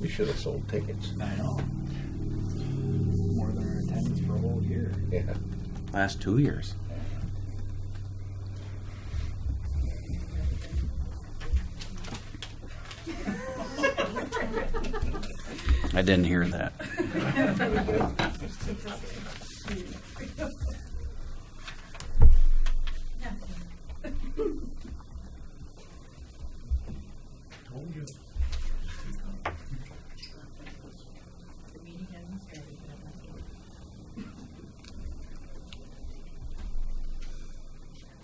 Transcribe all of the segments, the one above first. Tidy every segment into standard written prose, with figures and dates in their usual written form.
We should have sold tickets. I know. More than our attendance for a whole year. Yeah. Last 2 years. I didn't hear that.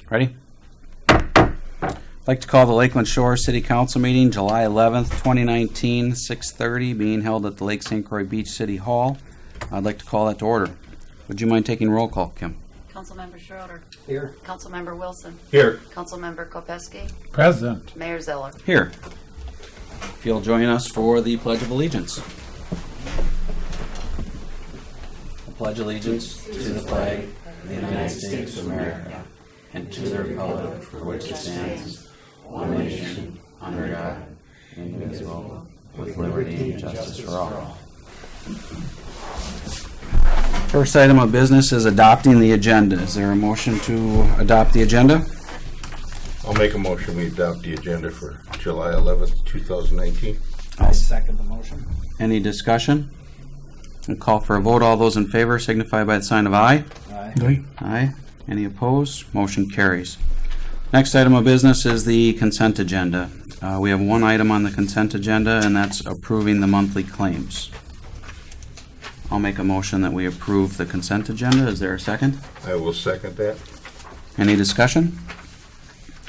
Ready? I'd like to call the Lakeland Shores City Council meeting July 11th, 2019, 6:30, being held at the Lake St. Croix Beach City Hall. I'd like to call that to order. Would you mind taking roll call, Kim? Councilmember Schroeder. Here. Councilmember Wilson. Here. Councilmember Kopeski. Present. Mayor Zeller. Here. If you'll join us for the Pledge of Allegiance. I pledge allegiance to the flag of the United States of America and to the republic for which it stands, one nation, under God, indivisible, with liberty and justice for all. First item of business is adopting the agenda. Is there a motion to adopt the agenda? I'll make a motion. We adopt the agenda for July 11th, 2019. I second the motion. Any discussion? I'll call for a vote. All those in favor signify by the sign of aye. Aye. Aye. Any opposed? Motion carries. Next item of business is the consent agenda. We have one item on the consent agenda, and that's approving the monthly claims. I'll make a motion that we approve the consent agenda. Is there a second? I will second that. Any discussion?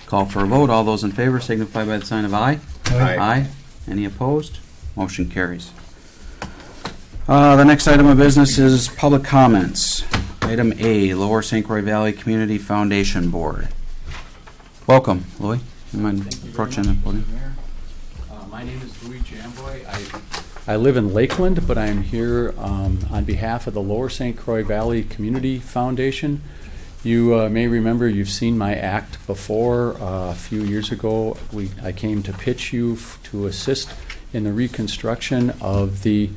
Call for a vote. All those in favor signify by the sign of aye. Aye. Any opposed? Motion carries. The next item of business is public comments. Item A, Lower St. Croix Valley Community Foundation Board. Welcome, Louis. You mind approaching the podium? My name is Louis Jamboy. I live in Lakeland, but I'm here on behalf of the Lower St. Croix Valley Community Foundation. You may remember you've seen my act before. A few years ago, I came to pitch you to assist in the reconstruction of the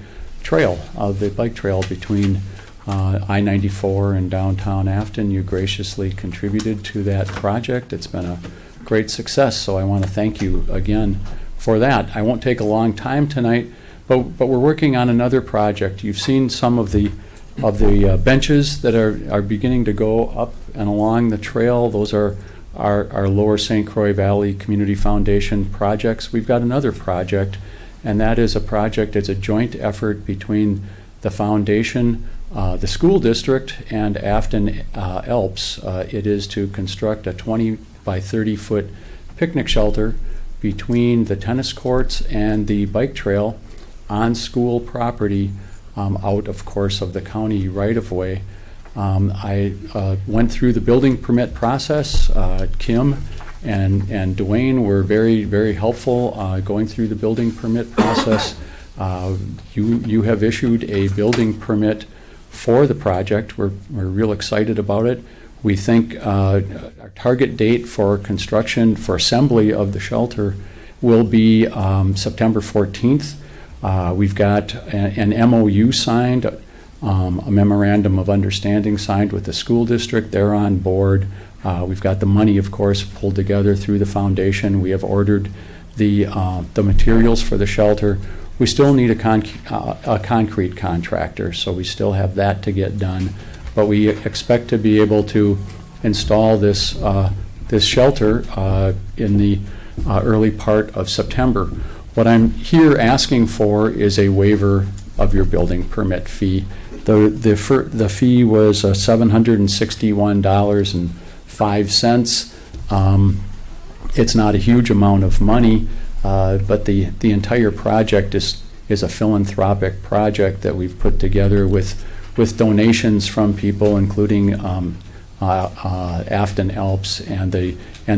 trail, of the bike trail between I-94 and downtown Afton. You graciously contributed to that project. It's been a great success, so I want to thank you again for that. I won't take a long time tonight, but we're working on another project. You've seen some of the benches that are beginning to go up and along the trail. Those are our Lower St. Croix Valley Community Foundation projects. We've got another project, and that is a project, it's a joint effort between the foundation, the school district, and Afton Alps. It is to construct a 20 by 30 foot picnic shelter between the tennis courts and the bike trail on school property, out, of course, of the county right-of-way. I went through the building permit process. Kim and Dwayne were very, very helpful going through the building permit process. You have issued a building permit for the project. We're real excited about it. We think our target date for construction, for assembly of the shelter, will be September 14th. We've got an MOU signed, a memorandum of understanding signed with the school district. They're on board. We've got the money, of course, pulled together through the foundation. We have ordered the materials for the shelter. We still need a concrete contractor, so we still have that to get done. But we expect to be able to install this shelter in the early part of September. What I'm here asking for is a waiver of your building permit fee. The fee was $761.05. It's not a huge amount of money, but the entire project is a philanthropic project that we've put together with donations from people, including Afton Alps and the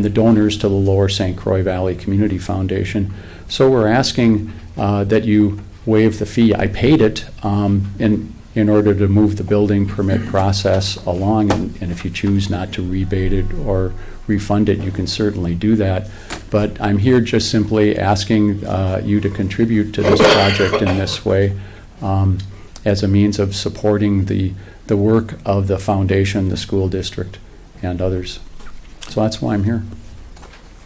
donors to the Lower St. Croix Valley Community Foundation. So we're asking that you waive the fee. I paid it, and in order to move the building permit process along, and if you choose not to rebate it or refund it, you can certainly do that. But I'm here just simply asking you to contribute to this project in this way, as a means of supporting the work of the foundation, the school district, and others. So that's why I'm here.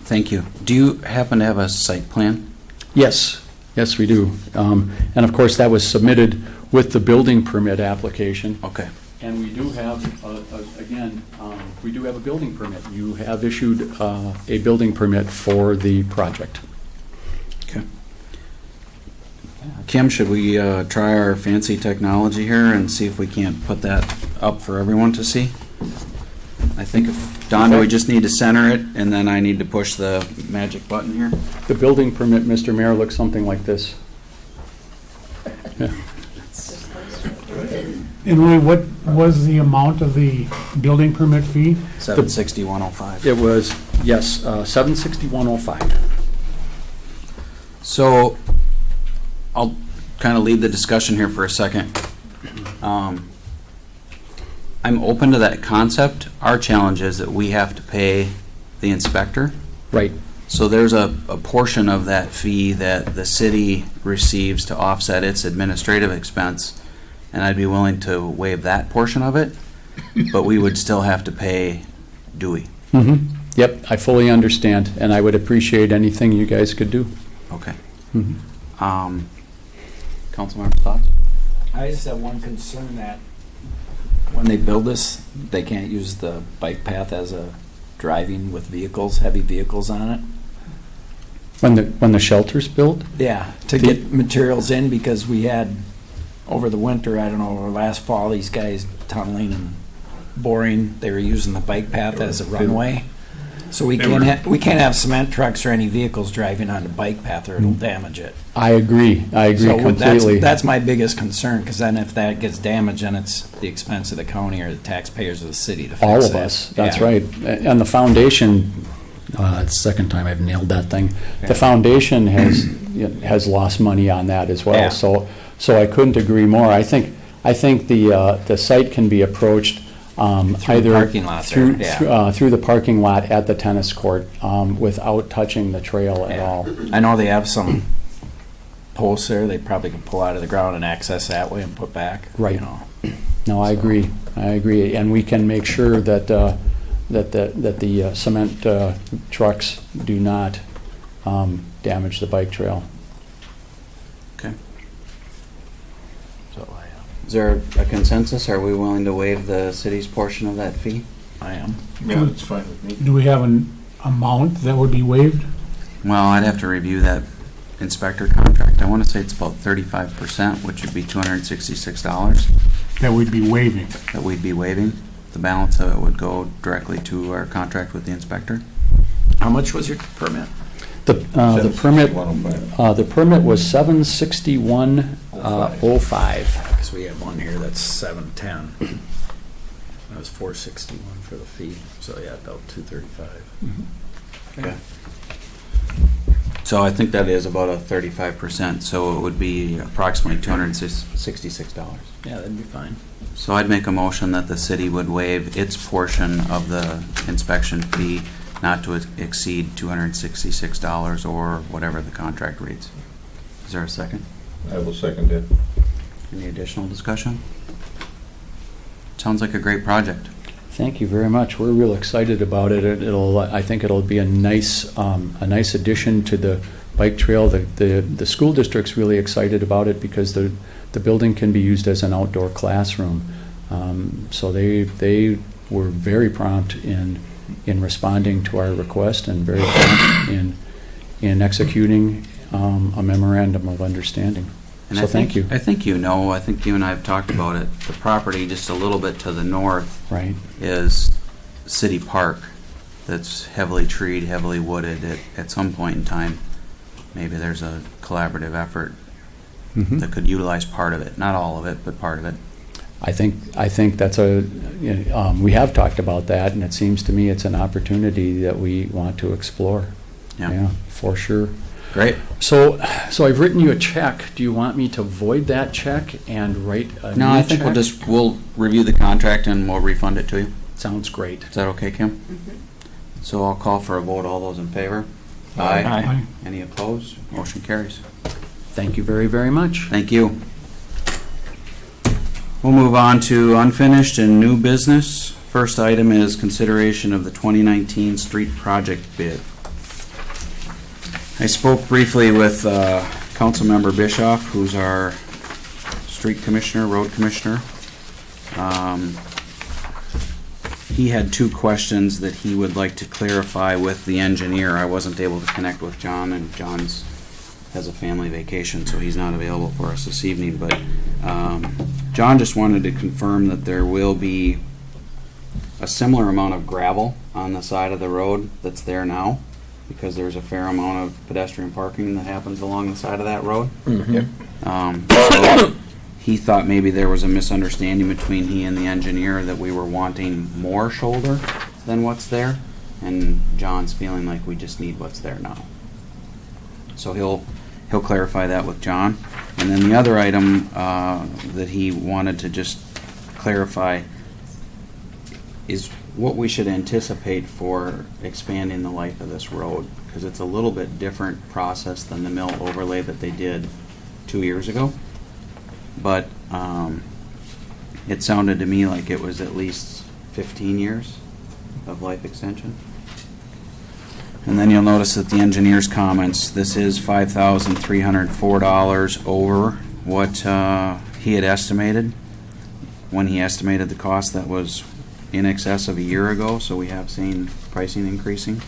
Thank you. Do you happen to have a site plan? Yes, yes, we do. And of course, that was submitted with the building permit application. Okay. And we do have, again, we do have a building permit. You have issued a building permit for the project. Okay. Kim, should we try our fancy technology here and see if we can't put that up for everyone to see? I think if, Don, do we just need to center it and then I need to push the magic button here? The building permit, Mr. Mayor, looks something like this. Yeah. And Louis, what was the amount of the building permit fee? $761.05. It was, yes, $761.05. So I'll kind of lead the discussion here for a second. I'm open to that concept. Our challenge is that we have to pay the inspector. Right. So there's a portion of that fee that the city receives to offset its administrative expense, and I'd be willing to waive that portion of it, but we would still have to pay Dewey. Mm-hmm. Yep, I fully understand, and I would appreciate anything you guys could do. Okay. Mm-hmm. Council members' thoughts? I just have one concern that when they build this, they can't use the bike path as a driving with vehicles, heavy vehicles on it. When the shelter's built? Yeah, to get materials in, because we had over the winter, I don't know, or last fall, these guys tunneling and boring, they were using the bike path as a runway. So we can't have cement trucks or any vehicles driving on the bike path, or it'll damage it. I agree So completely. that's my biggest concern, because then if that gets damaged, then it's the expense of the county or the taxpayers of the city to fix it. All of us, that's Yeah. right. And the foundation, it's the second time I've nailed that thing. Yeah. The foundation has lost money on that as well. Yeah. So I couldn't agree more. I think the site can be approached Through the parking lot there, yeah. through the parking lot at the tennis court without touching the trail at Yeah. all. I know they have some posts there, they probably can pull out of the ground and access that way and put back. Right. You know. No, I agree. And we can make sure that the cement trucks do not damage the bike trail. Okay. So Is there a consensus? Are we willing to waive the city's portion of that fee? I am. Yeah, that's fine with me. Do we have an amount that would be waived? Well, I'd have to review that inspector contract. I want to say it's about 35%, which would be $266 That we'd be waiving? that we'd be waiving. The balance of it would go directly to our contract with the inspector. How much was your permit? The permit, 105. the permit was $761.05. Because we have one here that's $710. That was $461 for the fee, so yeah, about $235. Okay. So I think that is about a 35%, so it would be approximately $266. Yeah, that'd be fine. So I'd make a motion that the city would waive its portion of the inspection fee not to exceed $266 or whatever the contract reads. Is there a second? I will second it. Any additional discussion? Sounds like a great project. Thank you very much. We're real excited about it. I think it'll be a nice addition to the bike trail. The school district's really excited about it because the building can be used as an outdoor classroom. So they were very prompt in responding to our request and very prompt in executing a memorandum of understanding. And So thank you. I think you and I have talked about it. The property just a little bit to the north Right. is City Park that's heavily treed, heavily wooded. At some point in time, maybe there's a collaborative effort Mhm. that could utilize part of it. Not all of it, but part of it. I think that's we have talked about that, and it seems to me it's an opportunity that we want to explore. Yeah. Yeah, for sure. Great. So I've written you a check. Do you want me to void that check and write a new No, I think check? we'll review the contract and we'll refund it to you. Sounds great. Is that okay, Kim? So I'll call for a vote. All those in favor? Aye. Any opposed? Motion carries. Thank you very, very much. Thank you. We'll move on to unfinished and new business. First item is consideration of the 2019 street project bid. I spoke briefly with Councilmember Bischoff, who's our street commissioner, road commissioner. He had two questions that he would like to clarify with the engineer. I wasn't able to connect with John, and John's has a family vacation, so he's not available for us this evening. But John just wanted to confirm that there will be a similar amount of gravel on the side of the road that's there now, because there's a fair amount of pedestrian parking that happens along the side of that road. So he thought maybe there was a misunderstanding between he and the engineer that we were wanting more shoulder than what's there, and John's feeling like we just need what's there now. So he'll clarify that with John. And then the other item that he wanted to just clarify is what we should anticipate for expanding the life of this road, because it's a little bit different process than the mill overlay that they did 2 years ago. But it sounded to me like it was at least 15 years of life extension. And then you'll notice that the engineer's comments, this is $5,304 over what he had estimated. When he estimated the cost, that was in excess of a year ago, so we have seen pricing increasing.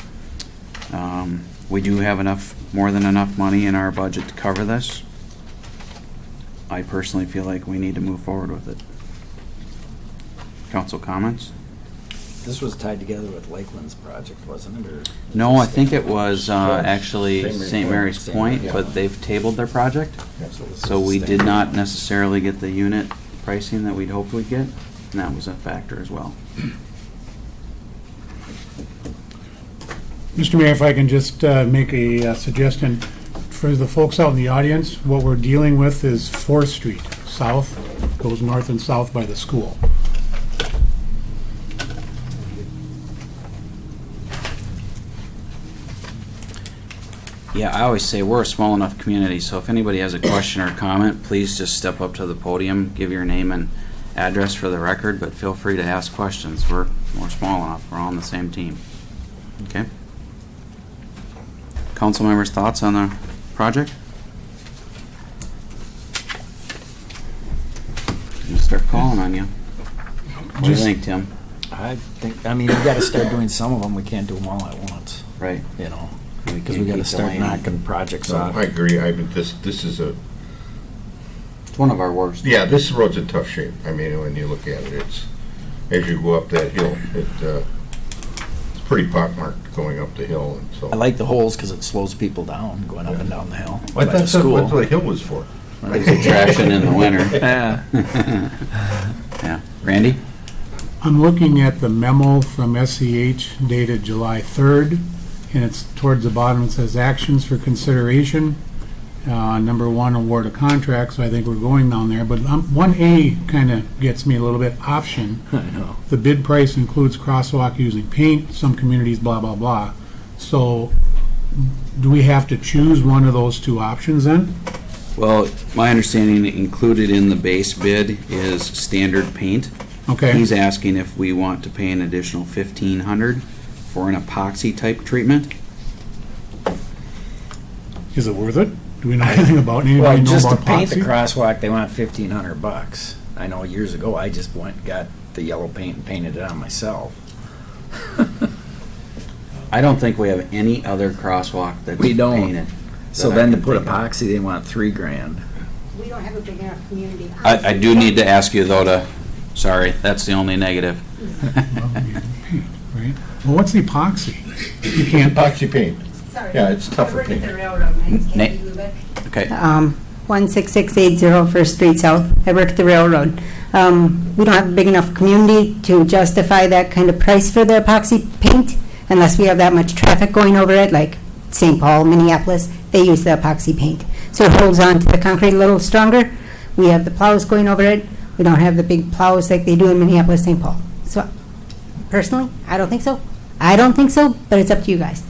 We do have more than enough money in our budget to cover this. I personally feel like we need to move forward with it. Council comments? This was tied together with Lakeland's project, wasn't it? Or No, I think it was actually St. Mary's St. Mary's St. Point, Mary's, but they've tabled their project. this So is we the did same. not necessarily get the unit pricing that we'd hoped we'd get, and that was a factor as well. Mr. Mayor, if I can just make a suggestion for the folks out in the audience, what we're dealing with is 4th Street South, goes north and south by the school. Yeah, I always say we're a small enough community, so if anybody has a question or comment, please just step up to the podium, give your name and address for the record, but feel free to ask questions. We're small enough. We're all on the same team. Okay? Council members' thoughts on the project? I'm gonna start calling on you. What do you think, Tim? I mean, we gotta start doing some of them. We can't do them all at once, Right. you know, We because can't we gotta keep start delaying. knocking projects No, off. I agree. I mean, this is a, It's one of our worst. yeah, this road's in tough shape. I mean, when you look at it, it's, as you go up that hill, it's pretty pockmarked going up the hill, and so. I like the holes because it slows people down going up and down the hill. Well, by the that's what school. the hill was for. Gives you traction in the winter. Yeah. Yeah. Randy? I'm looking at the memo from SEH dated July 3rd, and it's towards the bottom, it says actions for consideration. Number 1, award a contract, so I think we're going down there, but 1A kind of gets me a little bit. Option, I know. the bid price includes crosswalk using paint, some communities, blah, blah, blah. So do we have to choose one of those two options then? Well, my understanding included in the base bid is standard paint. Okay, He's asking if we want to pay an additional $1,500 for an epoxy type treatment. is it worth it? Do we know anything about, anybody Well, know just to about paint the epoxy? crosswalk, they want $1,500. I know years ago, I just went and got the yellow paint and painted it on myself. I don't think we have any other crosswalk that's We don't. painted. So that I then to can put think of. epoxy, they want $3,000. We don't have a big enough community. I do need to ask you though sorry, that's the only negative. Paint, right? Well, what's the epoxy? You can't, Epoxy paint. Sorry. Yeah, it's tougher I work at paint. the railroad. My name's Na- Kathy Lubeck. Okay. 16680 First Street South. I work at the railroad. We don't have a big enough community to justify that kind of price for the epoxy paint unless we have that much traffic going over it, like St. Paul, Minneapolis. they use the epoxy paint. So it holds on to the concrete a little stronger. We have the plows going over it. We don't have the big plows like they do in Minneapolis, St. Paul. So personally, I don't think so. I don't think so, but it's up to you guys.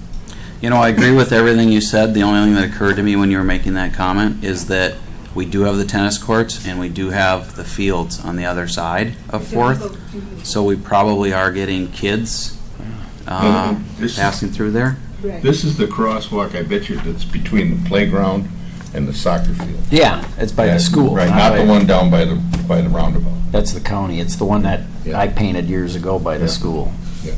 You know, I agree with everything you said. The only thing that occurred to me when you were making that comment is that we do have the tennis courts and we do have the fields on the other side of Fourth. So we probably are getting kids passing through there. This is the crosswalk, I bet you, that's between the playground and the soccer field. Yeah, it's by the school. Right, not the one down by the roundabout. That's the county. It's the one that Yeah. I painted years ago by the Yeah. school. Yeah.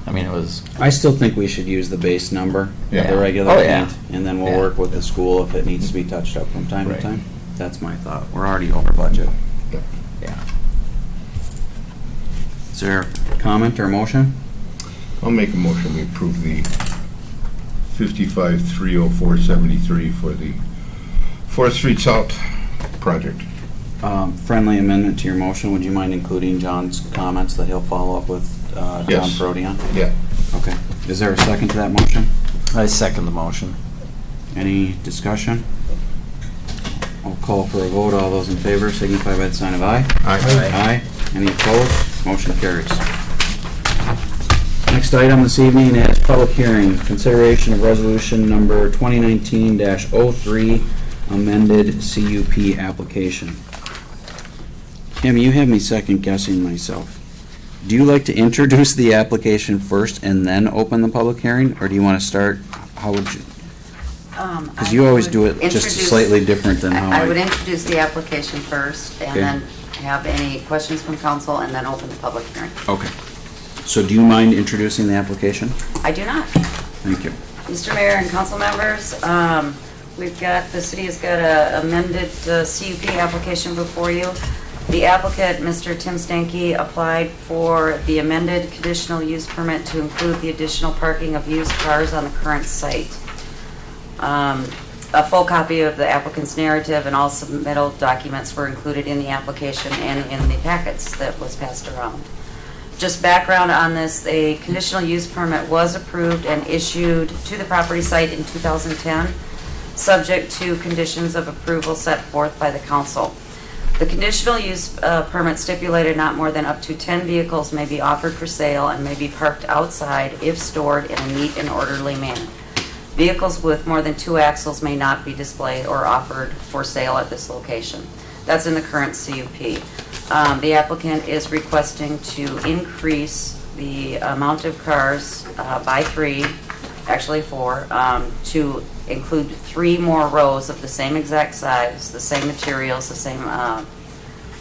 I mean, it was, I still think we should use the base number, Yeah. the regular Oh, yeah. paint, and then we'll Yeah. work with the school if it needs to be touched up from time Right. to time. That's my thought. We're already over budget. yeah. Is there a comment or a motion? I'll make a motion, we approve the 55,304.73 for the Fourth Street South project. Friendly amendment to your motion. Would you mind including John's comments that he'll follow up with John Yes. Brody on? Yeah. Okay. Is there a second to that motion? I second the motion. Any discussion? I'll call for a vote. All those in favor signify by the sign of aye. Aye. Any opposed? Motion carries. Next item this evening is public hearing, consideration of resolution number 2019-03, amended CUP application. Kim, you have me second guessing myself. Do you like to introduce the application first and then open the public hearing, or do you want to start, how would you? Because you always do it just slightly different than how I would I. introduce the application first, and Okay. then have any questions from council, and then open the public hearing. Okay. So do you mind introducing the application? I do not. Thank you. Mr. Mayor and council members, the city has got a amended CUP application before you. The applicant, Mr. Tim Stanky, applied for the amended conditional use permit to include the additional parking of used cars on the current site. A full copy of the applicant's narrative and all submittal documents were included in the application and in the packets that was passed around. Just background on this, a conditional use permit was approved and issued to the property site in 2010, subject to conditions of approval set forth by the council. The conditional use permit stipulated not more than up to 10 vehicles may be offered for sale and may be parked outside if stored in a neat and orderly manner. Vehicles with more than 2 axles may not be displayed or offered for sale at this location. That's in the current CUP. The applicant is requesting to increase the amount of cars by 3, actually 4, to include 3 more rows of the same exact size, the same materials, the same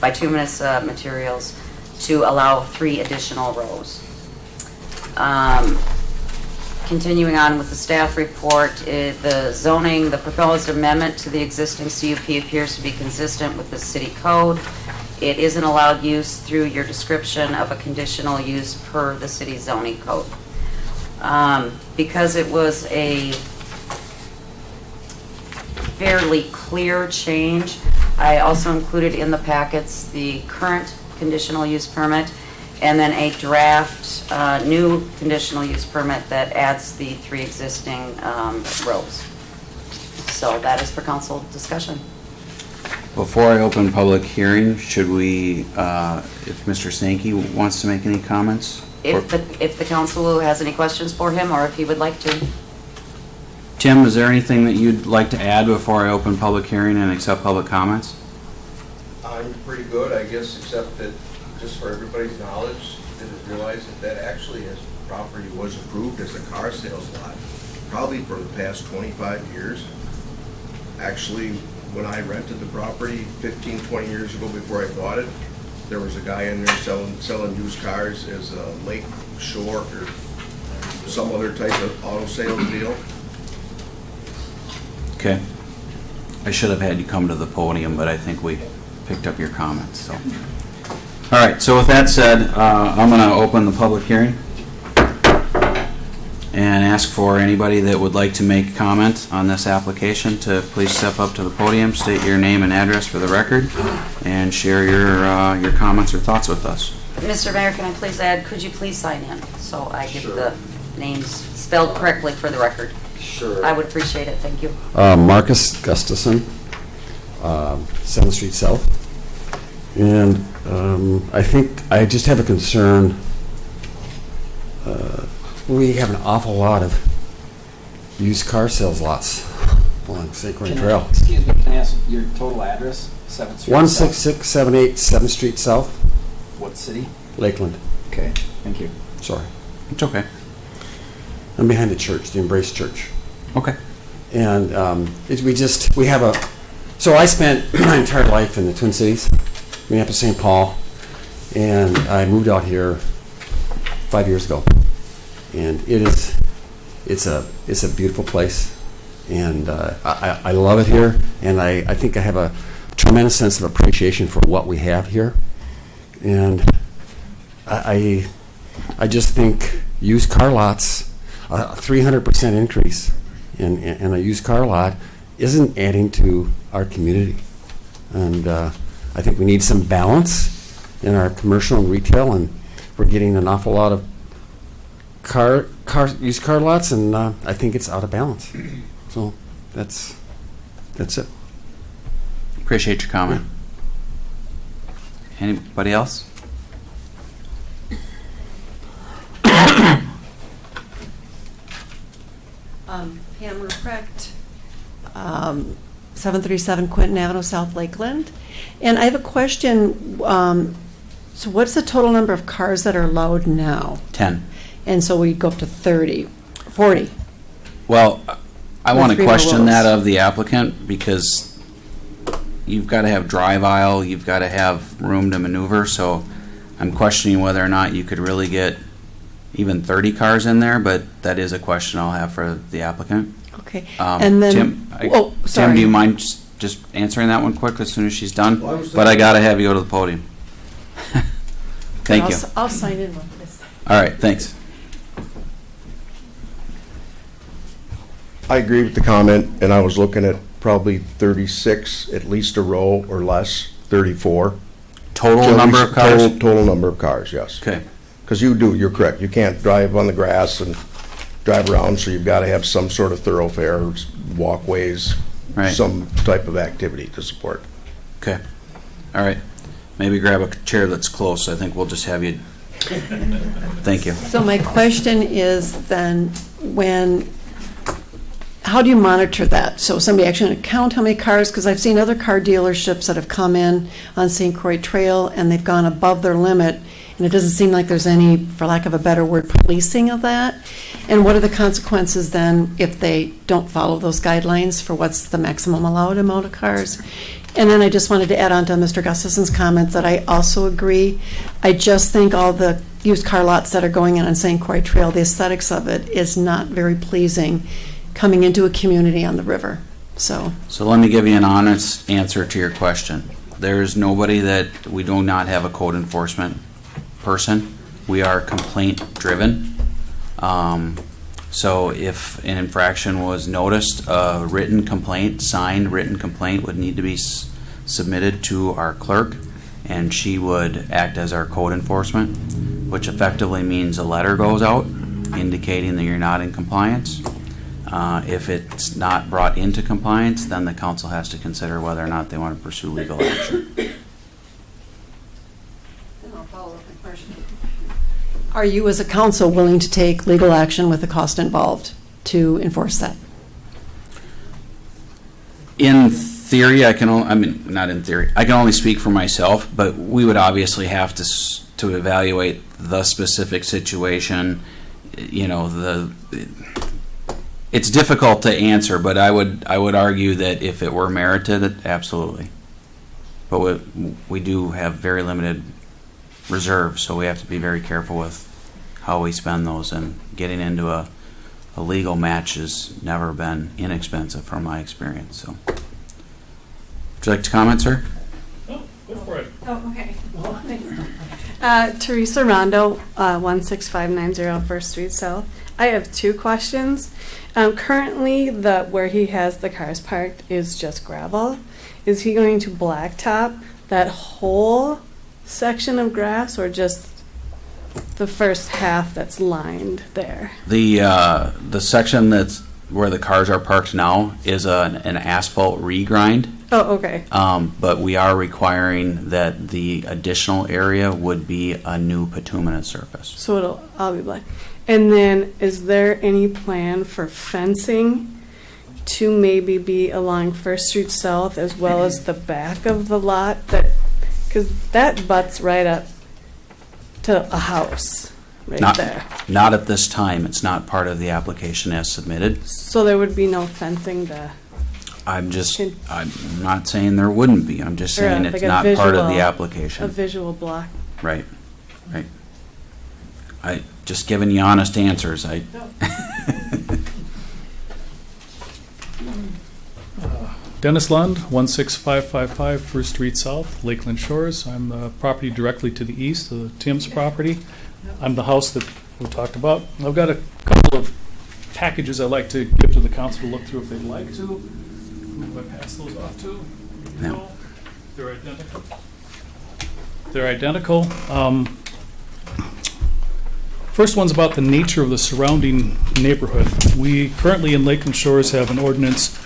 bituminous materials, to allow 3 additional rows. Continuing on with the staff report, the proposed amendment to the existing CUP appears to be consistent with the city code. It is an allowed use through your description of a conditional use per the city zoning code. Because it was a fairly clear change, I also included in the packets the current conditional use permit and then a draft new conditional use permit that adds the 3 existing rows. So that is for council discussion. Before I open public hearing, should we, if Mr. Stanky wants to make any comments? If the council has any questions for him, or if he would like to. Tim, is there anything that you'd like to add before I open public hearing and accept public comments? I'm pretty good, I guess, except that, just for everybody's knowledge, didn't realize that actually as property was approved as a car sales lot, probably for the past 25 years. Actually, when I rented the property 15, 20 years ago before I bought it, there was a guy in there selling used cars as a lake shore or some other type of auto sales deal. Okay. I should have had you come to the podium, but I think we picked up your comments, so. All right, so with that said, I'm going to open the public hearing and ask for anybody that would like to make a comment on this application to please step up to the podium, state your name and address for the record, and share your comments or thoughts with us. Mr. Mayor, can I please add, could you please sign in? So I get Sure. the names spelled correctly for the record. Sure. I would appreciate it, thank you. Marcus Gustafson, 7th Street South. And I think I just have a concern. We have an awful lot of used car sales lots along St. Croix Trail. Excuse me, can I ask your total address? 7th Street? 16678 7th Street South, What city? Lakeland. Okay, thank you. Sorry. It's okay. I'm behind the church, the Embrace Church. Okay. And we have a, so I spent my entire life in the Twin Cities, Minneapolis, St. Paul, and I moved out here 5 years ago. And it's a beautiful place, and I love it here, and I think I have a tremendous sense of appreciation for what we have here. And I just think used car lots, a 300% increase in a used car lot isn't adding to our community. And I think we need some balance in our commercial and retail, and we're getting an awful lot of used car lots, and I think it's out of balance. So that's it. Appreciate your comment. Anybody else? Pam Ruprecht, 737 Quinton Avenue, South Lakeland. And I have a question. So what's the total number of cars that are allowed now? 10. And so we go up to 30, 40. Well, I want to three more question that rows. of the applicant, because you've got to have drive aisle, you've got to have room to maneuver, so I'm questioning whether or not you could really get even 30 cars in there, but that is a question I'll have for the applicant. Okay. And then, Tim, sorry. Tim, do you mind just answering that one quick as soon as she's done? Well, But I got to have you go to the podium. Thank you. I'll sign in on this. All right, thanks. I agree with the comment, and I was looking at probably 36, at least a row or less, 34. Total number of cars? Total number of cars, yes. Okay. Because you're correct, you can't drive on the grass and drive around, so you've got to have some sort of thoroughfare, walkways, Right. some type of activity to support. Okay. All right. Maybe grab a chair that's close. I think we'll just have you. Thank you. So my question is then, how do you monitor that? So somebody actually gonna count how many cars, because I've seen other car dealerships that have come in on St. Croix Trail and they've gone above their limit, and it doesn't seem like there's any, for lack of a better word, policing of that. And what are the consequences then if they don't follow those guidelines for what's the maximum allowed amount of cars? And then I just wanted to add on to Mr. Gustafson's comments that I also agree. I just think all the used car lots that are going in on St. Croix Trail, the aesthetics of it is not very pleasing coming into a community on the river. So let me give you an honest answer to your question. There's nobody that we do not have a code enforcement person. We are complaint driven. So if an infraction was noticed, a written complaint, signed written complaint would need to be submitted to our clerk, and she would act as our code enforcement, which effectively means a letter goes out indicating that you're not in compliance. If it's not brought into compliance, then the council has to consider whether or not they want to pursue legal action. then I'll follow up with a question. Are you as a council willing to take legal action with the cost involved to enforce that? In theory, not in theory, I can only speak for myself, but we would obviously have to evaluate the specific situation. It's difficult to answer, but I would argue that if it were merited, absolutely. But we do have very limited reserves, so we have to be very careful with how we spend those, and getting into a legal match has never been inexpensive from my experience. So, would you like to comment, sir? Oh, okay. Teresa Rondo, 16590 First Street South. I have two questions. Currently, where he has the cars parked is just gravel. Is he going to blacktop that whole section of grass, or just the first half that's lined there. The section that's where the cars are parked now is an asphalt regrind. Oh, okay. But we are requiring that the additional area would be a new bituminous surface. So it'll all be black. And then, is there any plan for fencing to maybe be along First Street South as well as the back of the lot? Because that butts right up to a house right there. Not at this time. It's not part of the application as submitted. So there would be no fencing to, I'm not saying there wouldn't be. I'm just saying like it's a not part of the visual- application. a visual block. Right. I just giving you honest answers. Dennis Lund, 16555 First Street South, Lakeland Shores. I'm the property directly to the east of Tim's property. I'm the house that we talked about. I've got a couple of packages I'd like to give to the council to look through if they'd like to. Who do I pass those off to? No. They're identical. They're identical. First one's about the nature of the surrounding neighborhood. We currently in Lakeland Shores have an ordinance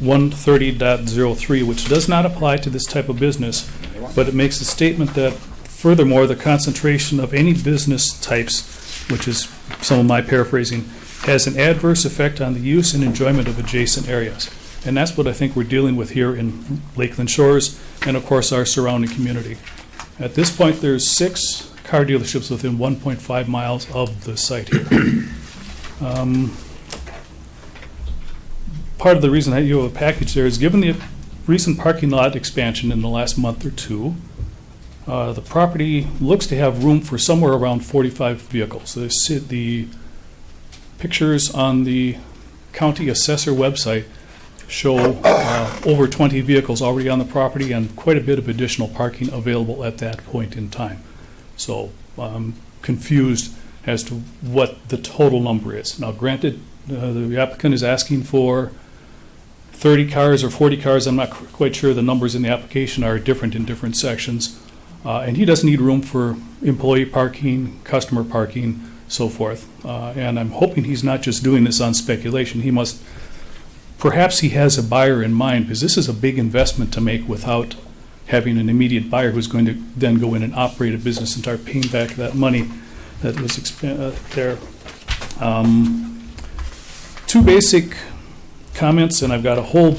130.03, which does not apply to this type of business, but it makes a statement that furthermore, the concentration of any business types, which is some of my paraphrasing, has an adverse effect on the use and enjoyment of adjacent areas. And that's what I think we're dealing with here in Lakeland Shores and of course our surrounding community. At this point, there's 6 car dealerships within 1.5 miles of the site here. Part of the reason that you have a package there is given the recent parking lot expansion in the last month or two, the property looks to have room for somewhere around 45 vehicles. The pictures on the county assessor website show over 20 vehicles already on the property and quite a bit of additional parking available at that point in time. So I'm confused as to what the total number is. Now granted, the applicant is asking for 30 cars or 40 cars. I'm not quite sure. The numbers in the application are different in different sections. And he doesn't need room for employee parking, customer parking, so forth. And I'm hoping he's not just doing this on speculation. Perhaps he has a buyer in mind, because this is a big investment to make without having an immediate buyer who's going to then go in and operate a business and start paying back that money that was there. 2 basic comments, and I've got a whole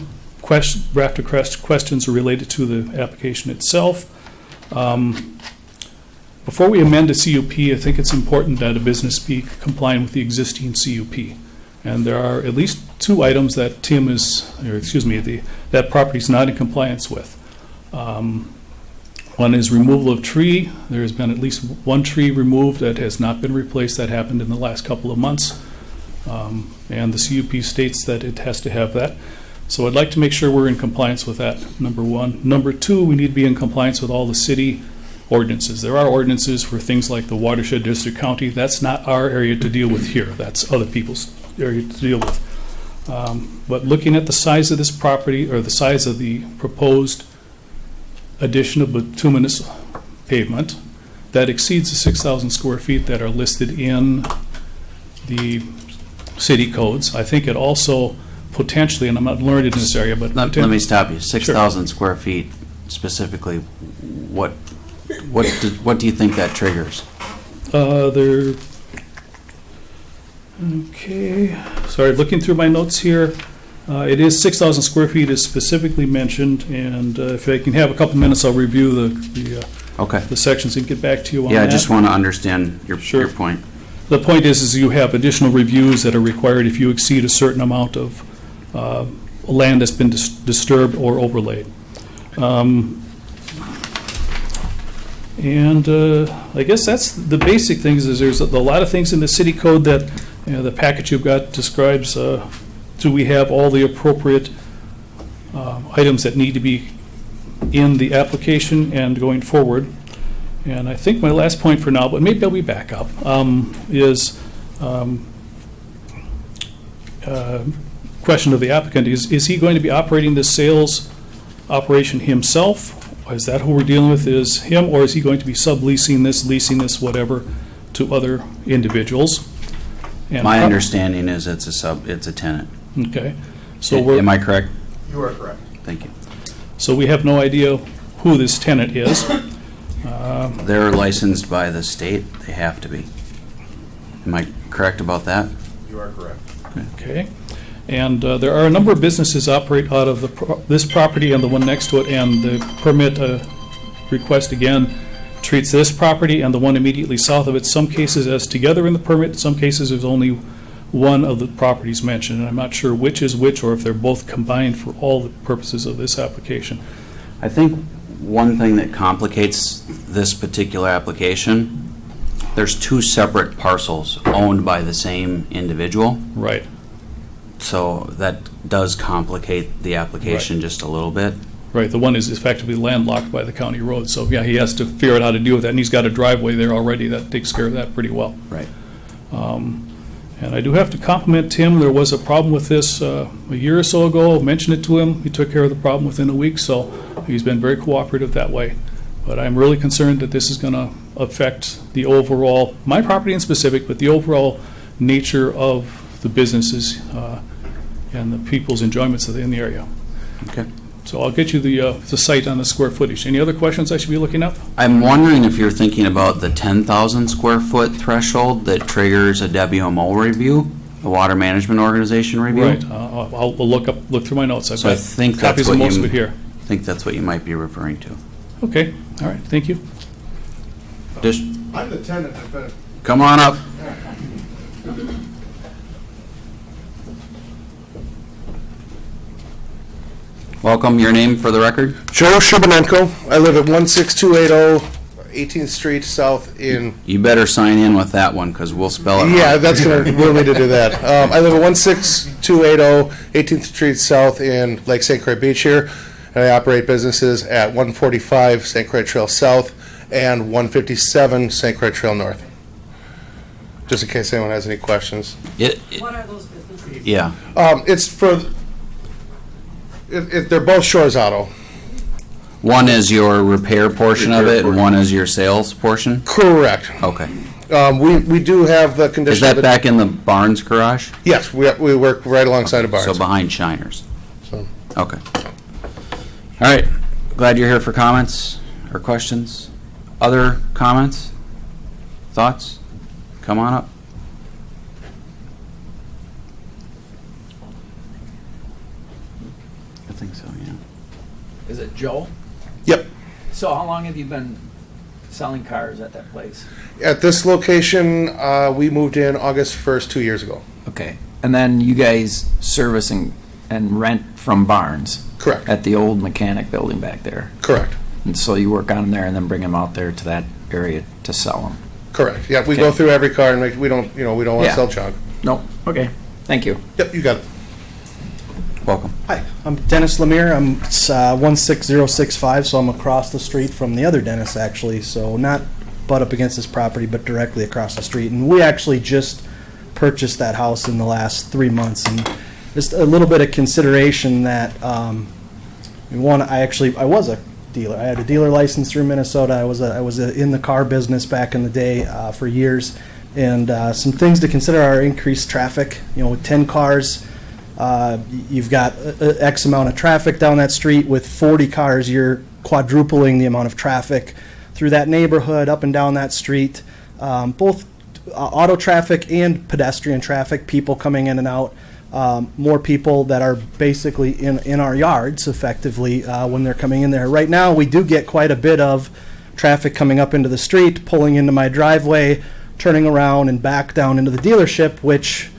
raft of questions related to the application itself. Before we amend a CUP, I think it's important that a business be compliant with the existing CUP. And there are at least 2 items that that property is not in compliance with. One is removal of tree. There has been at least 1 tree removed that has not been replaced. That happened in the last couple of months. And the CUP states that it has to have that. So I'd like to make sure we're in compliance with that, number 1. Number 2, we need to be in compliance with all the city ordinances. There are ordinances for things like the watershed district county. That's not our area to deal with here. That's other people's area to deal with. But looking at the size of this property, or the size of the proposed addition of bituminous pavement, that exceeds the 6,000 square feet that are listed in the city codes. I think it also potentially, and I'm not learned in this area, but Let me stop you. 6,000 square feet specifically. What do you think that triggers? Okay. Sorry, looking through my notes here. It is 6,000 square feet is specifically mentioned, and if I can have a couple minutes, I'll review the sections and get back to you on that. Yeah, I just want to understand your point. The point is you have additional reviews that are required if you exceed a certain amount of land that's been disturbed or overlaid. And I guess that's the basic things. Is there's a lot of things in the city code that the package you've got describes. Do we have all the appropriate items that need to be in the application and going forward? And I think my last point for now, but maybe I'll be back up, is question of the applicant. Is he going to be operating the sales operation himself? Is that who we're dealing with, is him, or is he going to be subleasing this, leasing this, whatever? to other individuals. And My understanding is it's a tenant. Okay. So we're. Am I correct? You are correct. Thank you. So we have no idea who this tenant is. They're licensed by the state. They have to be. Am I correct about that? You are correct. Okay. And there are a number of businesses operate out of this property and the one next to it, and the permit request again treats this property and the one immediately south of it, some cases as together in the permit, some cases there's only one of the properties mentioned, and I'm not sure which is which or if they're both combined for all the purposes of this application. I think one thing that complicates this particular application, there's two separate parcels owned by the same individual. Right. So that does complicate the application just a little bit. Right, the one is effectively landlocked by the county road, so yeah, he has to figure out how to deal with that, and he's got a driveway there already that takes care of that pretty well. Right. And I do have to compliment Tim. There was a problem with this a year or so ago. Mentioned it to him. He took care of the problem within a week, so he's been very cooperative that way. But I'm really concerned that this is going to affect the overall, my property in specific, but the overall nature of the businesses and the people's enjoyments in the area. Okay. So I'll get you the site on the square footage. Any other questions I should be looking up? I'm wondering if you're thinking about the 10,000 square foot threshold that triggers a WMO review, a Water Management Organization review? Right. I'll look through my notes. I've So I got think that's copies what of most you, of it here. I think that's what you might be referring to. Okay. All right. Thank you. Just I'm the tenant that been. come on up. Welcome. Your name for the record? Joe Sherbanenko. I live at 16280 18th Street South in... You better sign in with that one because we'll spell it wrong. Yeah, that's going to will me to do that. I live at 16280 18th Street South in Lake St. Croix Beach here, and I operate businesses at 145 St. Croix Trail South and 157 St. Croix Trail North. Just in case anyone has any questions. What are those businesses? Yeah. It's for... they're both Shores Auto. One is your repair portion of it, and one is your sales portion? Correct. Okay. We do have the condition... Is that back in the Barnes garage? Yes, we work right alongside of Barnes. So behind Shiners? So. Okay. All right. Glad you're here for comments or questions. Other comments? Thoughts? Come on up. I think so, yeah. Is it Joe? Yep. So how long have you been selling cars at that place? At this location, we moved in August 1st, 2 years ago. Okay. And then you guys service and rent from Barnes? Correct. At the old mechanic building back there? Correct. And so you work on them there and then bring them out there to that area to sell them? Correct. Yeah, we Okay. go through every car and we don't want to Yeah. sell junk. Nope. Okay. Thank you. Yep, you got it. Welcome. Hi, I'm Dennis Lemire. I'm 16065, so I'm across the street from the other Dennis, actually. So not butt up against this property, but directly across the street. And we actually just purchased that house in the last 3 months. And just a little bit of consideration that, one, I was a dealer. I had a dealer license through Minnesota. I was in the car business back in the day for years. And some things to consider are increased traffic. With 10 cars, you've got X amount of traffic down that street. With 40 cars, you're quadrupling the amount of traffic through that neighborhood, up and down that street. Both auto traffic and pedestrian traffic, people coming in and out. More people that are basically in our yards effectively when they're coming in there. Right now, we do get quite a bit of traffic coming up into the street, pulling into my driveway, turning around and back down into the dealership, which...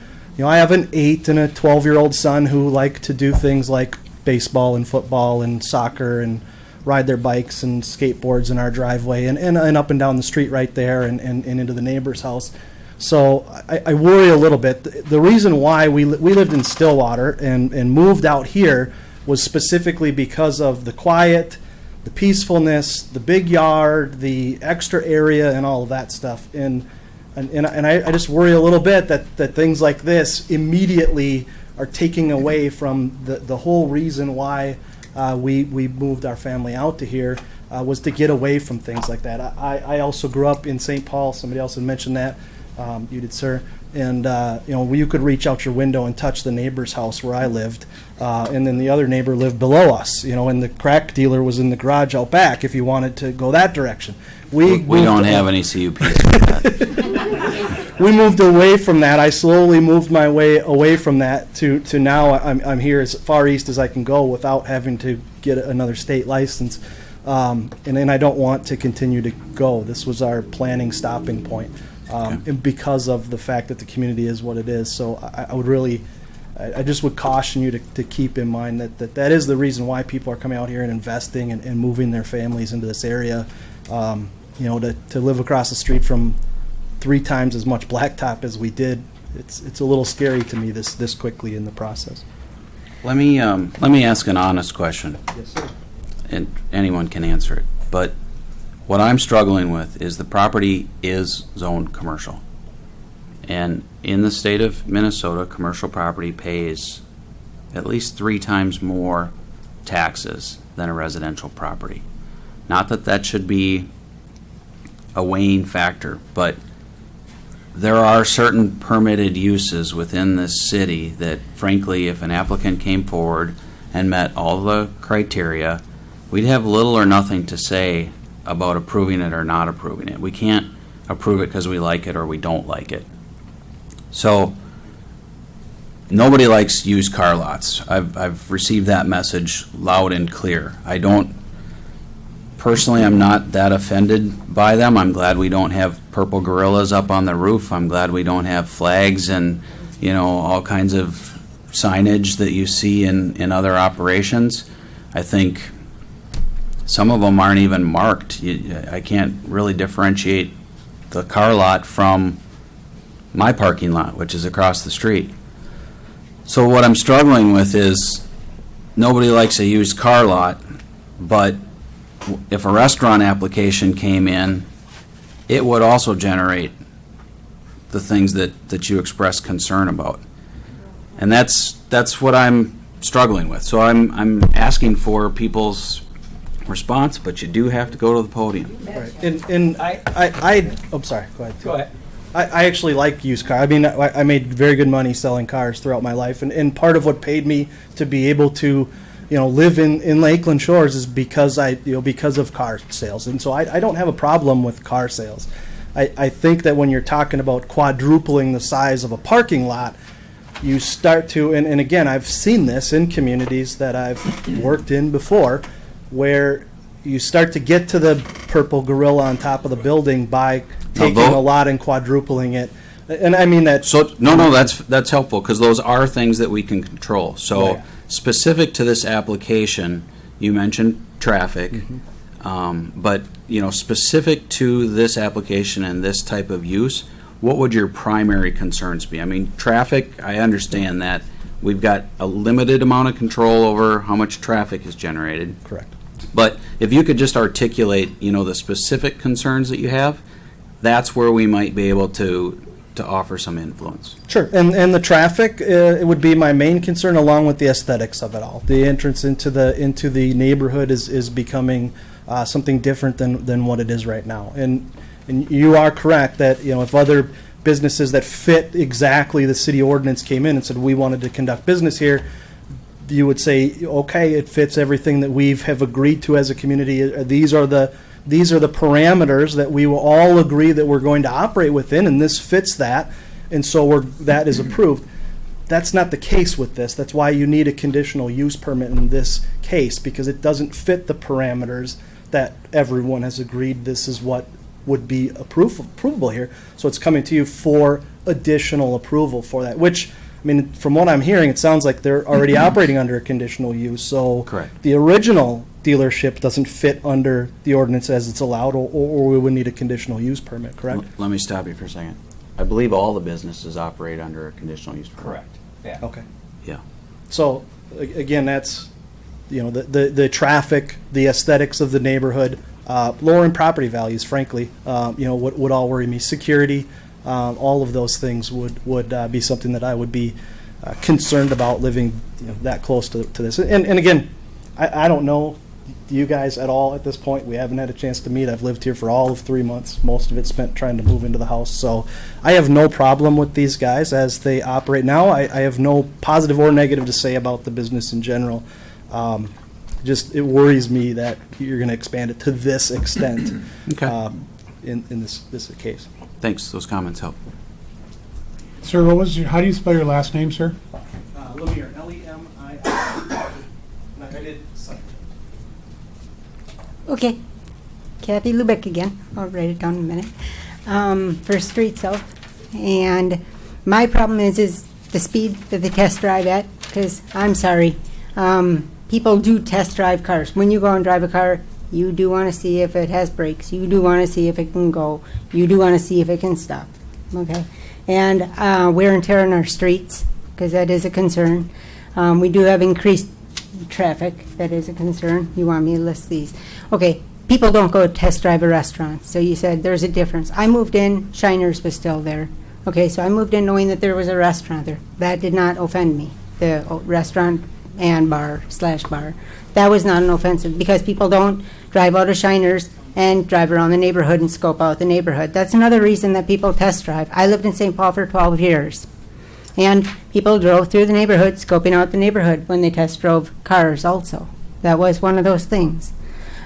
I have an 8 and a 12-year-old son who like to do things like baseball and football and soccer and ride their bikes and skateboards in our driveway and up and down the street right there and into the neighbor's house. So I worry a little bit. The reason why we lived in Stillwater and moved out here was specifically because of the quiet, the peacefulness, the big yard, the extra area, and all of that stuff. And I just worry a little bit that things like this immediately are taking away from the whole reason why we moved our family out to here. was to get away from things like that. I also grew up in St. Paul. Somebody else had mentioned that. You did, sir. And, you could reach out your window and touch the neighbor's house where I lived. And then the other neighbor lived below us, and the crack dealer was in the garage out back if you wanted to go that direction. We don't have any CUPs for that. We moved away from that. I slowly moved my way away from that to now I'm here as far east as I can go without having to get another state license. And then I don't want to continue to go. This was our planning stopping point. And because of the fact that the community is what it is. So I would really, I just would caution you to keep in mind that is the reason why people are coming out here and investing and moving their families into this area. To live across the street from 3 times as much blacktop as we did, it's a little scary to me this quickly in the process. Let me ask an honest question. Yes, sir. And anyone can answer it. But what I'm struggling with is the property is zoned commercial. And in the state of Minnesota, commercial property pays at least 3 times more taxes than a residential property. Not that that should be a weighing factor, but there are certain permitted uses within this city that, frankly, if an applicant came forward and met all the criteria, we'd have little or nothing to say about approving it or not approving it. We can't approve it because we like it or we don't like it. So nobody likes used car lots. I've received that message loud and clear. Personally, I'm not that offended by them. I'm glad we don't have purple gorillas up on the roof. I'm glad we don't have flags and, all kinds of signage that you see in other operations. I think some of them aren't even marked. I can't really differentiate the car lot from my parking lot, which is across the street. So what I'm struggling with is nobody likes a used car lot, but if a restaurant application came in, it would also generate the things that you express concern about. And that's what I'm struggling with. So I'm asking for people's response, but you do have to go to the podium. Right. And I'm sorry, go ahead. Go ahead. I actually like used cars. I mean, I made very good money selling cars throughout my life, and part of what paid me to be able to, live in Lakeland Shores is because because of car sales, and so I don't have a problem with car sales. I think that when you're talking about quadrupling the size of a parking lot, you start to, and again, I've seen this in communities that I've worked in before, where you start to get to the purple gorilla on top of the building by taking a lot and quadrupling it. And I mean that. So that's helpful because those are things that we can control. So specific to this application, you mentioned traffic, but specific to this application and this type of use, what would your primary concerns be? I mean, traffic, I understand that we've got a limited amount of control over how much traffic is generated. Correct. But if you could just articulate, the specific concerns that you have, that's where we might be able to offer some influence. Sure, and the traffic it would be my main concern, along with the aesthetics of it all. The entrance into the neighborhood is becoming something different than what it is right now. And you are correct that if other businesses that fit exactly the city ordinance came in and said we wanted to conduct business here, you would say, okay, it fits everything that we have agreed to as a community. These are the parameters that we will all agree that we're going to operate within, and this fits that, and so that is approved. That's not the case with this. That's why you need a conditional use permit in this case, because it doesn't fit the parameters that everyone has agreed this is what would be approvable here. So it's coming to you for additional approval for that, which, I mean, from what I'm hearing, it sounds like they're already operating under a conditional use. So correct. The original dealership doesn't fit under the ordinance as it's allowed, or we would need a conditional use permit, correct? Let me stop you for a second. I believe all the businesses operate under a conditional use permit. Correct. Yeah. Okay. Yeah. So again, that's the traffic, the aesthetics of the neighborhood, lowering property values, frankly, would all worry me. Security, all of those things would be something that I would be concerned about living that close to this. And again, I don't know you guys at all at this point. We haven't had a chance to meet. I've lived here for all of 3 months, most of it spent trying to move into the house. So I have no problem with these guys as they operate now. I have no positive or negative to say about the business in general. Just, it worries me that you're going to expand it to this extent. Okay. In this case. Thanks, those comments help. Sir, what was how do you spell your last name, sir? Lemire, L-E-M-I-R. I did Okay. Kathy Lubeck again. I'll write it down in a minute. First Street South. And my problem is the speed that they test drive at, because I'm sorry, people do test drive cars. When you go and drive a car, you do want to see if it has brakes. You do want to see if it can go. You do want to see if it can stop. Okay? And wear and tear on our streets, because that is a concern. We do have increased traffic. That is a concern. You want me to list these? Okay. People don't go test drive a restaurant. So you said there's a difference. I moved in, Shiner's was still there. Okay, so I moved in knowing that there was a restaurant there. That did not offend me. The restaurant and bar/bar. That was not an offensive, because people don't drive out of Shiner's and drive around the neighborhood and scope out the neighborhood. That's another reason that people test drive. I lived in St. Paul for 12 years. And people drove through the neighborhood, scoping out the neighborhood when they test drove cars also. That was one of those things.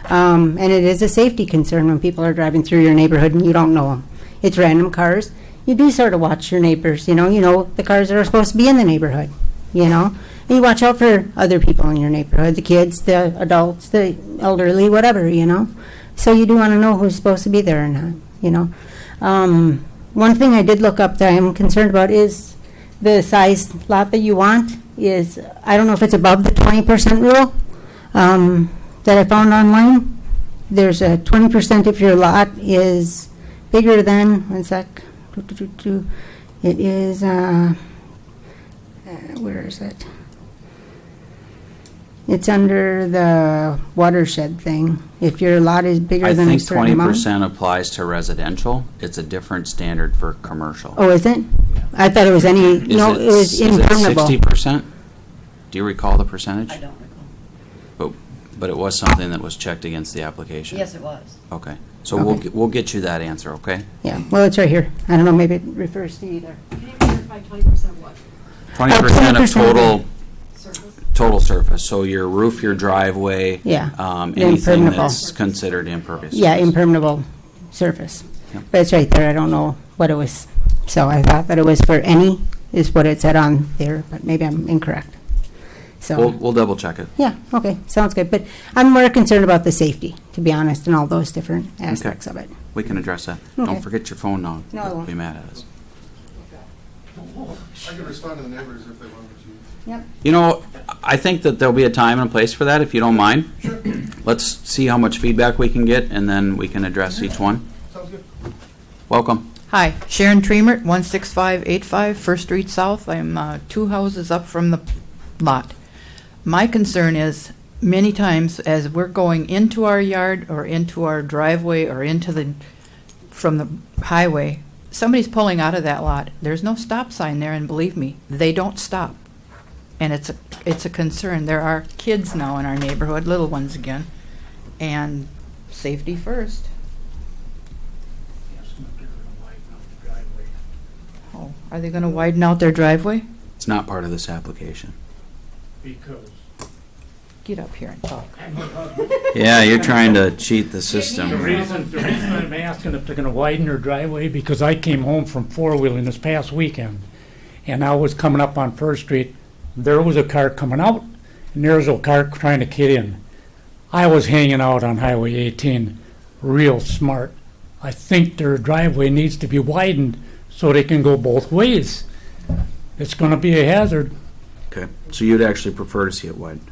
And it is a safety concern when people are driving through your neighborhood and you don't know them. It's random cars. You do sort of watch your neighbors, you know the cars that are supposed to be in the neighborhood, And you watch out for other people in your neighborhood, the kids, the adults, the elderly, whatever, So you do want to know who's supposed to be there or not, One thing I did look up that I'm concerned about is the size lot that you want is, I don't know if it's above the 20% rule that I found online. There's a 20% if your lot is bigger than, one sec, it is, where is it? It's under the watershed thing. If your lot is bigger than a certain amount. I think 20% applies to residential. It's a different standard for commercial. Oh, is it? I thought it was any, it was impermeable. Is it 60%? Do you recall the percentage? I don't recall. But it was something that was checked against the application? Yes, it was. Okay. So Okay. we'll get you that answer, okay? Yeah, well, it's right here. I don't know, maybe it refers to either. Can you clarify 20% what? 20% of 20% total surface, so your roof, your driveway. Yeah, Anything impermeable. that's considered impervious. Yeah, surface. impermeable surface. Yep. But it's right there. I don't know what it was. So I thought that it was for any, is what it said on there, but maybe I'm incorrect. So, We'll double check it. yeah, okay, sounds good. But I'm more concerned about the safety, to be honest, and all those different aspects of it. We can address that. Okay. Don't forget your phone now. No, I won't. Be mad at us. I can respond to the neighbors if they want me Yep. I think that there'll be a time and a place for that, if you don't mind. Sure. Let's see how much feedback we can get, and then we can address each one. Sounds good. Welcome. Hi, Sharon Tremert, 16585 First Street South. I'm 2 houses up from the lot. My concern is, many times as we're going into our yard or into our driveway or from the highway, somebody's pulling out of that lot. There's no stop sign there, and believe me, they don't stop. And it's a concern. There are kids now in our neighborhood, little ones again, and safety first. Oh, are they going to widen out their driveway? It's not part of this application. Because Get up here and talk. Yeah, you're trying to cheat the system. the reason I'm asking if they're gonna widen their driveway, because I came home from four-wheeling this past weekend, and I was coming up on First Street, there was a car coming out, and there was a car trying to get in. I was hanging out on Highway 18, real smart. I think their driveway needs to be widened so they can go both ways. It's gonna be a hazard. Okay, so you'd actually prefer to see it widened?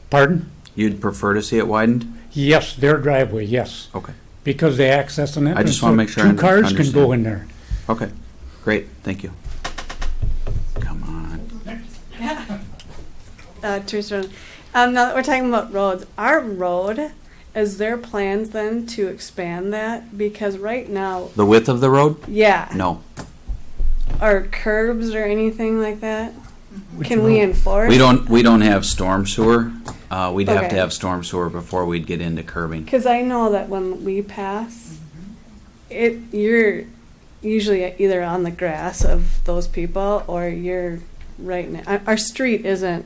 Pardon? You'd prefer to see it widened? Yes, their driveway, yes. Okay. Because they access an entrance. I just want to make sure I Two cars can understand. go in there. Okay, great, thank you. Come on. Teresa, now that we're talking about roads, our road, is there plans then to expand that? Because right now, The width of the road? yeah, No. or curbs or anything like that? Can we enforce? We don't have storm sewer. We'd have to Okay. have storm sewer before we'd get into curbing. Because I know that when we pass, you're usually either on the grass of those people or you're right now. Our street isn't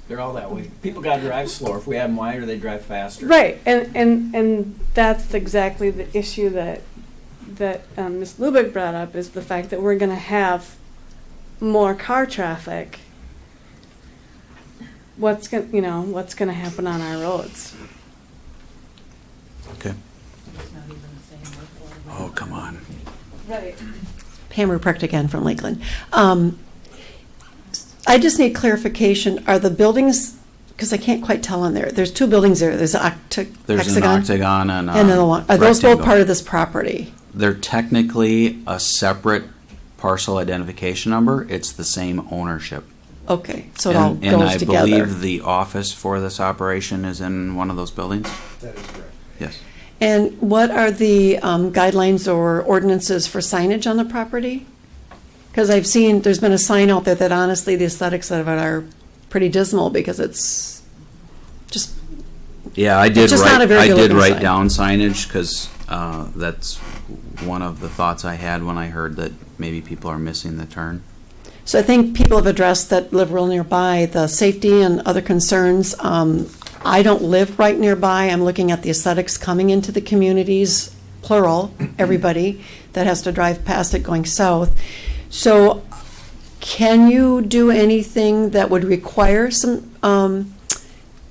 They're all that way. People gotta drive slower. If we have them wider, they drive faster. right, and that's exactly the issue that Ms. Lubick brought up, is the fact that we're going to have more car traffic. What's going to happen on our roads? Okay. Oh, come on. Right. Pam Ruprecht again from Lakeland. I just need clarification. Are the buildings, because I can't quite tell on there, there's two buildings there. There's an There's an octagon and a and then the one. Are those both rectangle. part of this property? They're technically a separate parcel identification number. It's the same ownership. Okay, so it all And goes I together. believe the office for this operation is in one of those buildings? That is correct. Yes. And what are the guidelines or ordinances for signage on the property? Because I've seen, there's been a sign out there that honestly, the aesthetics of it are pretty dismal because it's just, Yeah, I did just not a very I good did looking write sign. down signage because that's one of the thoughts I had when I heard that maybe people are missing the turn. so I think people have addressed that live real nearby, the safety and other concerns. I don't live right nearby. I'm looking at the aesthetics coming into the communities, plural, everybody that has to drive past it going south. So can you do anything that would require some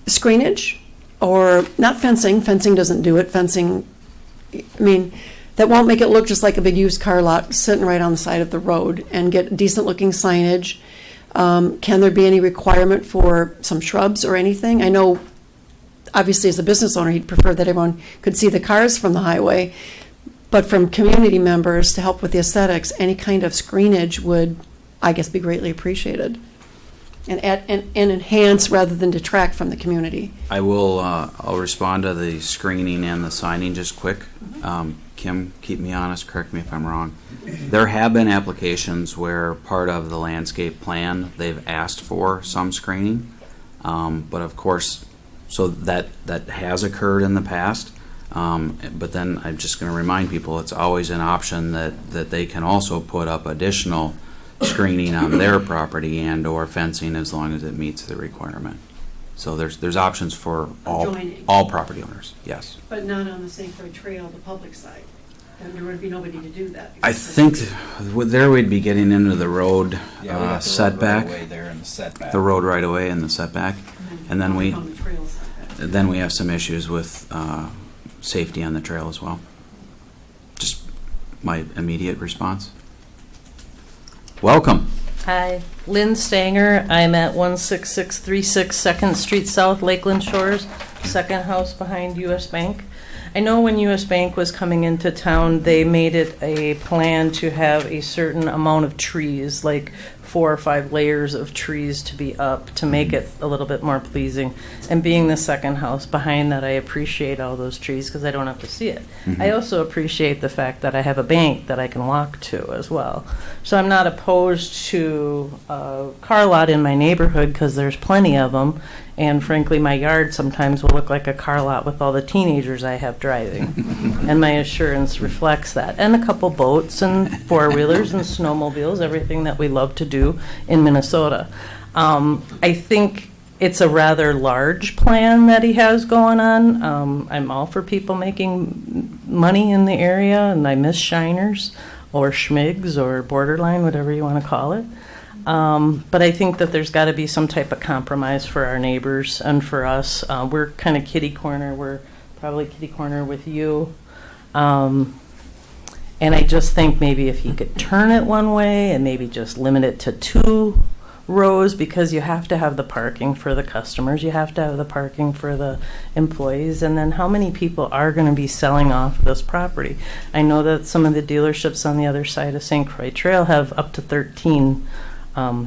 screenage? Or not fencing, fencing doesn't do it, fencing, I mean, that won't make it look just like a big used car lot sitting right on the side of the road, and get decent looking signage. Can there be any requirement for some shrubs or anything? I know, obviously, as a business owner, he'd prefer that everyone could see the cars from the highway, but from community members to help with the aesthetics, any kind of screenage would, I guess, be greatly appreciated. And enhance rather than detract from the community. I will, I'll respond to the screening and the signing just quick. Kim, keep me honest, correct me if I'm wrong. There have been applications where part of the landscape plan, they've asked for some screening. But of course, so that has occurred in the past. But then I'm just going to remind people, it's always an option that they can also put up additional screening on their property and or fencing as long as it meets the requirement. So there's options for Adjoining. all property owners, yes. But not on the St. Croix Trail, the public side. And there would be nobody to do that. I think there we'd be getting into the road setback. The road right away and the setback. And then we have some issues with safety on the trail as well. Just my immediate response. Welcome. Hi, Lynn Stanger. I'm at 16636 2nd Street South, Lakeland Shores, second house behind US Bank. I know when US Bank was coming into town, they made it a plan to have a certain amount of trees, like 4 or 5 layers of trees to be up to make it a little bit more pleasing. And being the second house behind that, I appreciate all those trees because I don't have to see it. I also appreciate the fact that I have a bank that I can walk to as well. So I'm not opposed to a car lot in my neighborhood because there's plenty of them. And frankly, my yard sometimes will look like a car lot with all the teenagers I have driving. And my assurance reflects that. And a couple boats and four-wheelers and snowmobiles, everything that we love to do in Minnesota. I think it's a rather large plan that he has going on. I'm all for people making money in the area, and I miss Shiners or Schmigs or Borderline, whatever you want to call it. But I think that there's got to be some type of compromise for our neighbors and for us. We're kind of kitty corner. We're probably kitty corner with you. And I just think maybe if you could turn it one way and maybe just limit it to 2 rows, because you have to have the parking for the customers. You have to have the parking for the employees. And then how many people are going to be selling off this property? I know that some of the dealerships on the other side of St. Croix Trail have up to 13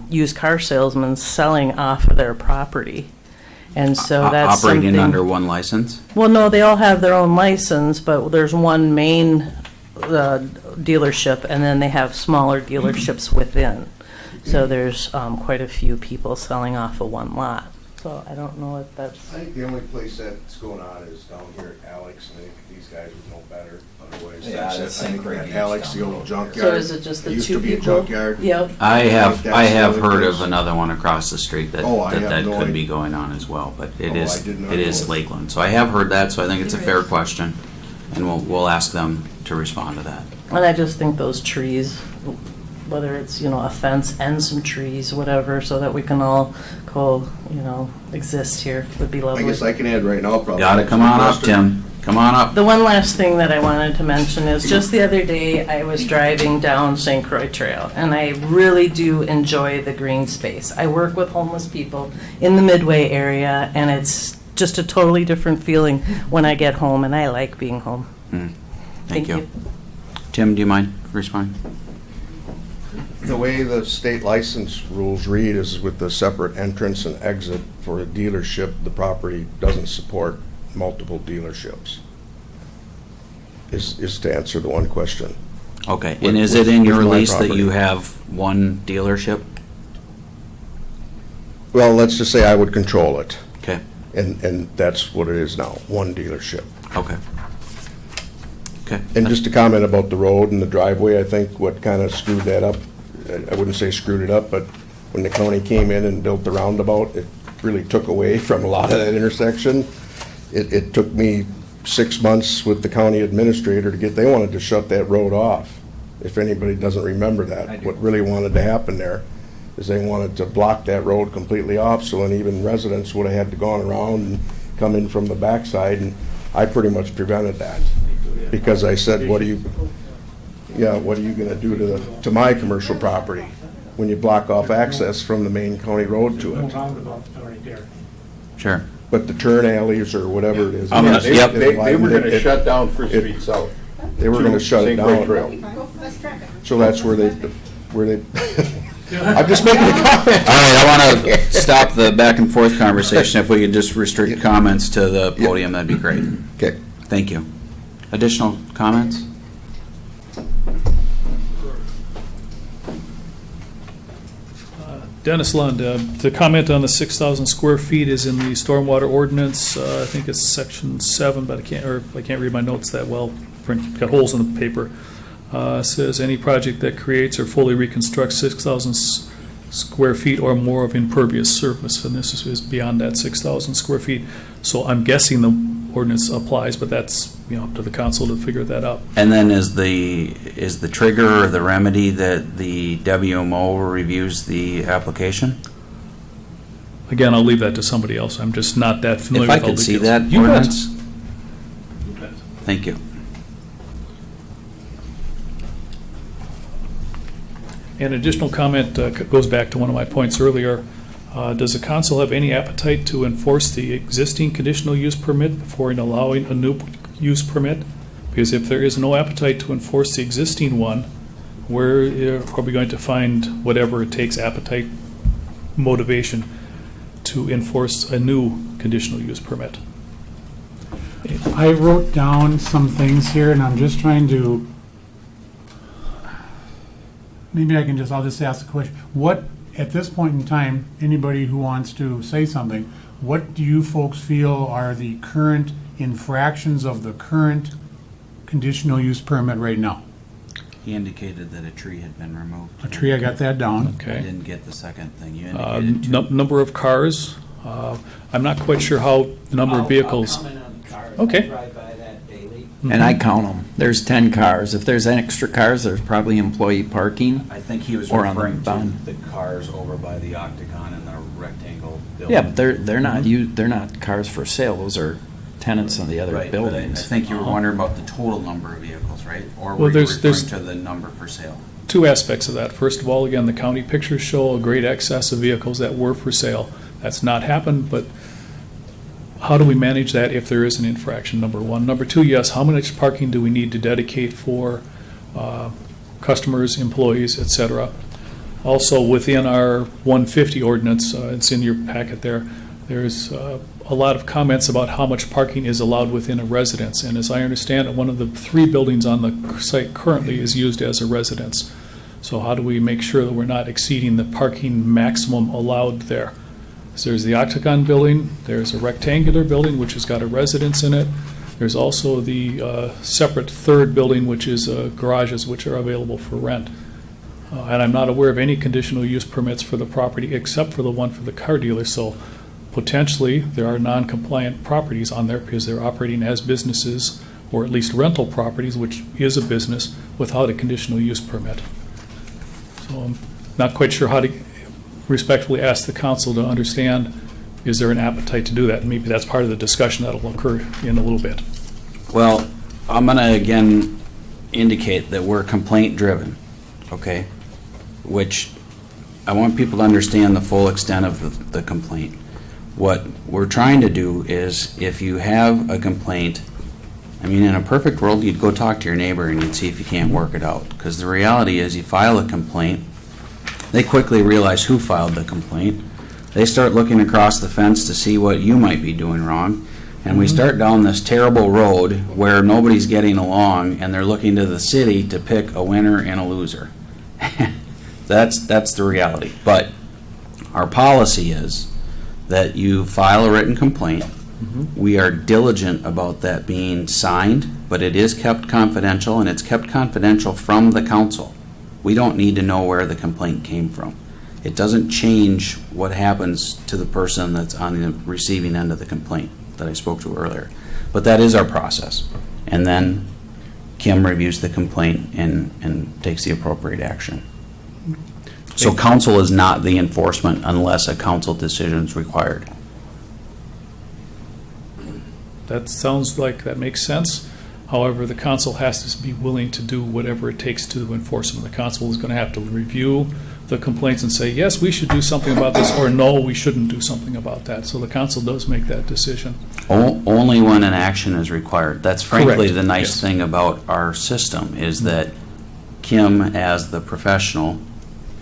used car salesmen selling off of their property. And so that's operating something, under one license. well, no, they all have their own license, but there's one main dealership, and then they have smaller dealerships within. So there's quite a few people selling off of one lot. So I don't know if that's, I think the only place that's going on is down here at Alex, and I think these guys would know better. Otherwise, Yeah, that's that's it. I think St. Croix at Beach Alex, down the the old road. junkyard. so is it just the It used two to be a people? junkyard. Yep. I have that's the other heard place. of another one across the street that Oh, I that, have that no could idea. be going on as well, but Oh, I did not it know is it. Lakeland. So I have heard that, so I think it's a fair question, and we'll ask them to respond to that. And I just think those trees, whether it's, a fence and some trees, whatever, so that we can all exist here would be I lovely. guess I can add right now, probably. Gotta come on up, Tim. Come on up. The one last thing that I wanted to mention is just the other day I was driving down St. Croix Trail, and I really do enjoy the green space. I work with homeless people in the Midway area, and it's just a totally different feeling when I get home, and I like being home. Thank you. Tim, do you mind responding? The way the state license rules read is with the separate entrance and exit for a dealership, the property doesn't support multiple dealerships. Is to answer the one question. Okay, With- and is it in with your my lease that property. you have one dealership? Well, let's just say I would control it. Okay. And that's what it is now, one dealership. Okay. Okay. And just to comment about the road and the driveway, I think what kind of screwed that up, I wouldn't say screwed it up, but when the county came in and built the roundabout, it really took away from a lot of that intersection. It took me 6 months with the county administrator to they wanted to shut that road off. If anybody doesn't remember that, what really wanted to happen there is they wanted to block that road completely off, so then even residents would have had to gone around and come in from the backside, and I pretty much prevented that. Because I said, what are you gonna do to my commercial property when you block off access from the main county road to it? Sure. But the turn alleys or whatever it is. I'm gonna- yep. They were gonna shut down First Street South. They were gonna shut it St. Croix down. Trail. So that's where they, I'm just making a comment. All right, I want to stop the back and forth conversation. If we could just restrict comments to the podium, that'd be great. Okay. Thank you. Additional comments? Dennis Lund, the comment on the 6,000 square feet is in the stormwater ordinance. I think it's section 7, but I can't read my notes that well. Got holes in the paper. Says any project that creates or fully reconstructs 6,000 square feet or more of impervious surface, and this is beyond that 6,000 square feet. So I'm guessing the ordinance applies, but that's up to the council to figure that out. And then is the trigger or the remedy that the WMO reviews the application? Again, I'll leave that to somebody else. I'm just not that familiar If I with all could the see details. that You bet. ordinance? Thank you. An additional comment goes back to one of my points earlier. Does the council have any appetite to enforce the existing conditional use permit before allowing a new use permit? Because if there is no appetite to enforce the existing one, where are we going to find whatever it takes, appetite, motivation, to enforce a new conditional use permit? I wrote down some things here, and I'm just trying to, maybe I'll just ask the question. What, at this point in time, anybody who wants to say something, what do you folks feel are the current infractions of the current conditional use permit right now? He indicated that a tree had been removed. A tree, I got that down. Okay. I didn't get the second thing. You indicated two. Number of cars. I'm not quite sure how the number of vehicles. Okay. And I count them. There's 10 cars. If there's extra cars, there's probably employee parking. I think he was Or on the referring to bond. the cars over by the Octagon and the rectangle building. Yeah, but they're not they're not cars for sale. Those are tenants in the other Right, but buildings. I think you were wondering about the total number of vehicles, right? Or Well, were you there's- referring to the number for sale? Two aspects of that. First of all, again, the county pictures show a great excess of vehicles that were for sale. That's not happened, but how do we manage that if there is an infraction, number one? Number two, yes, how much parking do we need to dedicate for customers, employees, et cetera? Also, within our 150 ordinance, it's in your packet there, there's a lot of comments about how much parking is allowed within a residence. And as I understand it, one of the 3 buildings on the site currently is used as a residence. So how do we make sure that we're not exceeding the parking maximum allowed there? So there's the Octagon building, there's a rectangular building which has got a residence in it. There's also the separate third building, which is garages, which are available for rent. And I'm not aware of any conditional use permits for the property except for the one for the car dealer. So potentially, there are non-compliant properties on there because they're operating as businesses, or at least rental properties, which is a business, without a conditional use permit. So I'm not quite sure how to respectfully ask the council to understand, is there an appetite to do that? And maybe that's part of the discussion that'll occur in a little bit. Well, I'm going to again indicate that we're complaint-driven, okay? Which I want people to understand the full extent of the complaint. What we're trying to do is, if you have a complaint, I mean, in a perfect world, you'd go talk to your neighbor and you'd see if you can't work it out. Because the reality is, you file a complaint, they quickly realize who filed the complaint. They start looking across the fence to see what you might be doing wrong. And we start down this terrible road where nobody's getting along and they're looking to the city to pick a winner and a loser. That's the reality. But our policy is that you file a written complaint. We are diligent about that being signed, but it is kept confidential, and it's kept confidential from the council. We don't need to know where the complaint came from. It doesn't change what happens to the person that's on the receiving end of the complaint that I spoke to earlier. But that is our process. And then Kim reviews the complaint and takes the appropriate action. So council is not the enforcement unless a council decision is required. That sounds like that makes sense. However, the council has to be willing to do whatever it takes to enforce them. The council is going to have to review the complaints and say, yes, we should do something about this, or no, we shouldn't do something about that. So the council does make that decision. Only when an action is required. That's frankly Correct. the nice Yes. thing about our system, is that Kim, as the professional,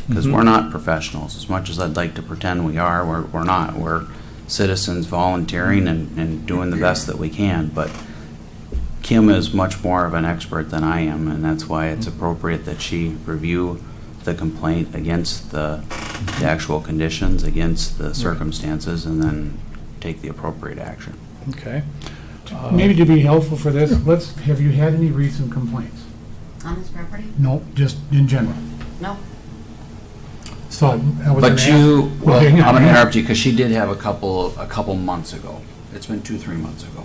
because we're not professionals, as much as I'd like to pretend we are, we're not. We're citizens volunteering and doing the best that we can, but Kim is much more of an expert than I am, and that's why it's appropriate that she review the complaint against the actual conditions, against the circumstances, and then take the appropriate action. Okay. Maybe to be helpful for this, have you had any recent complaints? On this property? No, just in general. No. So I was But gonna you, ask- well, hang on, I'm going to hang on. interrupt you because she did have a couple months ago. It's been 2-3 months ago.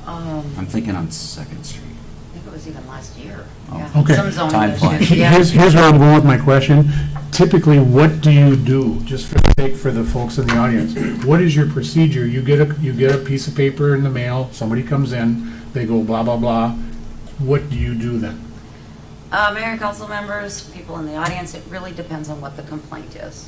I'm thinking on 2nd Street. I think it was even last year. Oh. Yeah. Okay. Some zoning Time flies. issues, yeah. Here's where I'm going with my question. Typically, what do you do, just for the sake for the folks in the audience? What is your procedure? You get a piece of paper in the mail, somebody comes in, they go blah, blah, blah. What do you do then? Mayor, council members, people in the audience, it really depends on what the complaint is.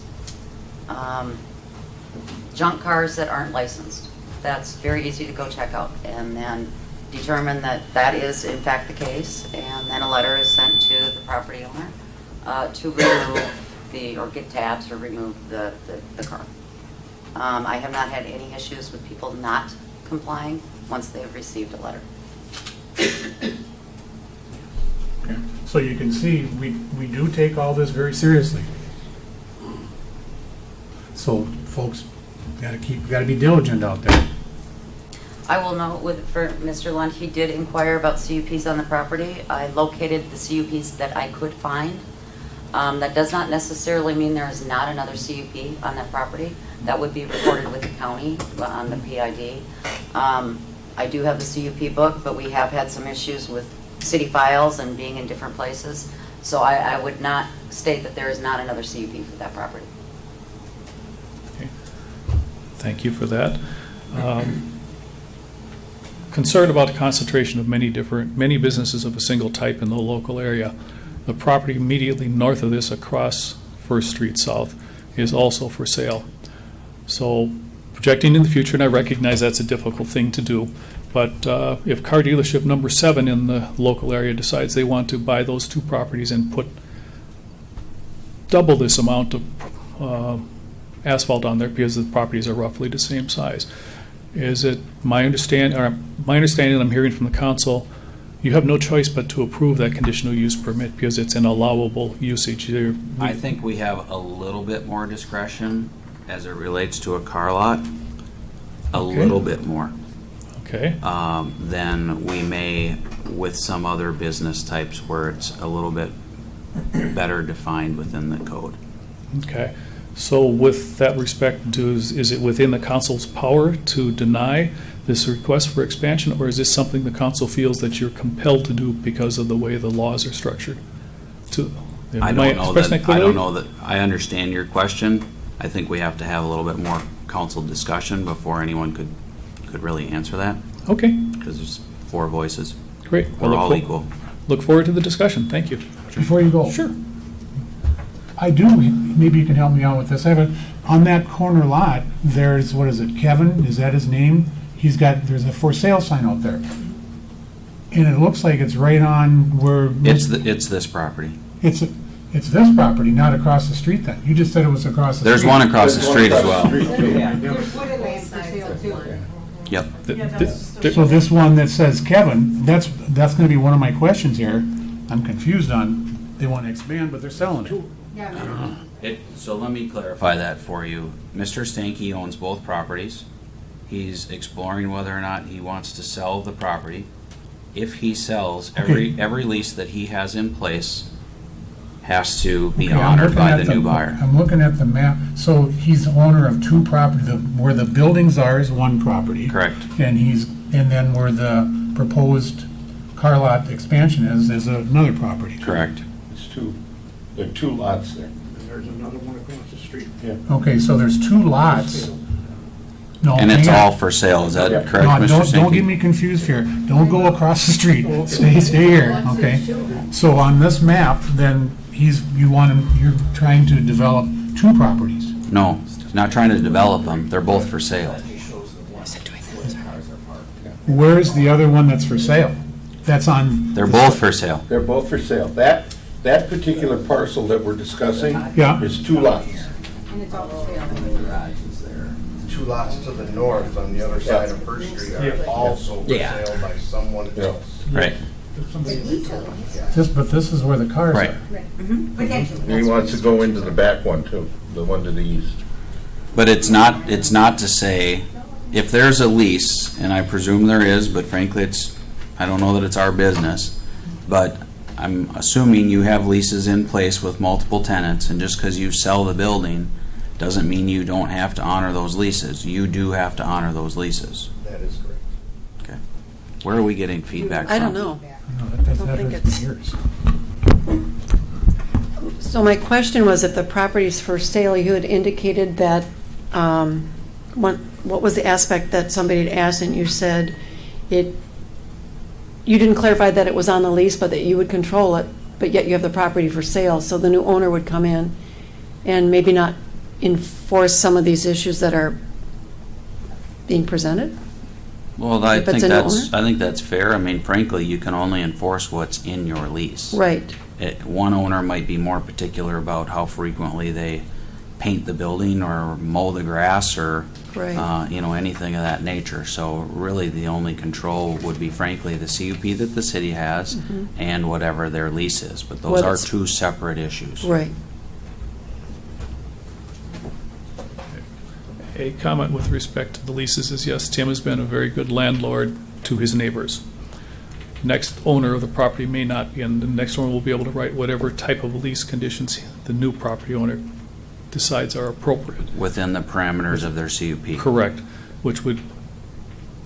Junk cars that aren't licensed, that's very easy to go check out and then determine that that is in fact the case, and then a letter is sent to the property owner to remove or get tabs or remove the car. I have not had any issues with people not complying once they've received a letter. Okay. So you can see, we do take all this very seriously. So folks, gotta be diligent out there. I will note for Mr. Lund, he did inquire about CUPs on the property. I located the CUPs that I could find. That does not necessarily mean there is not another CUP on that property. That would be reported with the county on the PID. I do have the CUP book, but we have had some issues with city files and being in different places. So I would not state that there is not another CUP for that property. Thank you for that. Concerned about the concentration of many businesses of a single type in the local area. The property immediately north of this across First Street South is also for sale. So projecting in the future, and I recognize that's a difficult thing to do, but if car dealership number 7 in the local area decides they want to buy those two properties and put double this amount of asphalt on there because the properties are roughly the same size. Is it my understanding I'm hearing from the council, you have no choice but to approve that conditional use permit because it's an allowable usage there. I think we have a little bit more discretion as it relates to a car lot, a Okay. little bit more Okay, than we may with some other business types where it's a little bit better defined within the code. okay. So with that respect, is it within the council's power to deny this request for expansion, or is this something the council feels that you're compelled to do because of the way the laws are structured? I Am don't know expressing that, I clearly? don't know that, I understand your question. I think we have to have a little bit more council discussion before anyone could really answer that, Okay, because there's 4 voices. great. I We're look all for- equal. Look forward to the discussion. Thank you. Before you go. Sure. I do, maybe you can help me out with this. I have on that corner lot, there's, what is it, Kevin, is that his name? There's a for sale sign out there. And it looks like it's right on where. It's this property. It's this property, not across the street then. You just said it was across the street. There's one across the street as well. Yep. So this one that says Kevin, that's gonna be one of my questions here. I'm confused on, they want to expand, but they're selling it. So let me clarify that for you. Mr. Stanky owns both properties. He's exploring whether or not he wants to sell the property. If he sells, every lease that he has in place has to be Okay, I'm honored looking by at the new buyer. I'm looking at the map. So he's the owner of 2 properties. Where the buildings are is one property. Correct. And then where the proposed car lot expansion is another property. Correct. There are 2 lots there. There's another one across the street. Okay, so there's 2 lots. No, And it's hang on. all for sale, is that correct, No, Mr. don't get Stanky? me confused here. Don't go across the street. Stay here, okay? So on this map, then you're trying to develop 2 properties. No, he's not trying to develop them. They're both for sale. Where's the other one that's for sale? That's on. They're both for sale. They're both for sale. That particular parcel that we're discussing Yeah. is 2 lots. Two lots to the north on the other side of First Street are also for Yeah. sale by someone else. Right. But this is where the cars Right. are. And he wants to go into the back one too, the one to the east. But it's not to say, if there's a lease, and I presume there is, but frankly, I don't know that it's our business, but I'm assuming you have leases in place with multiple tenants, and just because you sell the building doesn't mean you don't have to honor those leases. You do have to honor those leases. That is correct. Okay. Where are we getting feedback from? I don't know. That's don't think happened for it's- years. So my question was, if the property's for sale, you had indicated that, what was the aspect that somebody had asked, and you said you didn't clarify that it was on the lease, but that you would control it, but yet you have the property for sale, so the new owner would come in and maybe not enforce some of these issues that are being presented? Well, I If it's think a new that's fair. I mean, frankly, you can only enforce what's in your lease. Right. One owner might be more particular about how frequently they paint the building or mow the grass or, Right. anything of that nature. So really, the only control would be frankly the CUP that the city has Mhm. and whatever their lease is. But those Well, are it's- 2 separate issues. Right. A comment with respect to the leases is, yes, Tim has been a very good landlord to his neighbors. Next owner of the property may not be, and the next owner will be able to write whatever type of lease conditions the new property owner decides are appropriate. Within the parameters of their CUP. Correct, which would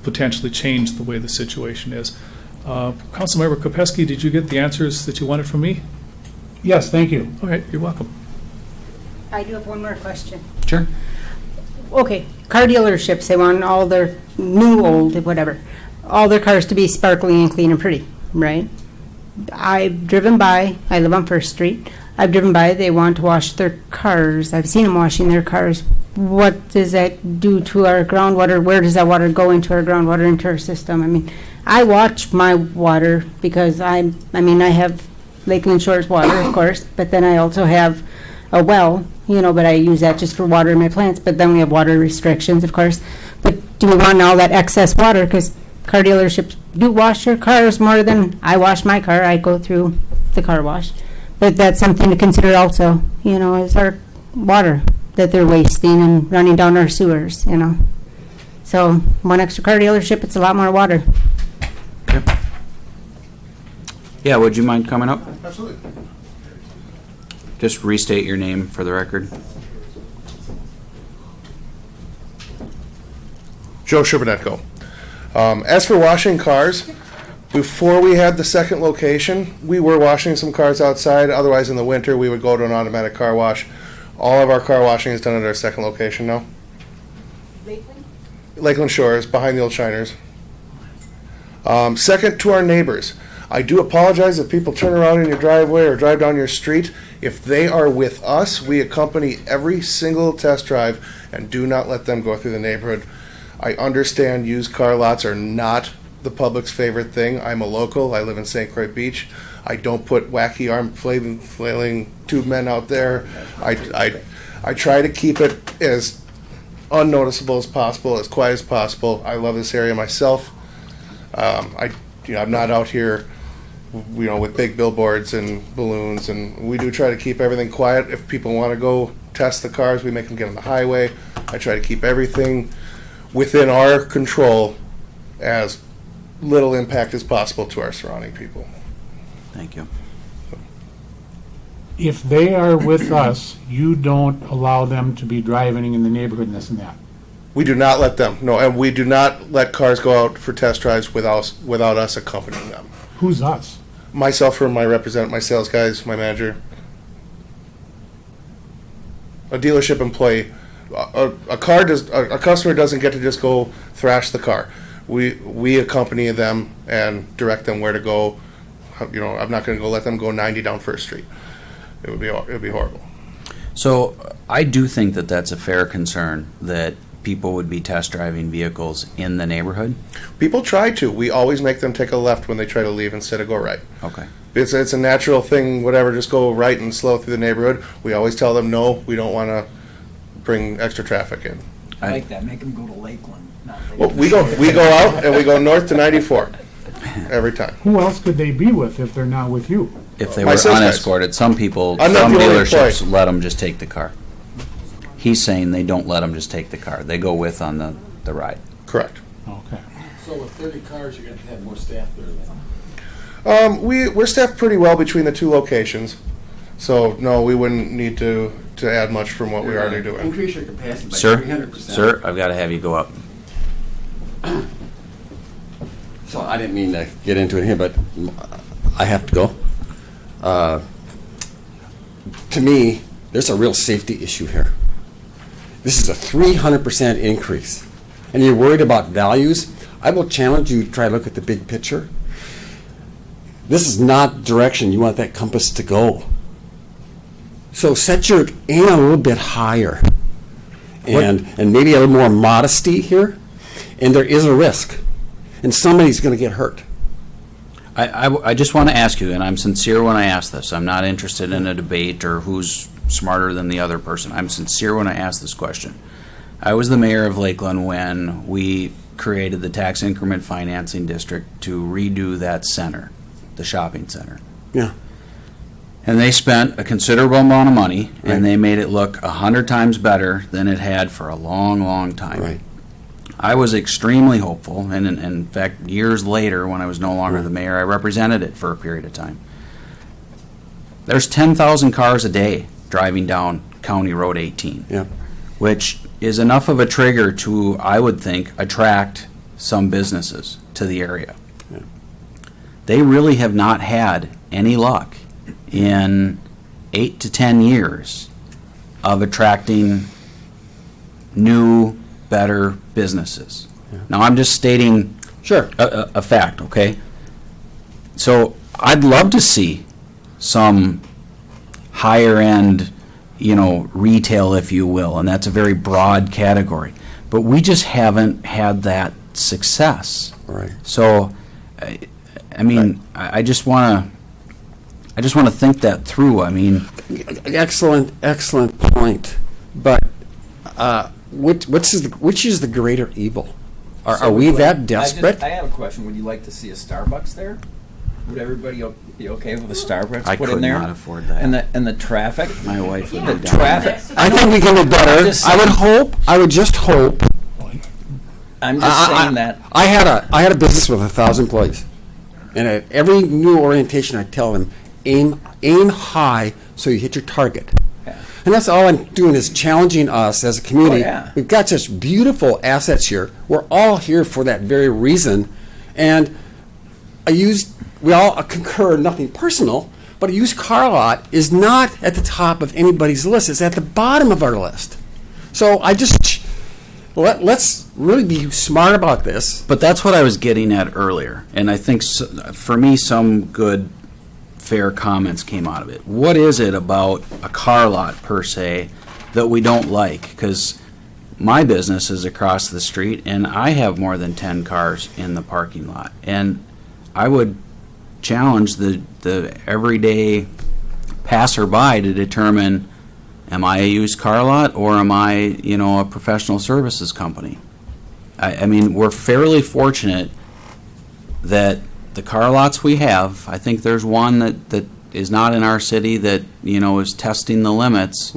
potentially change the way the situation is. Councilmember Kopesky, did you get the answers that you wanted from me? Yes, thank you. Okay, you're welcome. I do have one more question. Sure. Okay, car dealerships, they want all their new, old, whatever, all their cars to be sparkly and clean and pretty, right? I've driven by, I live on First Street, I've driven by, they want to wash their cars, I've seen them washing their cars. What does that do to our groundwater? Where does that water go into our groundwater, into our system? I mean, I watch my water because I have Lakeland Shores water, of course, but then I also have a well, but I use that just for watering my plants. But then we have water restrictions, of course. But do we want all that excess water? Because car dealerships do wash their cars more than I wash my car. I go through the car wash. But that's something to consider also, is our water. that they're wasting and running down our sewers, you know. So one extra car dealership, it's a lot more water. Yeah, would you mind coming up? Absolutely. Just restate your name for the record. Joe Sherbanetko. As for washing cars, before we had the second location, we were washing some cars outside. Otherwise, in the winter, we would go to an automatic car wash. All of our car washing is done at our second location now. Lakeland Shores, behind the old Shiners. Second, to our neighbors. I do apologize if people turn around in your driveway or drive down your street. If they are with us, we accompany every single test drive and do not let them go through the neighborhood. I understand used car lots are not the public's favorite thing. I'm a local. I live in St. Croix Beach. I don't put wacky arm flailing tube men out there. I try to keep it as unnoticeable as possible, as quiet as possible. I love this area myself. I'm not out here, with big billboards and balloons, and we do try to keep everything quiet. If people want to go test the cars, we make them get on the highway. I try to keep everything within our control, as little impact as possible to our surrounding people. Thank you. If they are with us, you don't allow them to be driving in the neighborhood and this and that. We do not let them, no, and we do not let cars go out for test drives without us accompanying them. Who's us? Myself or my representative, my sales guys, my manager. A dealership employee. A customer doesn't get to just go thrash the car. We accompany them and direct them where to go. I'm not going to go let them go 90 down First Street. It would be horrible. So I do think that that's a fair concern, that people would be test driving vehicles in the neighborhood. People try to. We always make them take a left when they try to leave instead of go right. Okay. It's a natural thing, whatever, just go right and slow through the neighborhood. We always tell them, no, we don't want to bring extra traffic in. I like that. Make them go to Lakeland. Well, we go out and we go north to 94 every time. Who else could they be with if they're not with you? If they My were sales guys. unescorted, some people, I'm not some the only dealerships employee. let them just take the car. He's saying they don't let them just take the car. They go with on the ride. Correct. Okay. So with 30 cars, you're going to have more staff there then? We're staffed pretty well between the two locations. So, no, we wouldn't need to add much from what we're already doing. Increase your capacity by Sir, 300%. sir, I've got to have you go up. So I didn't mean to get into it here, but I have to go. To me, there's a real safety issue here. This is a 300% increase. And you're worried about values? I will challenge you to try to look at the big picture. This is not the direction you want that compass to go. So set your aim a little bit higher. And maybe a little more modesty here. And there is a risk. And somebody's going to get hurt. I just want to ask you, and I'm sincere when I ask this. I'm not interested in a debate or who's smarter than the other person. I'm sincere when I ask this question. I was the mayor of Lakeland when we created the tax increment financing district to redo that center, the shopping center. Yeah. And they spent a considerable amount of money, Right. and they made it look 100 times better than it had for a long, long time. Right. I was extremely hopeful, and in fact, years later, when I was no longer the mayor, I represented it for a period of time. There's 10,000 cars a day driving down County Road 18, Yeah. which is enough of a trigger to, I would think, attract some businesses to the area. Yeah. They really have not had any luck in 8 to 10 years of attracting new, better businesses. Yeah. Now, I'm just stating Sure. a fact, okay? So I'd love to see some higher end, retail, if you will, and that's a very broad category. But we just haven't had that success. Right. So, I just want to think that through. Excellent point. But which is the greater evil? Are we that desperate? I have a question. Would you like to see a Starbucks there? Would everybody be okay with the Starbucks I put in could there? not afford that. And the traffic? My wife would The be down. traffic. I think we can do better. I would just hope. I'm just saying that. I had a business with 1,000 employees, and at every new orientation, I tell them, aim high so you hit your target. And that's all I'm doing is challenging us as a community. Oh, yeah. We've got such beautiful assets here. We're all here for that very reason. And we all concur, nothing personal, but a used car lot is not at the top of anybody's list. It's at the bottom of our list. So let's really be smart about this. But that's what I was getting at earlier, and I think for me some good, fair comments came out of it. What is it about a car lot per se that we don't like? Because my business is across the street, and I have more than 10 cars in the parking lot, and I would challenge the everyday passerby to determine, am I a used car lot or am I, a professional services company? I mean, we're fairly fortunate that the car lots we have, I think there's one that is not in our city that, is testing the limits,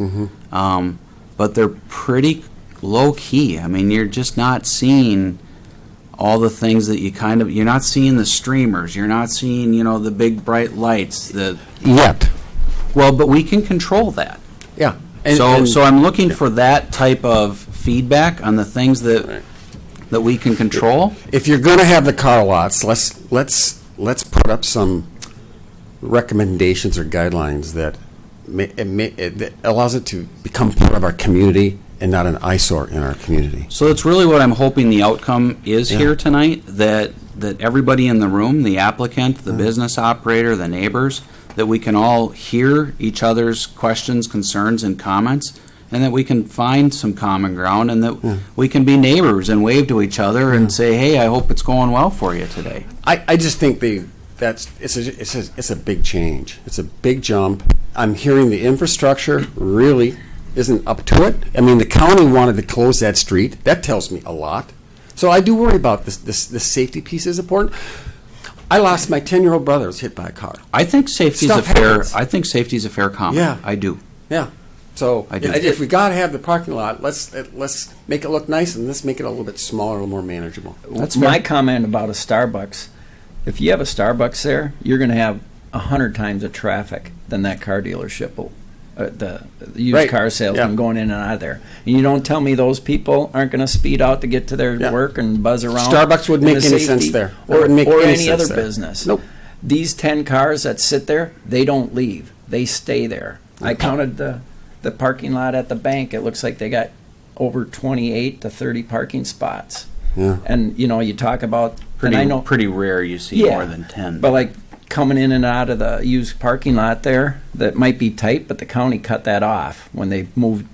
but they're pretty low key. I mean, you're just not seeing all the things that you're not seeing the streamers, you're not seeing, the big bright lights. Yet. Well, but we can control that. Yeah. So I'm looking for that type of feedback on the things that we can control. If you're going to have the car lots, let's put up some recommendations or guidelines that that allows it to become part of our community and not an eyesore in our community. So that's really what I'm hoping the outcome is here tonight, that everybody in the room, the applicant, the business operator, the neighbors, that we can all hear each other's questions, concerns, and comments, and that we can find some common ground, and that we can be neighbors and wave to each other and say, hey, I hope it's going well for you today. I just think it's a big change. It's a big jump. I'm hearing the infrastructure really isn't up to it. I mean, the county wanted to close that street. That tells me a lot. So I do worry about this. The safety piece is important. I lost my 10-year-old brother was hit by a car. I think safety is a fair comment. Yeah, I do. Yeah. So I do. If we got to have the parking lot, let's make it look nice and let's make it a little bit smaller, a little more manageable. That's my comment about a Starbucks. If you have a Starbucks there, you're going to have 100 times the traffic than that car dealership will. The used car salesman going in and out of there. And you don't tell me those people aren't going to speed out to get to their work and buzz around. Starbucks wouldn't make any sense there. Or any other there. business. Nope. These 10 cars that sit there, they don't leave. They stay there. I counted the parking lot at the bank. It looks like they got over 28 to 30 parking spots. Yeah. And, you talk about... Pretty rare you see more than 10. But like coming in and out of the used parking lot there, that might be tight, but the county cut that off when they moved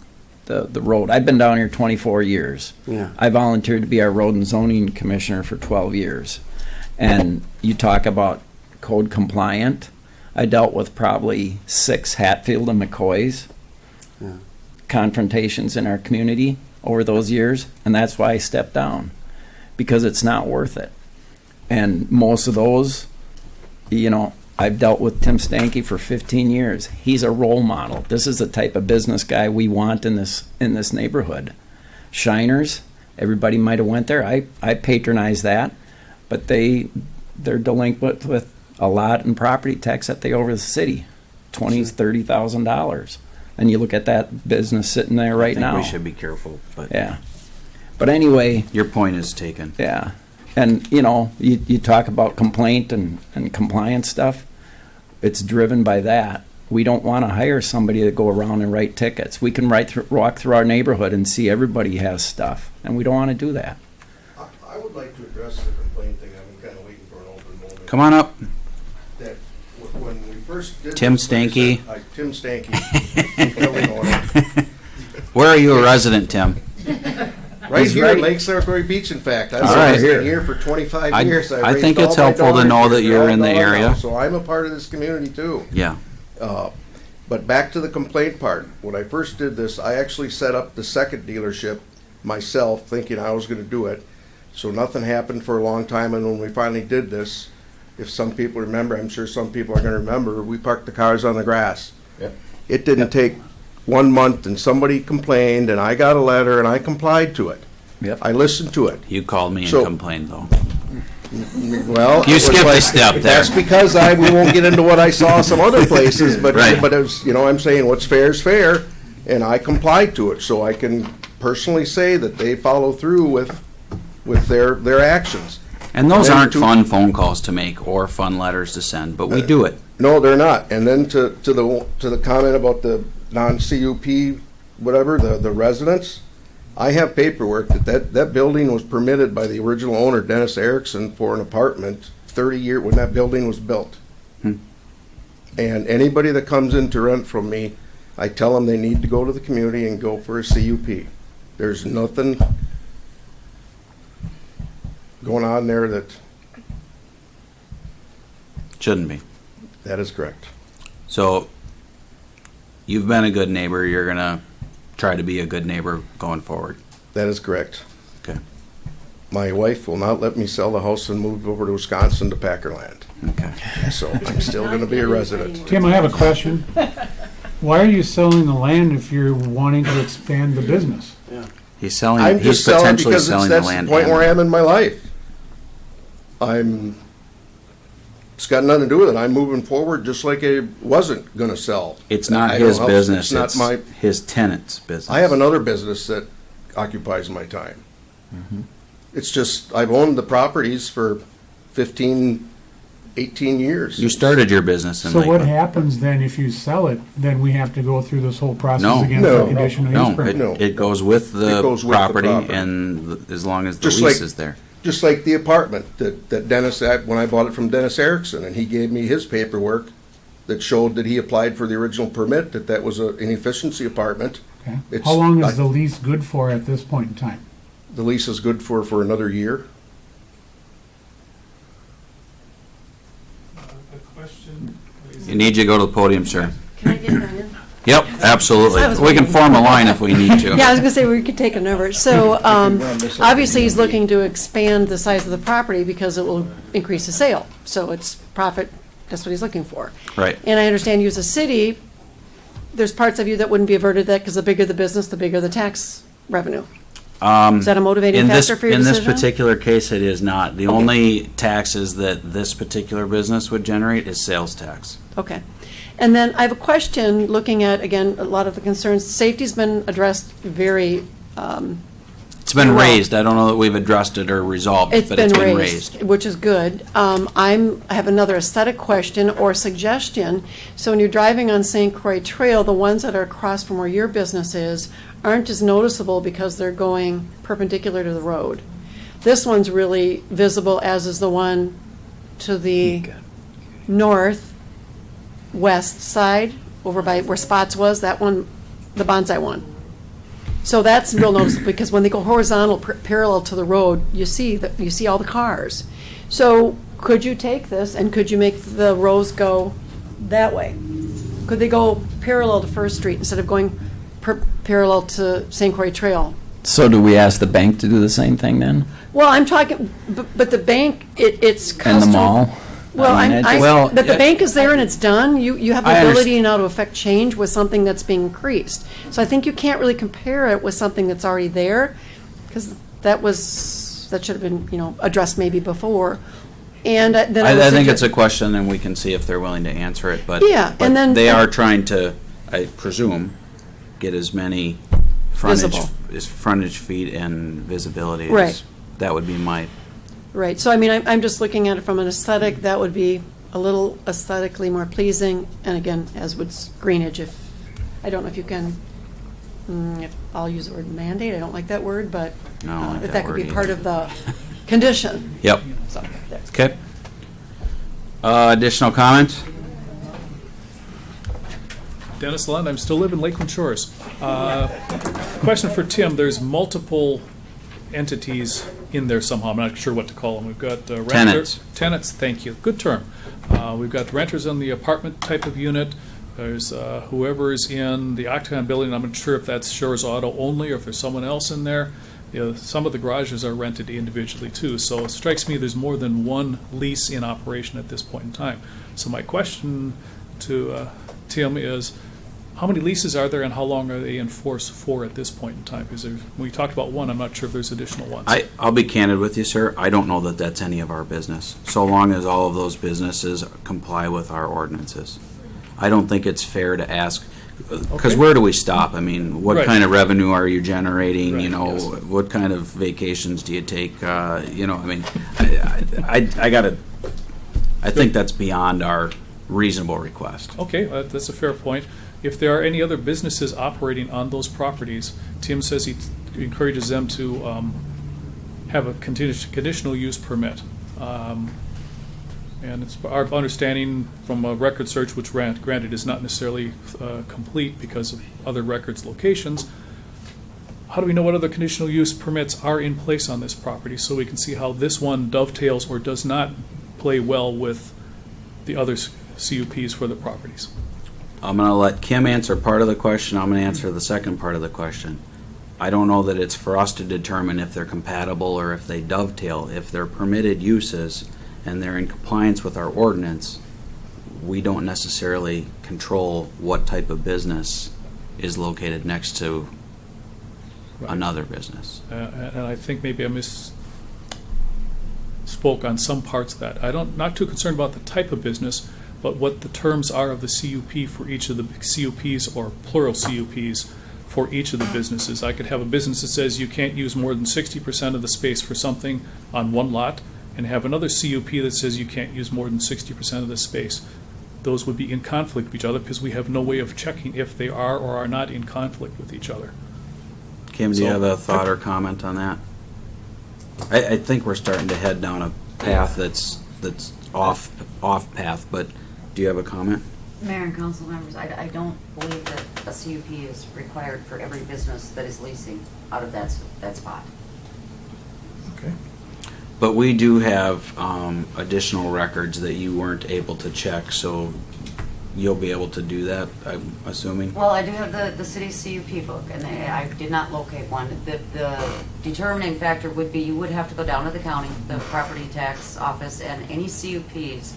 the road. I've been down here 24 years. Yeah. I volunteered to be our road and zoning commissioner for 12 years. And you talk about code compliant. I dealt with probably 6 Hatfield and McCoys confrontations in our community over those years, and that's why I stepped down, because it's not worth it. And most of those, I've dealt with Tim Stanky for 15 years. He's a role model. This is the type of business guy we want in this neighborhood. Shiners, everybody might have went there. I patronize that, but they're delinquent with a lot in property tax that they owe the city, $20,000, $30,000. And you look at that business sitting there right now. I think we should be careful. But yeah. But anyway. Your point is taken. Yeah. And, you talk about complaint and compliance stuff. It's driven by that. We don't want to hire somebody to go around and write tickets. We can walk through our neighborhood and see everybody has stuff, and we don't want to do that. I would like to address the complaint thing. I've been kind of waiting for an open moment. Come on up. That when we first did Tim this, Stanky. Tim Stanky. Illinois. Where are you a resident, Tim? Right here in Lake Saratoga Beach, in fact. I've been here for 25 years. I think it's helpful to know that you're in the area. So I'm a part of this community, too. Yeah. But back to the complaint part. When I first did this, I actually set up the second dealership myself, thinking I was going to do it. So nothing happened for a long time, and when we finally did this, if some people remember, I'm sure some people are gonna remember, we parked the cars on the grass. Yep. It didn't take 1 month and somebody complained and I got a letter and I complied to it. Yep. I listened to it. You called me and So- complained, though. Well. You it was skipped a like- step there. That's because we won't get into what I saw some other places, but, Right. but it was, I'm saying what's fair is fair, and I complied to it, so I can personally say that they follow through with their actions. And those then aren't to- fun phone calls to make or fun letters to send, but we do it. No, they're not. And then to the comment about the non-CUP, whatever, the residents, I have paperwork that building was permitted by the original owner, Dennis Erickson, for an apartment 30 years when that building was built. Hmm. And anybody that comes in to rent from me, I tell them they need to go to the community and go for a CUP. There's nothing going on there Shouldn't be. that is correct. So, you've been a good neighbor, you're gonna try to be a good neighbor going forward. That is correct. Okay. My wife will not let me sell the house and move over to Wisconsin to Packerland. Okay. So I'm still going to be a resident. Tim, I have a question. Why are you selling the land if you're wanting to expand the business? He's selling, I'm he's just selling potentially because selling the that's land. the point and- where I am in my life. It's got nothing to do with it. I'm moving forward just like I wasn't going to sell. It's not I don't his know, business, It's not it's his tenant's business. I have another business that occupies my time. Mm-hmm. It's just, I've owned the properties for 15, 18 years. You started your business in So what Lakewood. happens then if you sell it? Then we have to go through this whole process No. again No. for conditional use No, permit? it goes with the It goes with the property property. and as long as the Just lease like- is there. Just like the apartment that Dennis, when I bought it from Dennis Erickson, and he gave me his paperwork that showed that he applied for the original permit, that was an efficiency apartment. Okay. It's- How long I- is the lease good for at this point in time? The lease is good for another year. You need to go to the podium, sir. Can I get that in? Yep, absolutely. I was We can waiting. form a line if we need to. Yeah, I was gonna say, we could take a number. So, obviously, he's looking to expand the size of the property because it will increase the sale. So it's profit, that's what he's looking for. Right. And I understand you as a city, there's parts of you that wouldn't be averted to that because the bigger the business, the bigger the tax revenue. Is that a motivating In this- factor for your In this decision? particular case, it is not. The Okay. only taxes that this particular business would generate is sales tax. Okay. And then I have a question, looking at, again, a lot of the concerns. Safety's been addressed very, It's been Well- raised. I don't know that we've addressed it or resolved it, it's but been it's been raised, raised. which is good. I have another aesthetic question or suggestion. So when you're driving on St. Croix Trail, the ones that are across from where your business is aren't as noticeable because they're going perpendicular to the road. This one's really visible, as is the one to the northwest side, over by where Spots was, that one, the bonsai one. So that's real noticeable, because when they go horizontal, parallel to the road, you see all the cars. So could you take this, and could you make the rows go that way? Could they go parallel to First Street instead of going parallel to St. Croix Trail? So do we ask the bank to do the same thing then? Well, I'm talking, but the bank, it's And custom. the mall? Well, I mean, but the bank is there and it's done. You have the I ability now to affect change with something that's being increased. So I think you can't really compare it with something that's already there, because that should have been, addressed maybe before. And then I would think suggest- it's a question, and we can see if they're willing to answer it, but. Yeah, but and then- They are trying to, I presume, get as many Visible. frontage feet and visibility Right. as, that would be my, Right, so I mean, I'm just looking at it from an aesthetic, that would be a little aesthetically more pleasing, and again, as would greenage, I don't know if you can, I'll use the word mandate, I don't like that word, but No, I don't like if that that could be word part either. of the condition. yep. So, there. Okay. Additional comment? Dennis Lund, I'm still living in Lakeland Shores. Question for Tim, there's multiple entities in there somehow, I'm not sure what to call them. We've got renters. Tenants. Tenants, thank you, good term. We've got renters in the apartment type of unit, there's whoever is in the Octagon building, I'm not sure if that's Shores Auto only or if there's someone else in there. some of the garages are rented individually too, so it strikes me there's more than one lease in operation at this point in time. So my question to Tim is, how many leases are there and how long are they in force for at this point in time? Because we talked about one, I'm not sure if there's additional ones. I'll be candid with you, sir. I don't know that that's any of our business, so long as all of those businesses comply with our ordinances. I don't think it's fair to ask, because Okay. where do we stop? I mean, what Right. kind of revenue are you generating? Right, You know, yes. what kind of vacations do you take? You know, I mean, I think that's beyond our reasonable request. Okay, that's a fair point. If there are any other businesses operating on those properties, Tim says he encourages them to have a conditional use permit. And it's our understanding from a record search, which granted is not necessarily complete because of other records locations. How do we know what other conditional use permits are in place on this property so we can see how this one dovetails or does not play well with the other CUPs for the properties? I'm going to let Kim answer part of the question. I'm going to answer the second part of the question. I don't know that it's for us to determine if they're compatible or if they dovetail. If they're permitted uses and they're in compliance with our ordinance, we don't necessarily control what type of business is located next to another business. And I think maybe I misspoke on some parts of that. Not too concerned about the type of business, but what the terms are of the CUP for each of the CUPs or plural CUPs for each of the businesses. I could have a business that says you can't use more than 60% of the space for something on one lot, and have another CUP that says you can't use more than 60% of the space. Those would be in conflict with each other because we have no way of checking if they are or are not in conflict with each other. Kim, do you have a thought or comment on that? I think we're starting to head down a path that's off path, but do you have a comment? Mayor and council members, I don't believe that a CUP is required for every business that is leasing out of that spot. Okay. But we do have additional records that you weren't able to check, so you'll be able to do that, I'm assuming? Well, I do have the city's CUP book, and I did not locate one. The determining factor would be you would have to go down to the county, the property tax office, and any CUPs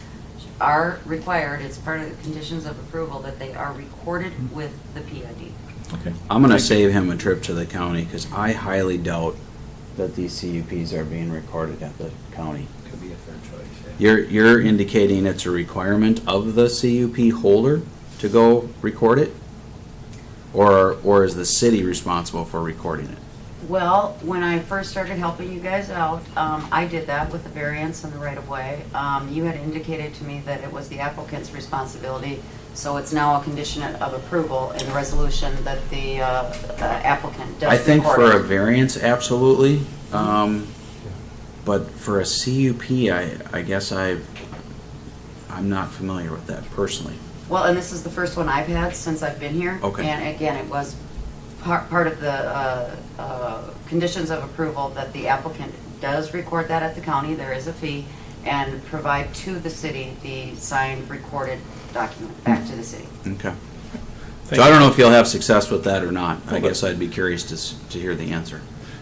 are required, it's part of the conditions of approval, that they are recorded with the PID. Okay. I'm going to save him a trip to the county because I highly doubt that these CUPs are being recorded at the county. Could be a fair choice, yeah. You're indicating it's a requirement of the CUP holder to go record it? Or is the city responsible for recording it? Well, when I first started helping you guys out, I did that with the variance and the right-of-way. You had indicated to me that it was the applicant's responsibility, so it's now a condition of approval in the resolution that the applicant does I think record for a it. variance, absolutely. But for a CUP, I guess I'm not familiar with that personally. Well, and this is the first one I've had since I've been here. Okay. And again, it was part of the conditions of approval that the applicant does record that at the county. There is a fee, and provide to the city the signed, recorded document back to the city. Okay. Thank So I don't you. know if you'll have success with that or not. I Okay. guess I'd be curious to hear the answer.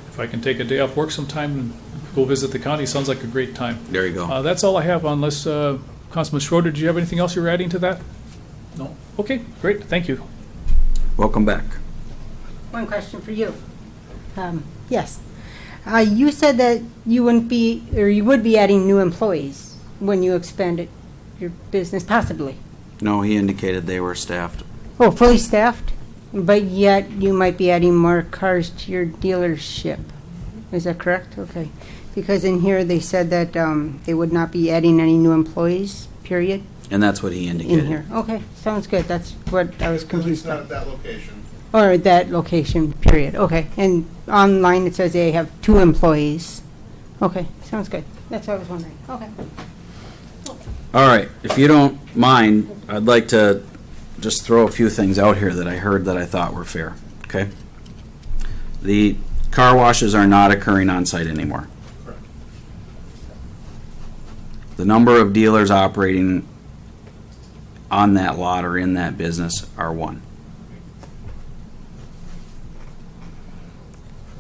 If I can take a day off work sometime and go visit the county, sounds like a great time. There you go. That's all I have, unless, Councilman Schroeder, do you have anything else you're adding to that? No. Okay, great, thank you. Welcome back. One question for you. Yes. You said that you wouldn't be, or you would be adding new employees when you expanded your business, possibly. No, he indicated they were staffed. Oh, fully staffed? But yet you might be adding more cars to your dealership. Is that correct? Okay. Because in here they said that they would not be adding any new employees, period, And that's what he indicated. in here. Okay, sounds good. That's what I was confused Not about. at that location. Or that location, period. Okay. And online it says they have 2 employees. Okay, sounds good. That's what I was wondering. Okay. All right, if you don't mind, I'd like to just throw a few things out here that I heard that I thought were fair, okay? The car washes are not occurring on site anymore. Correct. The number of dealers operating on that lot or in that business are 1.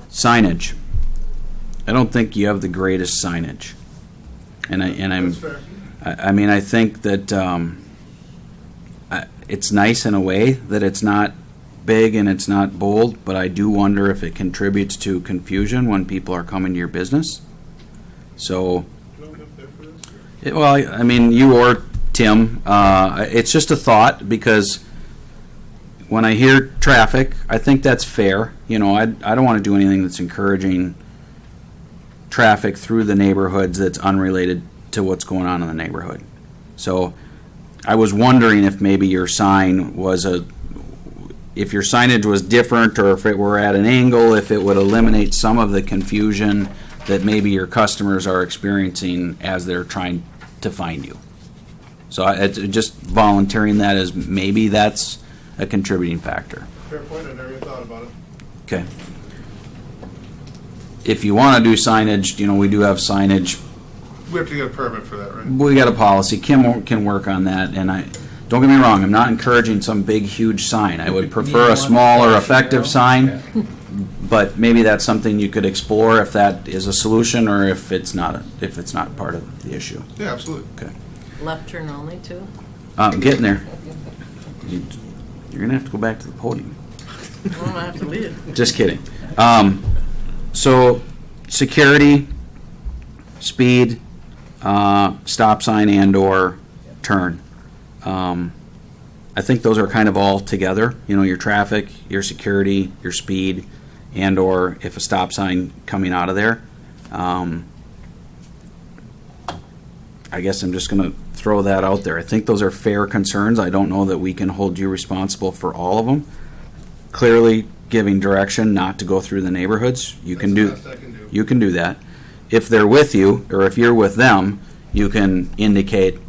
Signage. I don't think you have the greatest signage. And That's fair. I mean, I think that it's nice in a way that it's not big and it's not bold, but I do wonder if it contributes to confusion when people are coming to your business. So, well, I mean, you or Tim, it's just a thought, because when I hear traffic, I think that's fair. You know, I don't want to do anything that's encouraging traffic through the neighborhoods that's unrelated to what's going on in the neighborhood. So I was wondering if maybe your sign was if your signage was different, or if it were at an angle, if it would eliminate some of the confusion that maybe your customers are experiencing as they're trying to find you. So it's just volunteering that as maybe that's a contributing factor. Fair point, I never even thought about it. Okay. If you want to do signage, you know, we do have signage. We have to get a permit for that, right? We got a policy. Kim can work on that, and don't get me wrong, I'm not encouraging some big, huge sign. I would prefer a smaller, effective sign, but maybe that's something you could explore if that is a solution, or if it's not part of the issue. Yeah, absolutely. Okay. Left turn only, too? I'm getting there. You're gonna have to go back to the podium. Well, I have to leave. Just kidding. So, security, speed, stop sign, and/or turn. I think those are kind of all together. You know, your traffic, your security, your speed, and/or if a stop sign coming out of there. I guess I'm just going to throw that out there. I think those are fair concerns. I don't know that we can hold you responsible for all of them. Clearly giving direction not to go through the neighborhoods. You can do that. If they're with you, or if you're with them, you can indicate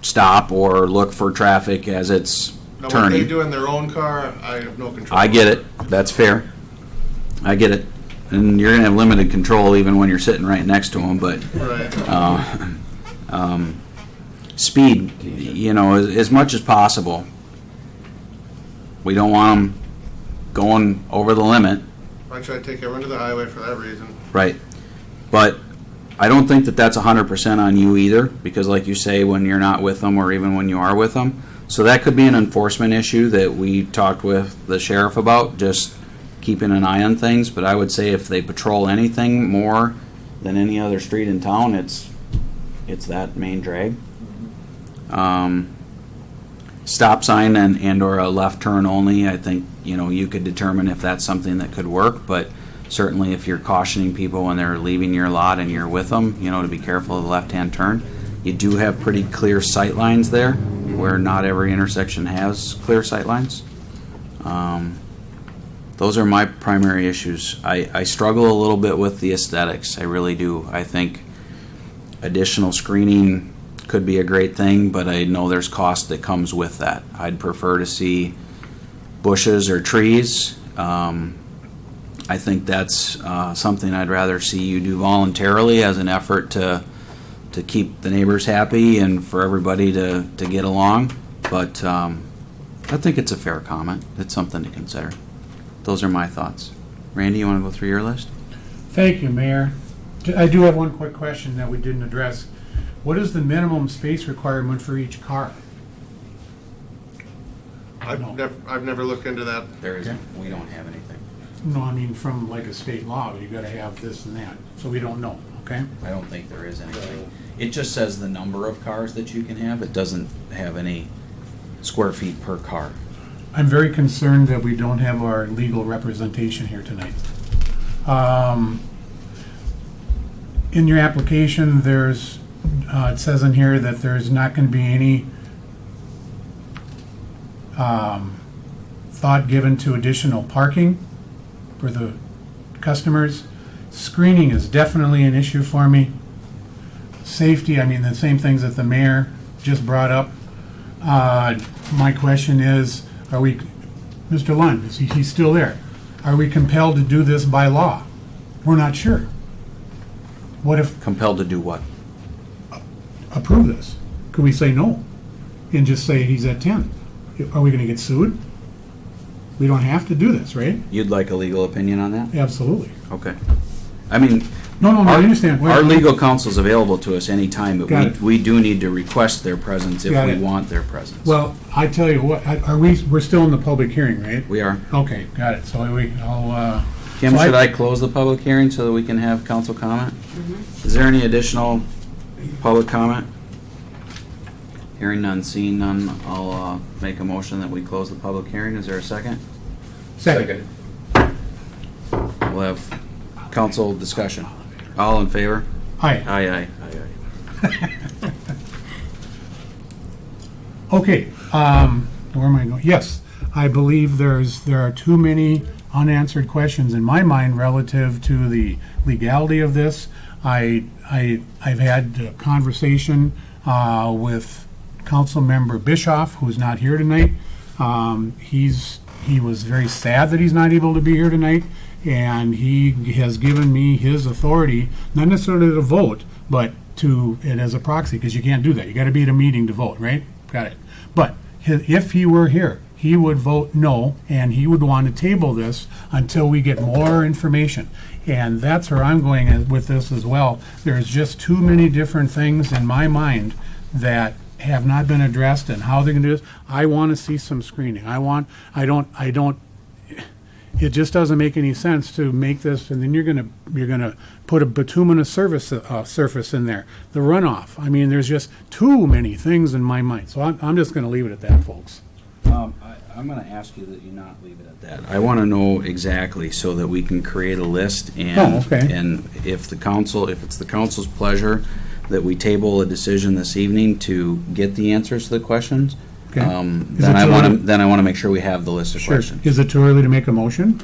stop or look for traffic as it's Now, turning. what they do in their own car, I have no control. I get it. That's fair. I get it. And you're going to have limited control even when you're sitting right next to them, but Right. speed, you know, as much as possible. We don't want them going over the limit. I try to take everyone to the highway for that reason. Right. But I don't think that that's 100% on you either, because like you say, when you're not with them, or even when you are with them. So that could be an enforcement issue that we talked with the sheriff about, just keeping an eye on things. But I would say if they patrol anything more than any other street in town, it's that main drag. Stop sign and/or a left turn only, I think, you know, you could determine if that's something that could work, but certainly if you're cautioning people when they're leaving your lot and you're with them, you know, to be careful of the left-hand turn. You do have pretty clear sight lines there, where not every intersection has clear sight lines. Those are my primary issues. I struggle a little bit with the aesthetics, I really do. I think additional screening could be a great thing, but I know there's cost that comes with that. I'd prefer to see bushes or trees. I think that's something I'd rather see you do voluntarily as an effort to keep the neighbors happy and for everybody to get along. But I think it's a fair comment. It's something to consider. Those are my thoughts. Randy, you want to go through your list? Thank you, Mayor. I do have one quick question that we didn't address. What is the minimum space requirement for each car? I've never looked into that. There isn't. We don't have anything. No, I mean from like a state law, you gotta have this and that, so we don't know, okay? I don't think there is anything. It just says the number of cars that you can have. It doesn't have any square feet per car. I'm very concerned that we don't have our legal representation here tonight. In your application, there's, it says in here that there's not gonna be any thought given to additional parking for the customers. Screening is definitely an issue for me. Safety, I mean, the same things that the mayor just brought up. My question is, are we, Mr. Lund, he's still there. Are we compelled to do this by law? We're not sure. What if? Compelled to do what? Approve this. Could we say no and just say he's at 10? Are we gonna get sued? We don't have to do this, right? You'd like a legal opinion on that? Absolutely. Okay. I mean, No, I understand. our legal counsel's available to us anytime, Got but it. we do need to request their presence if Got we it. want their presence. Well, I tell you what, we're still in the public hearing, right? We are. Okay, got it. So I'll, Kim, so should I close the public hearing so that we can have council comment? Is there any additional public comment? Hearing none, seeing none, I'll make a motion that we close the public hearing. Is there a second? Second. We'll have council discussion. All in favor? Aye. Aye. Okay, where am I going? Yes, I believe there are too many unanswered questions in my mind relative to the legality of this. I've had a conversation with Councilmember Bischoff, who's not here tonight. He was very sad that he's not able to be here tonight, and he has given me his authority, not necessarily to vote, but to it as a proxy, because you can't do that. You got to be at a meeting to vote, right? Got it. But if he were here, he would vote no, and he would want to table this until we get more information. And that's where I'm going with this as well. There's just too many different things in my mind that have not been addressed, and how they're going to do this. I want to see some screening. It just doesn't make any sense to make this, and then you're gonna put a bituminous surface in there. The runoff. I mean, there's just too many things in my mind. So I'm just gonna leave it at that, folks. I'm going to ask you that you not leave it at that. I want to know exactly so that we can create a list and and if it's the council's pleasure that we table a decision this evening to get the answers to the questions, then I want to make sure we have the list of questions. Is it too early to make a motion?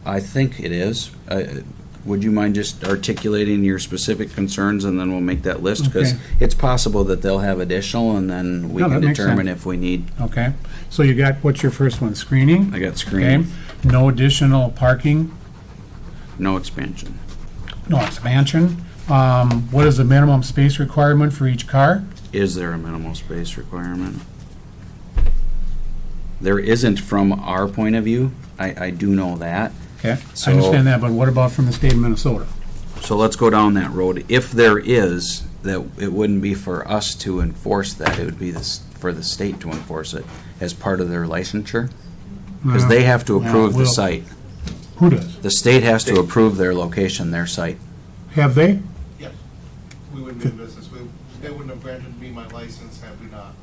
I think it is. Would you mind just articulating your specific concerns, and then we'll make that list? Because it's possible that they'll have additional, and then we can determine if we need. Okay. So you got, what's your first one? Screening? I got screening. Okay. No additional parking? No expansion. No expansion. What is the minimum space requirement for each car? Is there a minimal space requirement? There isn't from our point of view. I do know that. Okay, So, I understand that, but what about from the state of Minnesota? So let's go down that road. If there is, that it wouldn't be for us to enforce that. It would be for the state to enforce it as part of their licensure. Because they have to approve the site. Who does? The state has to approve their location, their site. Have they? Yes. We wouldn't be in business. They wouldn't have granted me my license had we not.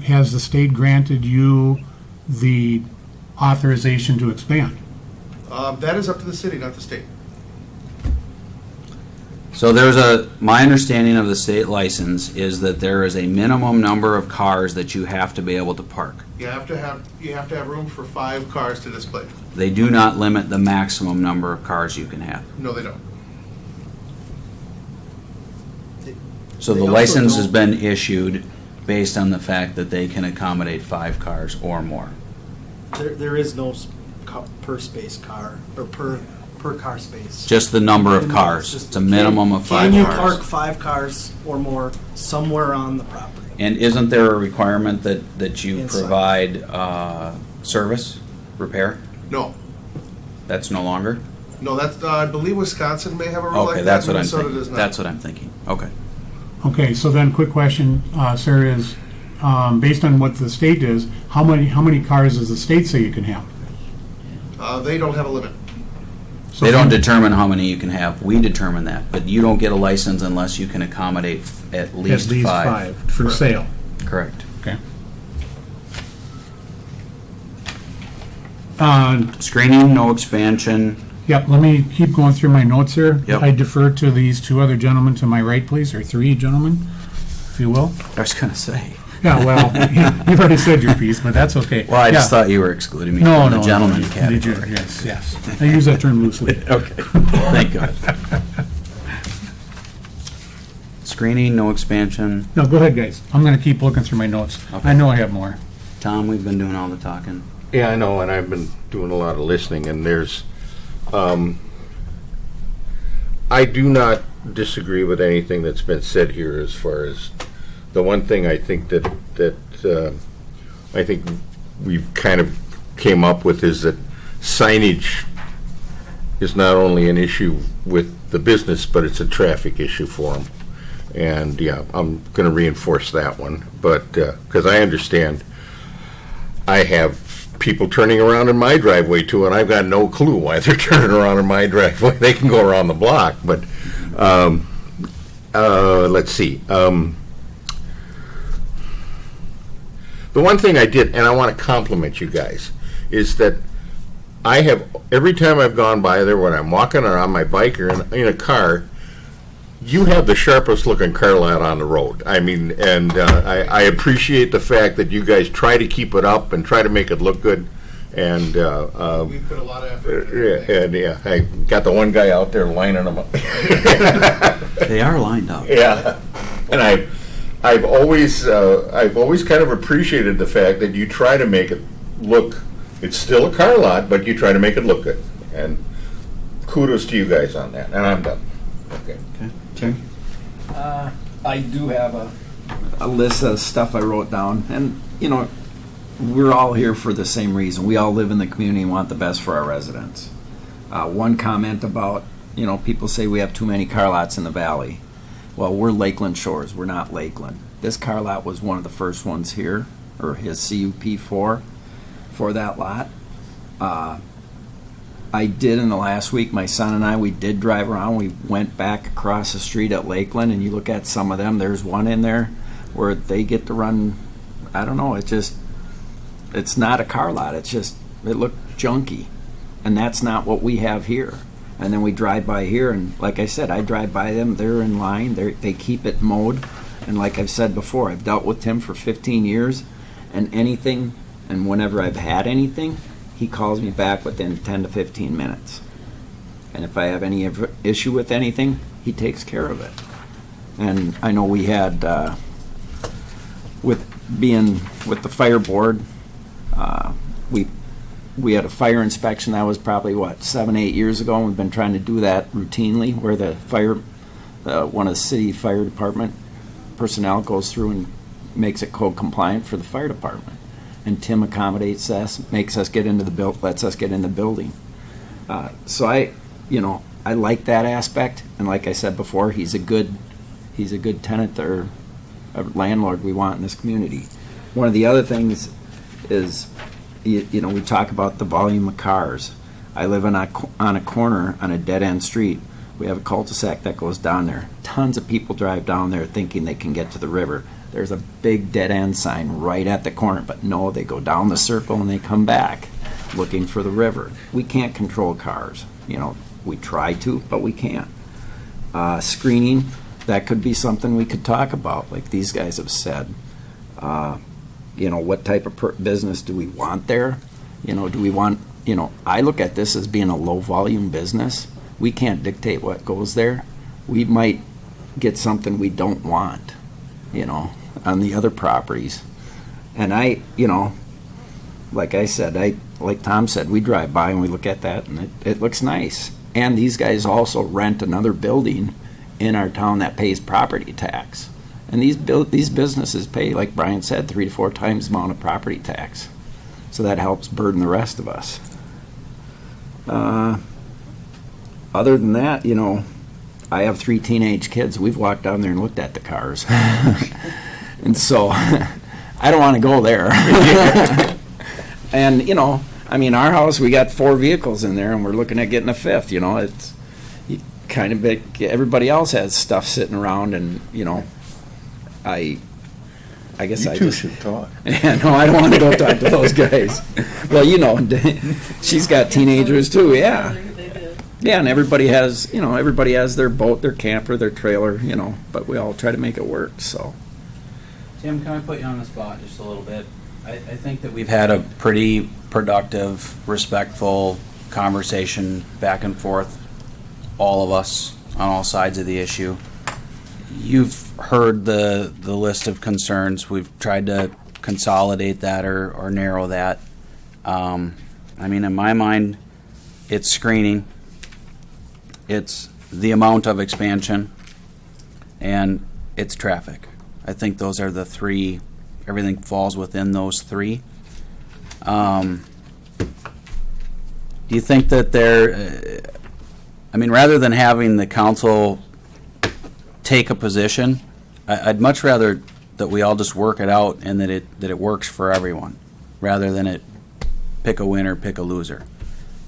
Has the state granted you the authorization to expand? That is up to the city, not the state. So my understanding of the state license is that there is a minimum number of cars that you have to be able to park. You have to have room for 5 cars to display. They do not limit the maximum number of cars you can have. No, they don't. So the license has been issued based on the fact that they can accommodate 5 cars or more. There is no per space car, or per car space. Just the number of cars. It's a minimum of 5 cars. Can you park 5 cars or more somewhere on the property? And isn't there a requirement that you Inside. provide service, repair? No. That's no longer? No, that's, I believe Wisconsin may have a rule like that. Okay, that's what I'm Minnesota thinking. does not. That's what I'm thinking. Okay. Okay, so then quick question, sir, is based on what the state is, how many cars does the state say you can have? They don't have a limit. So They don't determine how many you can have. We determine that. But you don't get a license unless you can accommodate at least 5. For sale. Correct. Okay. Screening, no expansion. Yep, let me keep going through my notes here. Yep. I defer to these 2 other gentlemen to my right, please, or 3 gentlemen, if you will. I was going to say. Yeah, well, you've already said your piece, but that's okay. Well, I just Yeah. thought you were excluding me No, from no, the gentleman no, category. Yes. I use that term loosely. Okay, thank God. Screening, no expansion. No, go ahead, guys. I'm going to keep looking through my notes. Okay. I know I have more. Tom, we've been doing all the talking. Yeah, I know, and I've been doing a lot of listening, and there's, I do not disagree with anything that's been said here as far as, the one thing I think that I think we've kind of came up with is that signage is not only an issue with the business, but it's a traffic issue for them. And yeah, I'm going to reinforce that one, but because I understand, I have people turning around in my driveway too, and I've got no clue why they're turning around in my driveway. They can go around the block, but let's see. The one thing I did, and I want to compliment you guys, is that I have, every time I've gone by there, when I'm walking or on my bike or in a car, you have the sharpest looking car lot on the road. I mean, and I appreciate the fact that you guys try to keep it up and try to make it look good. And We put a lot of effort. yeah, I got the one guy out there lining them up. They are lined up. Yeah, and I've always kind of appreciated the fact that you try to make it look. It's still a car lot, but you try to make it look good. And kudos to you guys on that. And I'm done. Okay. Terry? I do have a list of stuff I wrote down, and, you know, we're all here for the same reason. We all live in the community and want the best for our residents. One comment about, you know, people say we have too many car lots in the valley. Well, we're Lakeland Shores, we're not Lakeland. This car lot was one of the first ones here, or his CUP for that lot. I did in the last week, my son and I, we did drive around. We went back across the street at Lakeland, and you look at some of them, there's one in there where they get to run, I don't know, it's not a car lot. It's just, it looked junky. And that's not what we have here. And then we drive by here, and like I said, I drive by them, they're in line, they keep it mowed. And like I've said before, I've dealt with Tim for 15 years, and anything, and whenever I've had anything, he calls me back within 10 to 15 minutes. And if I have any issue with anything, he takes care of it. And I know we had, with the fire board, we had a fire inspection that was probably, 7-8 years ago, and we've been trying to do that routinely, where the one of the city fire department personnel goes through and makes it code compliant for the fire department. And Tim accommodates us, makes us get into the lets us get in the building. So I like that aspect, and like I said before, he's a good tenant or a landlord we want in this community. One of the other things is, you know, we talk about the volume of cars. I live on a corner on a dead-end street. We have a cul-de-sac that goes down there. Tons of people drive down there thinking they can get to the river. There's a big dead-end sign right at the corner, but no, they go down the circle and they come back looking for the river. We can't control cars. You know, we try to, but we can't. Screening, that could be something we could talk about, like these guys have said. You know, what type of business do we want there? You know, do we want, you know, I look at this as being a low-volume business. We can't dictate what goes there. We might get something we don't want, you know, on the other properties. And you know, like I said, like Tom said, we drive by and we look at that, and it looks nice. And these guys also rent another building in our town that pays property tax. And these businesses pay, like Brian said, 3 to 4 times the amount of property tax. So that helps burden the rest of us. Other than that, you know, I have 3 teenage kids. We've walked down there and looked at the cars. And so I don't want to go there. And, you know, I mean, our house, we got 4 vehicles in there, and we're looking at getting a 5th, you know. It's kind of big. Everybody else has stuff sitting around, and, you know, I guess You I two just should talk. Yeah, no, I don't want to go talk to those guys. Well, you know, she's got teenagers too. Yeah, yeah, and everybody has their boat, their camper, their trailer, you know. But we all try to make it work. So, Tim, can I put you on the spot just a little bit? I think that we've had a pretty productive, respectful conversation back and forth, all of us on all sides of the issue. You've heard the list of concerns. We've tried to consolidate that or narrow that. I mean, in my mind, it's screening, it's the amount of expansion, and it's traffic. I think those are the 3. Everything falls within those 3. Do you think that I mean, rather than having the council take a position, I'd much rather that we all just work it out and that it works for everyone, rather than it pick a winner, pick a loser.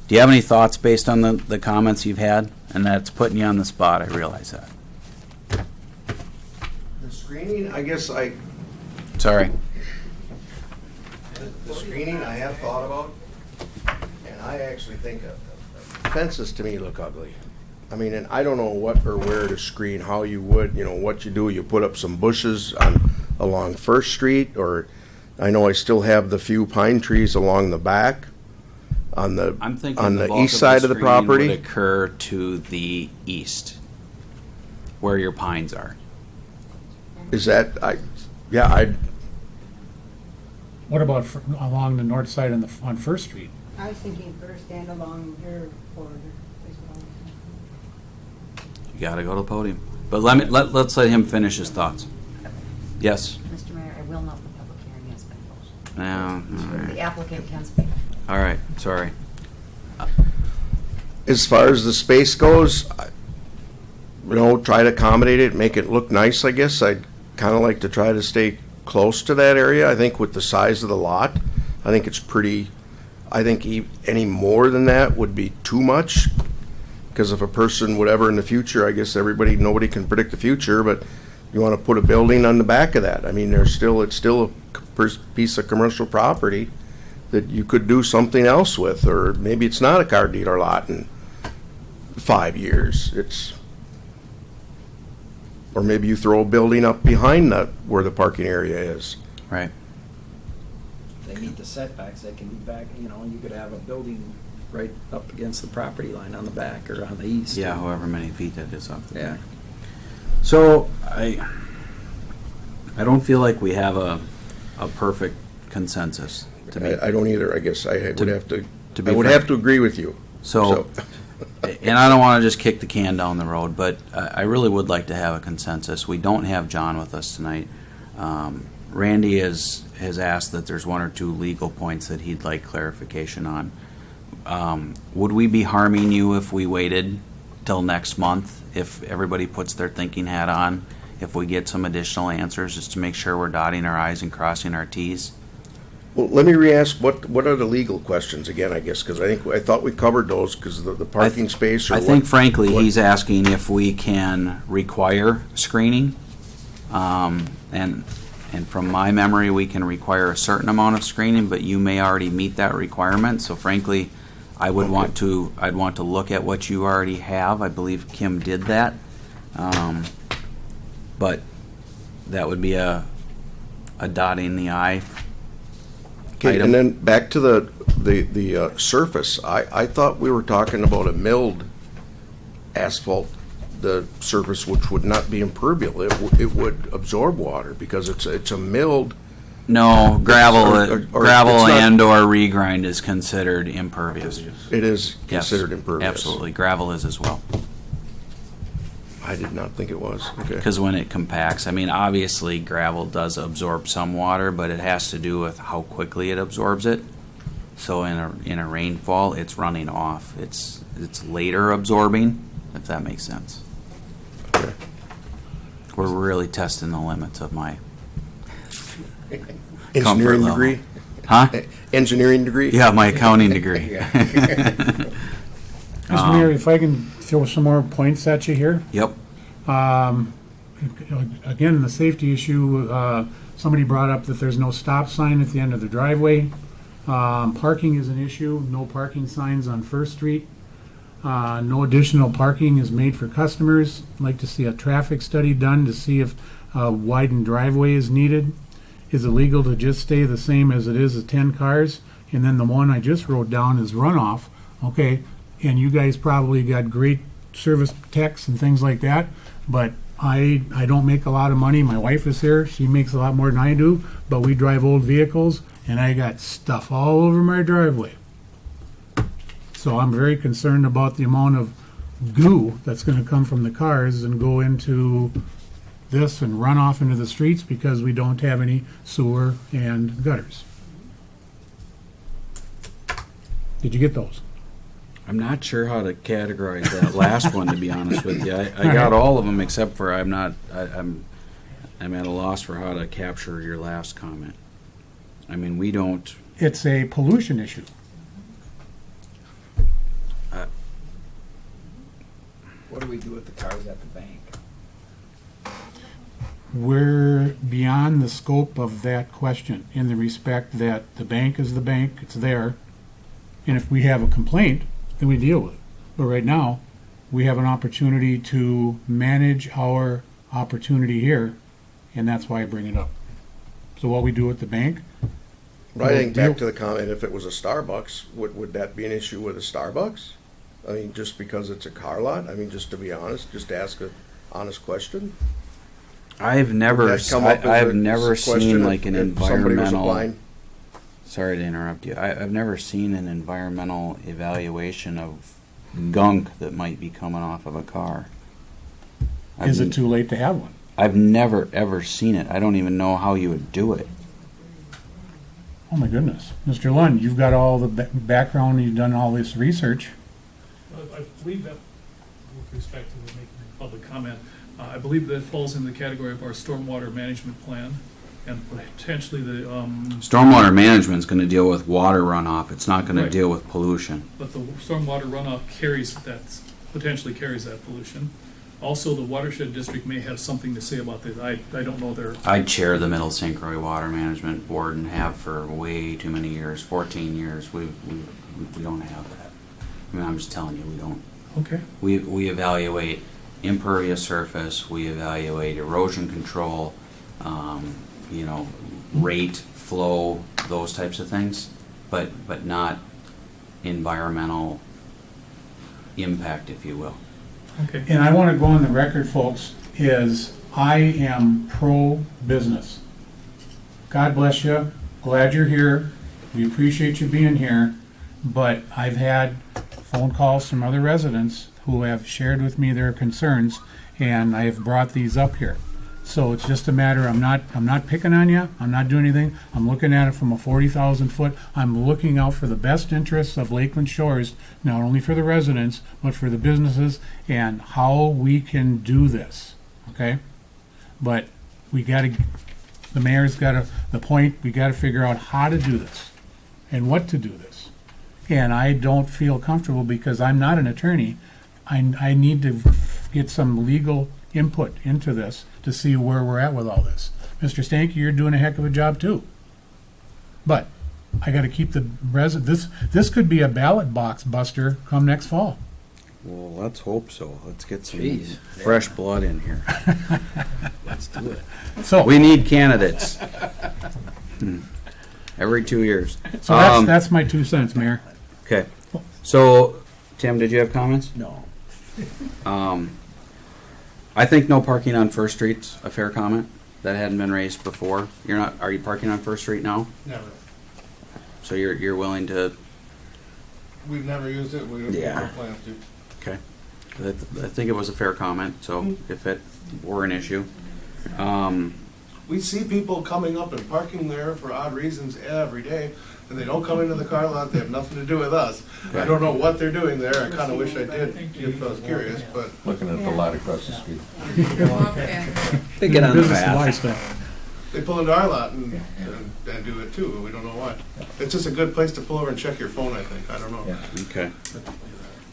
Do you have any thoughts based on the comments you've had? And that's putting you on the spot, I realize that. The screening, I guess Sorry. the screening I have thought about, and I actually think fences to me look ugly. I mean, and I don't know what or where to screen, how you would, what you do, you put up some bushes along First Street, or I know I still have the few pine trees along the back on the I'm thinking on the the bulk east side of the screening property. would occur to the east, where your pines are. Is that, What about along the north side on First Street? I was thinking first and along your border as well. You got to go to the podium. But let's let him finish his thoughts. Yes. Mr. Mayor, I will note the public hearing has been closed. No. All right. The applicant can speak. All right. Sorry. As far as the space goes, try to accommodate it, make it look nice, I guess. I'd kind of like to try to stay close to that area. I think with the size of the lot, I think it's pretty, I think any more than that would be too much. Because if a person, whatever in the future, I guess nobody can predict the future, but you want to put a building on the back of that. I mean, it's still a piece of commercial property that you could do something else with, or maybe it's not a car dealer lot in 5 years. Or maybe you throw a building up behind where the parking area is. Right. They meet the setbacks, they can be back, you could have a building right up against the property line on the back or on the east. Yeah, however many feet that is off the Yeah. back. So I don't feel like we have a perfect consensus. I don't either. I guess I would have to. be I would fair. have to agree with you. So, and I don't want to just kick the can down the road, but I really would like to have a consensus. We don't have John with us tonight. Randy has asked that there's one or two legal points that he'd like clarification on. Would we be harming you if we waited till next month, if everybody puts their thinking hat on, if we get some additional answers, just to make sure we're dotting our I's and crossing our T's? Well, let me re-ask, what are the legal questions again, I guess, because I thought we covered those, because of the parking space or I what? think frankly, what- he's asking if we can require screening. And from my memory, we can require a certain amount of screening, but you may already meet that requirement. So frankly, I'd want to look at what you already have. I believe Kim did that. But that would be a dotting the I. Okay, item. and then back to the surface. I thought we were talking about a milled asphalt, the surface, which would not be impermeable. It would absorb water because it's a milled. No, gravel, Or gravel it's not- and/or regrind is considered impervious. It is Yes, considered impervious. Absolutely, gravel is as well. I did not think it was. Okay. Because when it compacts, I mean, obviously gravel does absorb some water, but it has to do with how quickly it absorbs it. So in a rainfall, it's running off. It's later absorbing, if that makes sense. Okay. We're really testing the limits of my Engineering level. degree? Huh? Engineering degree? Yeah, my accounting degree. Mr. Mayor, if I can throw some more points at you here. Yep. Again, the safety issue, somebody brought up that there's no stop sign at the end of the driveway. Parking is an issue, no parking signs on First Street. No additional parking is made for customers. I'd like to see a traffic study done to see if a widened driveway is needed. Is it legal to just stay the same as it is at 10 cars? And then the one I just wrote down is runoff, okay? And you guys probably got great service techs and things like that, but I don't make a lot of money. My wife is here, she makes a lot more than I do, but we drive old vehicles, and I got stuff all over my driveway. So I'm very concerned about the amount of goo that's gonna come from the cars and go into this and run off into the streets because we don't have any sewer and gutters. Did you get those? I'm not sure how to categorize that last one, to be honest with you. I got all of them except for I'm at a loss for how to capture your last comment. I mean, we don't. It's a pollution issue. What do we do with the cars at the bank? We're beyond the scope of that question in the respect that the bank is the bank, it's there. And if we have a complaint, then we deal with it. But right now, we have an opportunity to manage our opportunity here, and that's why I bring it up. So what we do at the bank. But I think back to the comment, if it was a Starbucks, would that be an issue with a Starbucks? I mean, just because it's a car lot? I mean, just to be honest, just ask an honest question. I've never seen like an environmental. Sorry to interrupt you. I've never seen an environmental evaluation of gunk that might be coming off of a car. Is it too late to have one? I've never ever seen it. I don't even know how you would do it. Oh my goodness. Mr. Lund, you've got all the background, you've done all this research. I believe that, with respect to making a public comment, I believe that falls in the category of our stormwater management plan, and potentially the Stormwater management is going to deal with water runoff. It's not going to Right. deal with pollution. But the stormwater runoff potentially carries that pollution. Also, the watershed district may have something to say about this. I don't know their. I chair the Middle St. Croix Water Management Board and have for way too many years, 14 years. We don't have that. I mean, I'm just telling you, we don't. Okay. We evaluate impervious surface, we evaluate erosion control, rate, flow, those types of things, but not environmental impact, if you will. Okay. And I want to go on the record, folks, is I am pro-business. God bless you. Glad you're here. We appreciate you being here. But I've had phone calls from other residents who have shared with me their concerns, and I have brought these up here. So it's just a matter, I'm not picking on you, I'm not doing anything, I'm looking at it from a 40,000 foot, I'm looking out for the best interests of Lakeland Shores, not only for the residents, but for the businesses, and how we can do this, okay? But the mayor's got the point, we gotta figure out how to do this, and what to do this. And I don't feel comfortable because I'm not an attorney. I need to get some legal input into this to see where we're at with all this. Mr. Stanky, you're doing a heck of a job too. But I got to keep the this could be a ballot box buster come next fall. Well, let's hope so. Let's get some Jeez. fresh blood in here. Let's do it. So we need candidates. Every 2 years. So that's my 2 cents, Mayor. Okay. So, Tim, did you have comments? No. I think no parking on First Street's a fair comment. That hadn't been raised before. Are you parking on First Street now? Never. So you're willing to? We've never used it. We don't plan to. Okay. I think it was a fair comment. So if it were an issue, We see people coming up and parking there for odd reasons every day, and they don't come into the car lot. They have nothing to do with us. I don't know what they're doing there. I kind of wish I did if I was curious, but. Looking at the lot across the street. They get on the path. They pull into our lot and do it too, but we don't know why. It's just a good place to pull over and check your phone, I think. I don't know. okay.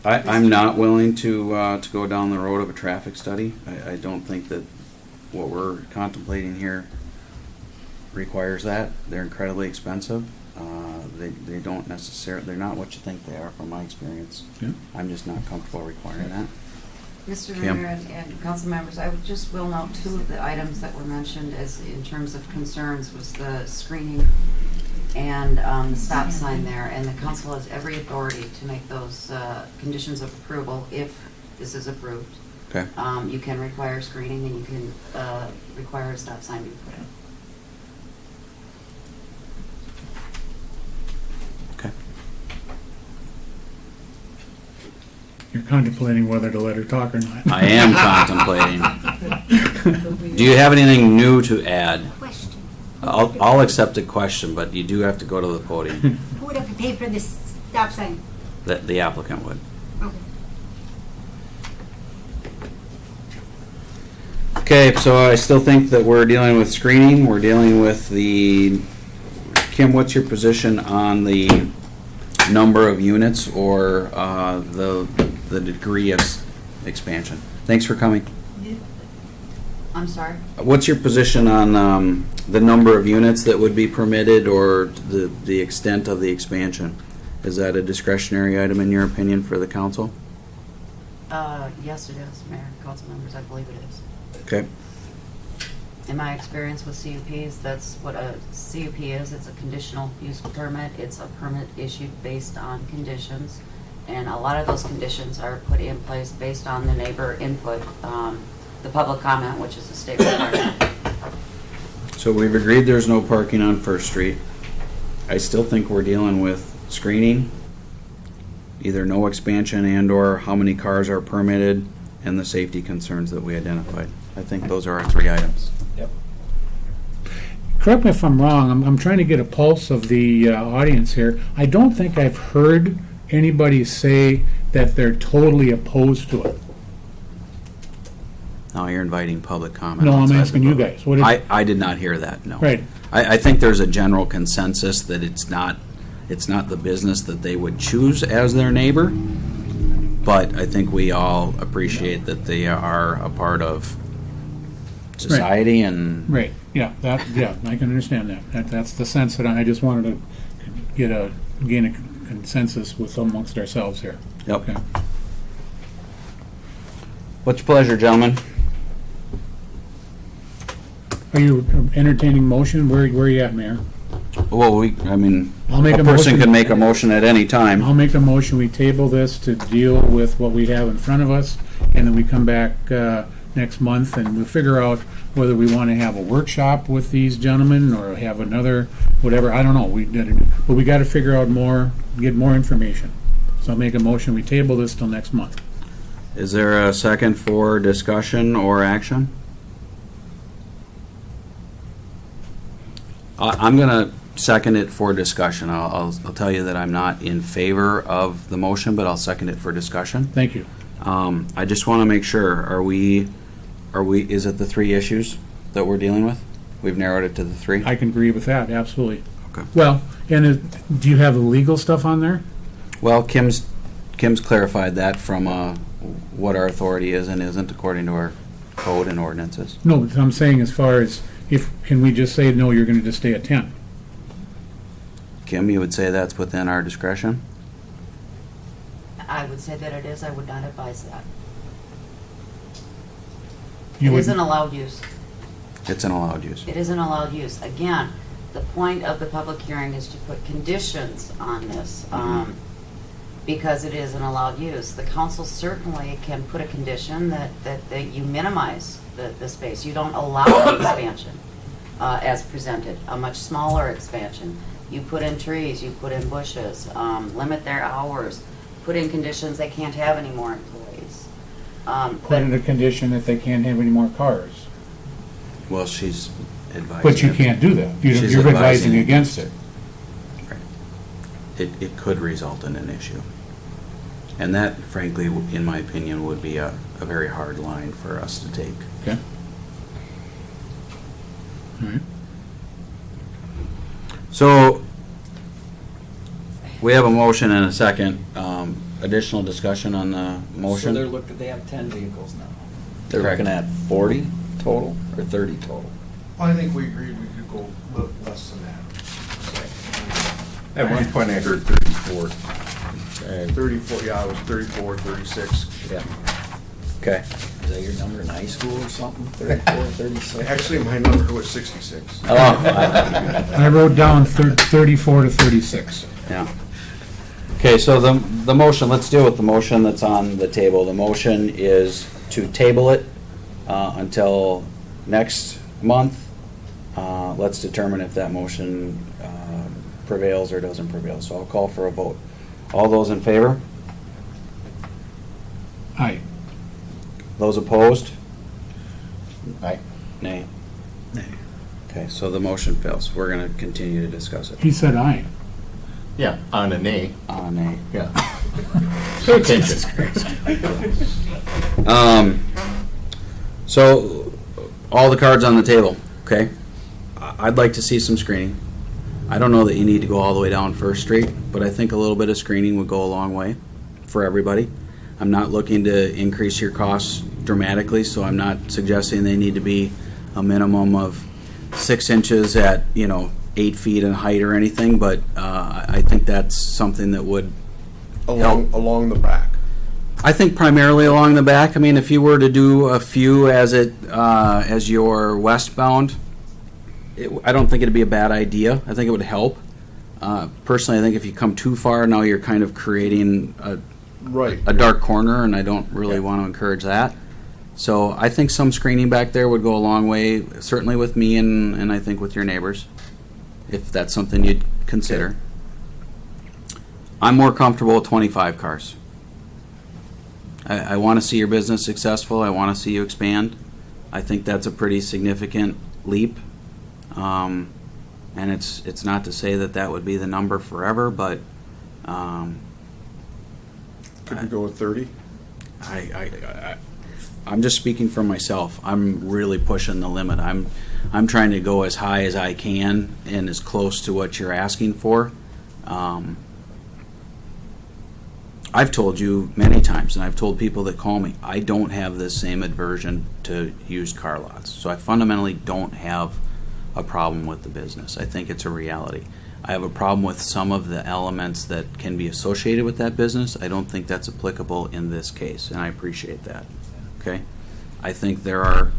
I'm not willing to go down the road of a traffic study. I don't think that what we're contemplating here requires that. They're incredibly expensive. They don't necessarily, they're not what you think they are from my experience. Yeah. I'm just not comfortable requiring that. Mr. Kim? Mayor and council members, I would just will note two of the items that were mentioned as in terms of concerns was the screening and the stop sign there, and the council has every authority to make those conditions of approval if this is approved. Okay. You can require screening and you can require a stop sign to be put in. Okay. You're contemplating whether to let her talk or not. I am contemplating. Do you have anything new to add? Question. I'll accept a question, but you do have to go to the podium. Who would have to pay for this stop sign? that the applicant would. Okay, so I still think that we're dealing with screening, we're dealing with the, Kim, what's your position on the number of units or the degree of expansion? Thanks for coming. I'm sorry? What's your position on the number of units that would be permitted or the extent of the expansion? Is that a discretionary item in your opinion for the council? Yes, it is, Mayor, council members, I believe it is. Okay. In my experience with CUPs, that's what a CUP is. It's a conditional use permit. It's a permit issued based on conditions. And a lot of those conditions are put in place based on the neighbor input, the public comment, which is a state requirement. So we've agreed there's no parking on First Street. I still think we're dealing with screening, either no expansion and or how many cars are permitted, and the safety concerns that we identified. I think those are our three items. Yep. Correct me if I'm wrong, I'm trying to get a pulse of the audience here. I don't think I've heard anybody say that they're totally opposed to it. Now you're inviting public comment. No, I'm outside asking the you vote. guys. What if- I did not hear that, no. Right. I think there's a general consensus that it's not the business that they would choose as their neighbor, but I think we all appreciate that they are a part of society and. Right, yeah, I can understand that. That's the sense that I just wanted to gain a consensus with amongst ourselves here. Yep. Okay. What's your pleasure, gentlemen? Are you entertaining motion? Where are you at, Mayor? Well, I'll make a a person motion. can make a motion at any time. I'll make a motion, we table this to deal with what we have in front of us, and then we come back next month and we'll figure out whether we want to have a workshop with these gentlemen or have another, whatever, I don't know. But we got to figure out more, get more information. So I'll make a motion, we table this till next month. Is there a second for discussion or action? I'm going to second it for discussion. I'll tell you that I'm not in favor of the motion, but I'll second it for discussion. Thank you. I just want to make sure, is it the three issues that we're dealing with? We've narrowed it to the three? I can agree with that, absolutely. Okay. Well, and do you have the legal stuff on there? Well, Kim's clarified that from what our authority is and isn't according to our code and ordinances. No, but I'm saying as far as, can we just say, no, you're going to just stay at 10? Kim, you would say that's within our discretion? I would say that it is. I would not advise that. You It would- isn't allowed use. It's an allowed use. It isn't allowed use. Again, the point of the public hearing is to put conditions on this, because it is an allowed use. The council certainly can put a condition that you minimize the space. You don't allow the expansion as presented, a much smaller expansion. You put in trees, you put in bushes, limit their hours, put in conditions they can't have any more employees. Put in a condition that they can't have any more cars. Well, she's advising. But you can't do that. She's You're advising against it. It could result in an issue. And that, frankly, in my opinion, would be a very hard line for us to take. Okay. All right. So, we have a motion and a second. Additional discussion on the So motion? they have 10 vehicles now. They're Correct. looking at 40 total or 30 total? I think we agreed we could go a little less than that. At one point, I heard 34. 34, yeah, it was 34, 36. Yeah. Okay. Is that your number in high school or something? 34, 36? Actually, my number was 66. Oh, I wrote down 34 to 36. Yeah. Okay, so the motion, let's deal with the motion that's on the table. The motion is to table it until next month. Let's determine if that motion prevails or doesn't prevail. So I'll call for a vote. All those in favor? Aye. Those opposed? Aye. Nay. Okay, so the motion fails. We're going to continue to discuss it. He said aye. Yeah, on an A. On A. Yeah. Pay attention. So, all the cards on the table, okay? I'd like to see some screening. I don't know that you need to go all the way down First Street, but I think a little bit of screening would go a long way for everybody. I'm not looking to increase your costs dramatically, so I'm not suggesting they need to be a minimum of 6 inches at, 8 feet in height or anything, but I think that's something that would help. Along the back. I think primarily along the back. I mean, if you were to do a few as your westbound, I don't think it'd be a bad idea. I think it would help. Personally, I think if you come too far, now you're kind of creating a dark corner, and I don't really want to encourage that. So I think some screening back there would go a long way, certainly with me and I think with your neighbors, if that's something you'd consider. I'm more comfortable with 25 cars. I want to see your business successful. I want to see you expand. I think that's a pretty significant leap. And it's not to say that would be the number forever, but Could we go with 30? I'm just speaking for myself. I'm really pushing the limit. I'm trying to go as high as I can and as close to what you're asking for. I've told you many times, and I've told people that call me, I don't have this same aversion to used car lots. So I fundamentally don't have a problem with the business. I think it's a reality. I have a problem with some of the elements that can be associated with that business. I don't think that's applicable in this case, and I appreciate that. Okay? I think there are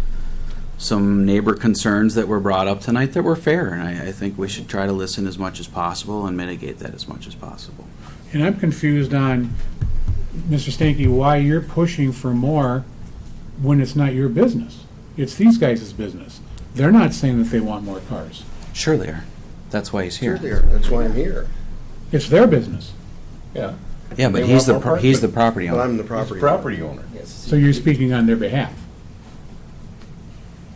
some neighbor concerns that were brought up tonight that were fair, and I think we should try to listen as much as possible and mitigate that as much as possible. And I'm confused on, Mr. Stanky, why you're pushing for more when it's not your business. It's these guys' business. They're not saying that they want more cars. Sure they are. That's why he's here. Sure they are. That's why I'm here. It's their business. Yeah. Yeah, but They he's want the more he's the parking. property But owner. I'm the He's property the property owner. Yes. So you're speaking on their behalf.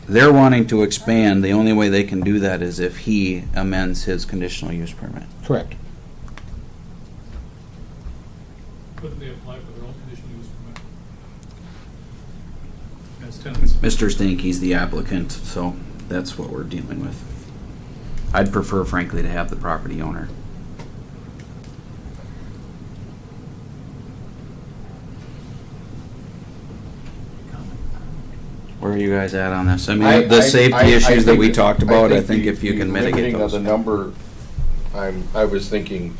They're wanting to expand. The only way they can do that is if he amends his conditional use permit. Correct. Couldn't they apply for their own conditional use permit? As tenants. Mr. Stanky's the applicant, so that's what we're dealing with. I'd prefer, frankly, to have the property owner. Where are you guys at on this? I mean, the safety issues that we talked about, I think if you can mitigate limiting of those. the number, I was thinking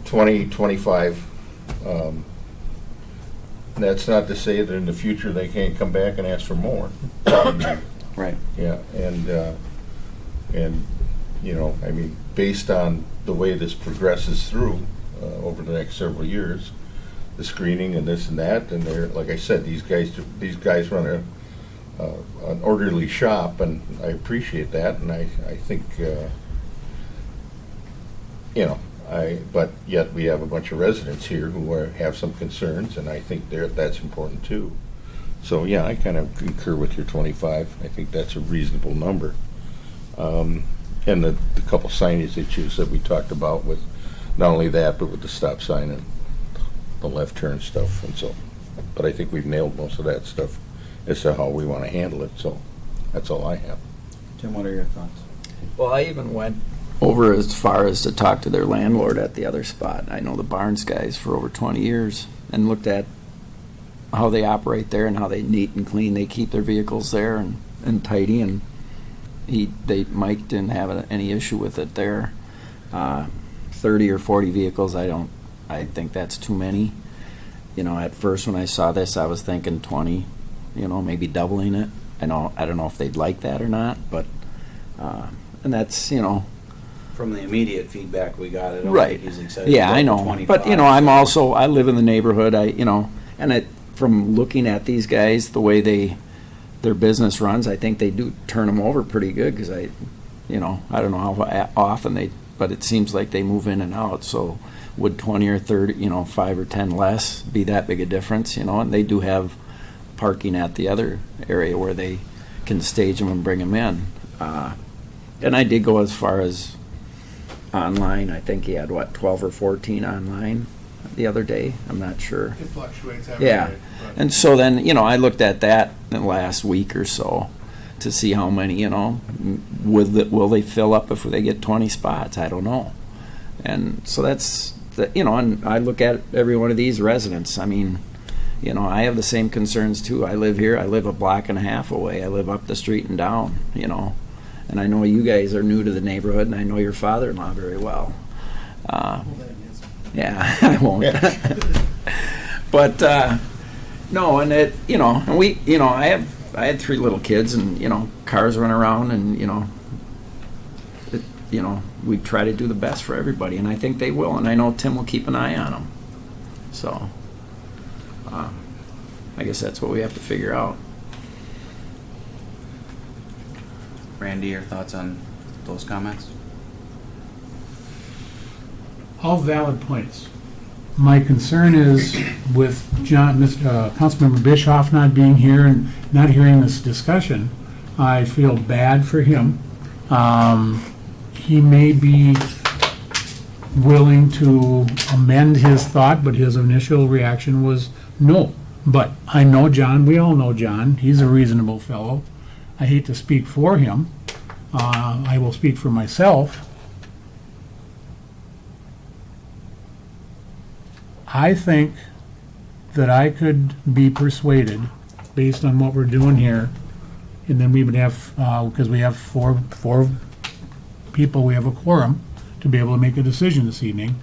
20, 25. That's not to say that in the future they can't come back and ask for more. Right. Yeah, and, I mean, based on the way this progresses through over the next several years, the screening and this and that, and they're, like I said, these guys run an orderly shop, and I appreciate that, and I think, but yet we have a bunch of residents here who have some concerns, and I think that's important too. So, yeah, I kind of concur with your 25. I think that's a reasonable number. And the couple signage issues that we talked about with not only that, but with the stop sign and the left turn stuff, and so. But I think we've nailed most of that stuff as to how we want to handle it, so that's all I have. Tim, what are your thoughts? Well, I even went over as far as to talk to their landlord at the other spot. I know the Barnes guys for over 20 years and looked at how they operate there and how they neat and clean. They keep their vehicles there and tidy, and Mike didn't have any issue with it there. 30 or 40 vehicles, I think that's too many. At first when I saw this, I was thinking 20, maybe doubling it. I don't know if they'd like that or not, but, and that's, From the immediate feedback we got, I don't right. think he's excited Yeah, about I the know. 25. But, I live in the neighborhood, from looking at these guys, the way their business runs, I think they do turn them over pretty good, because I don't know how often but it seems like they move in and out, so would 20 or 30, 5 or 10 less be that big a difference, and they do have parking at the other area where they can stage them and bring them in. And I did go as far as, online. I think he had, what, 12 or 14 online the other day? I'm not sure. It fluctuates every Yeah. day, but- And so then, I looked at that in the last week or so to see how many, will they fill up if they get 20 spots? I don't know. And so that's, and I look at every one of these residents. I mean, I have the same concerns too. I live here. I live a block and a half away. I live up the street and down, And I know you guys are new to the neighborhood, and I know your father-in-law very well. Yeah, I won't. But no, and it, and we, I had 3 little kids, and cars run around, and we try to do the best for everybody, and I think they will, and I know Tim will keep an eye on them. So, I guess that's what we have to figure out. Randy, your thoughts on those comments? All valid points. My concern is with Councilmember Bischoff not being here and not hearing this discussion, I feel bad for him. He may be willing to amend his thought, but his initial reaction was no. But I know John, we all know John, he's a reasonable fellow. I hate to speak for him. I will speak for myself. I think that I could be persuaded, based on what we're doing here, and then we would have, because we have four people, we have a quorum to be able to make a decision this evening,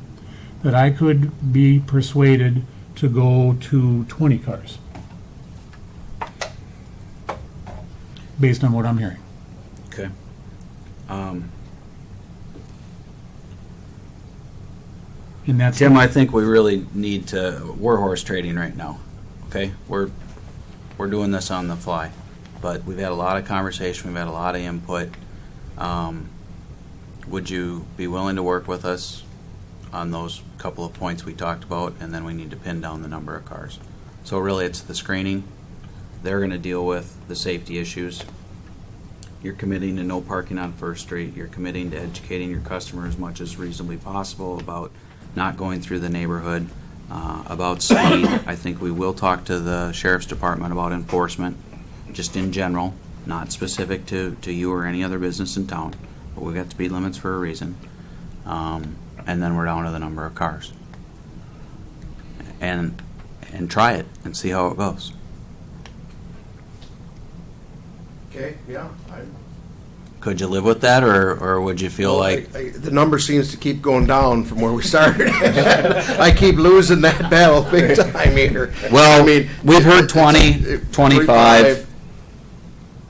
that I could be persuaded to go to 20 cars, based on what I'm hearing. Okay. And that's Tim, I think we really need to, we're horse trading right now, okay? We're doing this on the fly, but we've had a lot of conversation, we've had a lot of input. Would you be willing to work with us on those couple of points we talked about, and then we need to pin down the number of cars? So really, it's the screening. They're going to deal with the safety issues. You're committing to no parking on First Street. You're committing to educating your customer as much as reasonably possible about not going through the neighborhood, about speed. I think we will talk to the Sheriff's Department about enforcement, just in general, not specific to you or any other business in town, but we've got speed limits for a reason. And then we're down to the number of cars. And try it and see how it goes. Okay, yeah. Could you live with that, or would you feel like... The number seems to keep going down from where we started. I keep losing that battle big time here. Well, I mean, we've heard 20, 25.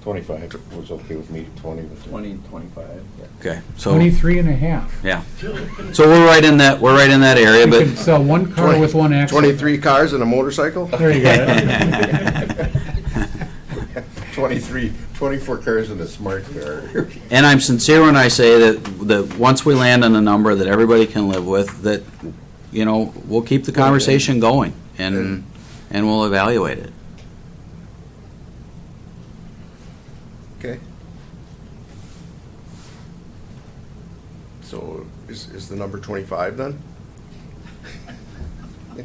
25 was okay with me, 20 was... 20, 25. Okay, so... 23 and a half. Yeah. So we're right in that area, You but... could sell one car with one axle. 23 cars and a motorcycle? There you go. 24 cars in a smart car. And I'm sincere when I say that once we land on a number that everybody can live with, that, we'll keep the conversation going and we'll evaluate it. Okay. So is the number 25 then?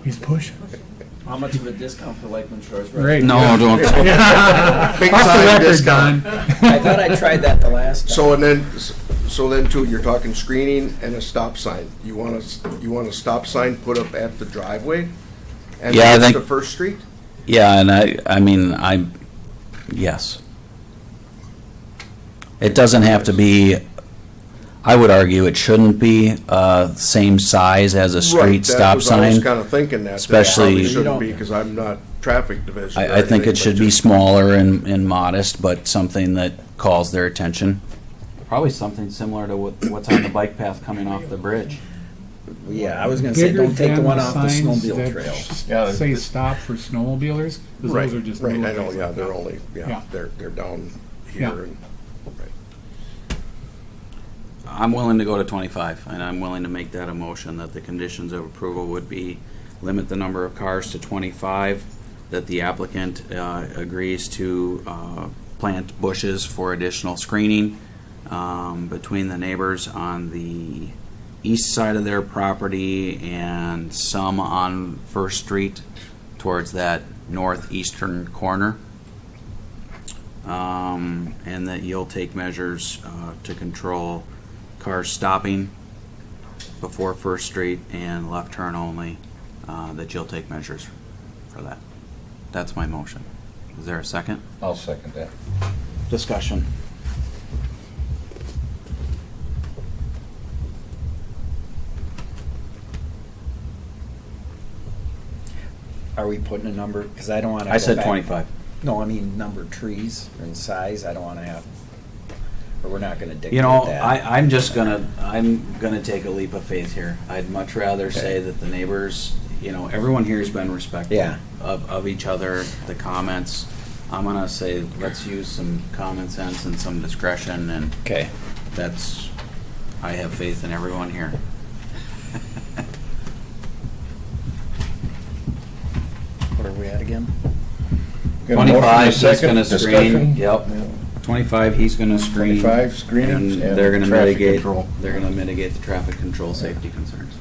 He's pushing. How much of a discount for Lakeland Shores? Right. No, yeah. don't. Big Off the time record, discount. Don. I thought I tried that the last time. So then too, you're talking screening and a stop sign. You want a stop sign put up at the driveway? And Yeah, I that's think- the First Street? Yeah, and yes. It doesn't have to be, I would argue it shouldn't be same size as a street stop I was sign. kind of thinking that. Especially- That probably shouldn't be, because I'm not traffic division. or I think anything, it should but be just- smaller and modest, but something that calls their attention. Probably something similar to what's on the bike path coming off the bridge. Yeah, I was going to say, Bigger don't take the than one off the signs snowmobile that trail. Say stop for snowmobilers, 'cause Right, those are just. right, little I know, things yeah, like they're that. only, Yeah. they're down Yeah. here and, right. I'm willing to go to 25, and I'm willing to make that a motion that the conditions of approval would be limit the number of cars to 25, that the applicant agrees to plant bushes for additional screening between the neighbors on the east side of their property and some on First Street towards that northeastern corner. And that you'll take measures to control cars stopping before First Street and left turn only, that you'll take measures for that. That's my motion. Is there a second? I'll second that. Discussion. Are we putting a number? Because I don't want to. I said 25. No, I mean number of trees or in size. I don't want to have, or we're not going to dictate You know, that. I'm gonna take a leap of faith here. I'd much rather say that the neighbors, everyone here has been respectful Yeah. of each other, the comments. I'm gonna say, let's use some common sense and some discretion, and Okay. I have faith in everyone here. What are we at again? 25, he's second, gonna discussion. screen, yep. 25, he's gonna screen. 25, screening, And and they're gonna traffic mitigate, control. they're gonna mitigate the traffic control safety concerns.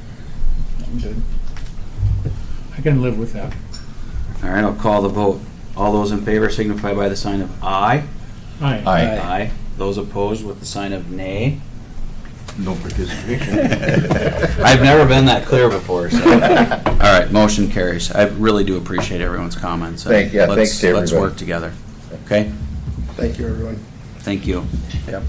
I'm good. I can live with that. All right, I'll call the vote. All those in favor signify by the sign of aye. Aye. Aye. Aye. Those opposed with the sign of nay. No participation. I've never been that clear before, so. All right, motion carries. I really do appreciate everyone's comments. Thanks to Let's everybody. work together. Okay? Thank you, everyone. Thank you. Yep.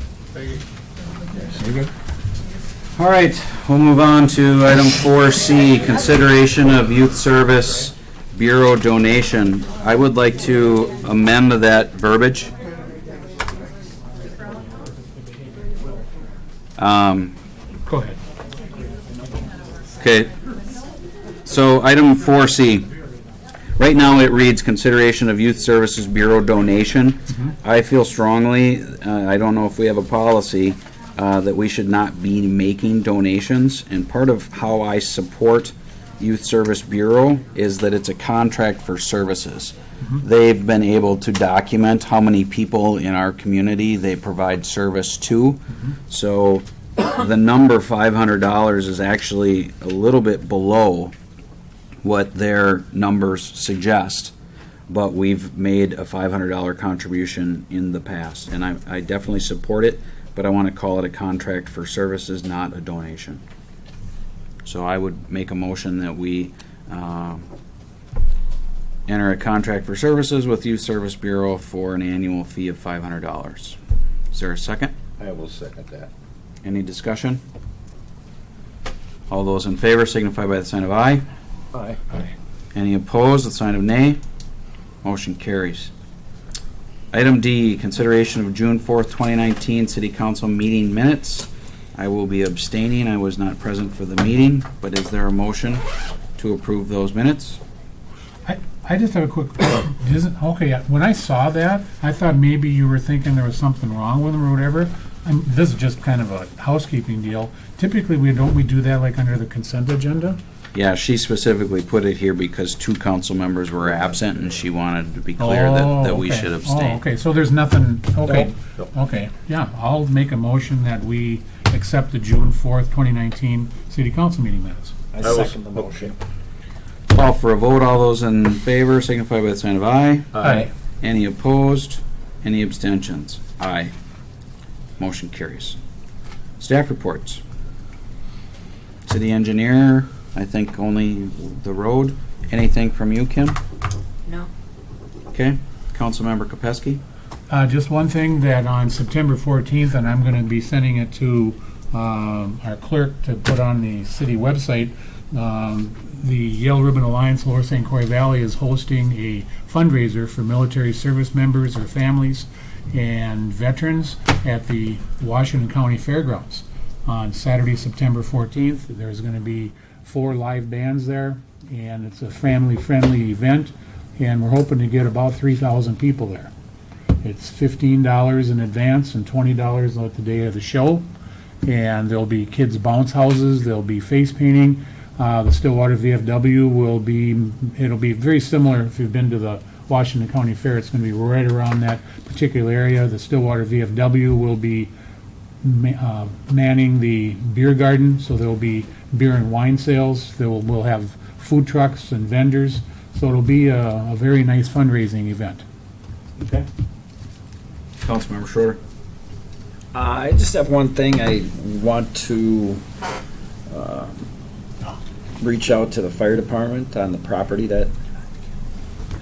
All right, we'll move on to item 4C, consideration of Youth Service Bureau donation. I would like to amend that verbiage. Go ahead. Okay, so item 4C. Right now, it reads consideration of Youth Services Bureau donation. I feel strongly, I don't know if we have a policy, that we should not be making donations. And part of how I support Youth Service Bureau is that it's a contract for services. They've been able to document how many people in our community they provide service to. So the number $500 is actually a little bit below what their numbers suggest, but we've made a $500 contribution in the past, and I definitely support it, but I want to call it a contract for services, not a donation. So I would make a motion that we enter a contract for services with Youth Service Bureau for an annual fee of $500. Is there a second? I will second that. Any discussion? All those in favor signify by the sign of aye. Aye. Any opposed, the sign of nay. Motion carries. Item D, consideration of June 4th, 2019 City Council meeting minutes. I will be abstaining. I was not present for the meeting, but is there a motion to approve those minutes? I just have a quick, okay, when I saw that, I thought maybe you were thinking there was something wrong with them or whatever. This is just kind of a housekeeping deal. Typically, we do that like under the consent agenda. Yeah, she specifically put it here because 2 council members were absent, and she wanted to be clear that we okay. should abstain. Oh, okay, so there's nothing, okay. Nope. Okay, yeah, I'll make a motion that we accept the June 4th, 2019 City Council meeting minutes. I second the motion. Call for a vote. All those in favor signify by the sign of aye. Aye. Any opposed? Any abstentions? Aye. Motion carries. Staff reports. City engineer, I think only the road. Anything from you, Kim? No. Okay. Councilmember Kopesky? Just one thing, that on September 14th, and I'm going to be sending it to our clerk to put on the city website, the Yale Ribbon Alliance Lower St. Croix Valley is hosting a fundraiser for military service members or families and veterans at the Washington County Fairgrounds on Saturday, September 14th. There's going to be 4 live bands there, and it's a family-friendly event, and we're hoping to get about 3,000 people there. It's $15 in advance and $20 on the day of the show, and there'll be kids' bounce houses, there'll be face painting. The Stillwater VFW it'll be very similar if you've been to the Washington County Fair. It's going to be right around that particular area. The Stillwater VFW will be manning the beer garden, so there'll be beer and wine sales. We'll have food trucks and vendors, so it'll be a very nice fundraising event. Okay. Councilmember Schroeder. I just have one thing. I want to reach out to the fire department on the property that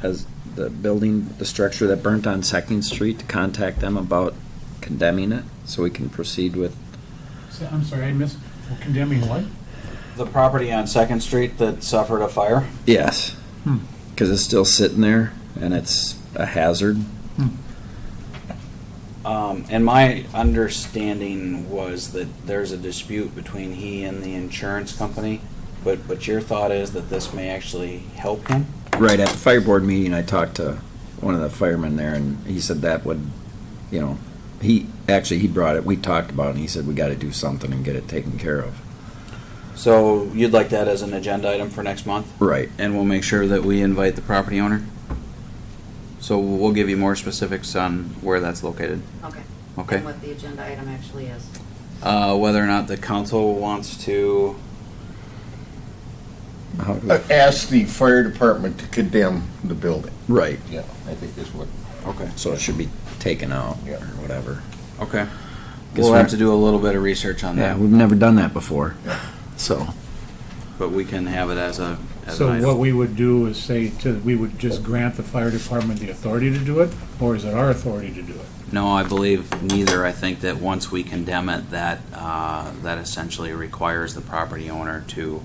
has the building, the structure that burnt on Second Street, to contact them about condemning it so we can proceed with. I'm sorry, I missed, condemning what? The property on Second Street that suffered a fire? Yes. Because it's still sitting there and it's a hazard. And my understanding was that there's a dispute between he and the insurance company, but your thought is that this may actually help him? Right, at the fire board meeting, I talked to one of the firemen there, and he said that would, he brought it, we talked about it, and he said we got to do something and get it taken care of. So you'd like that as an agenda item for next month? Right. And we'll make sure that we invite the property owner? So we'll give you more specifics on where that's located. Okay. Okay. And what the agenda item actually is. Whether or not the council wants to... Ask the fire department to condemn the building. Right. Yeah, I think is what. Okay. So it should be taken out Yeah. or whatever. Okay. Guess We'll we- have to do a little bit of research on Yeah, that, we've never done that before. So, but we can have it as an So item. what we would do is we would just grant the fire department the authority to do it, or is it our authority to do it? No, I believe neither. I think that once we condemn it, that essentially requires the property owner to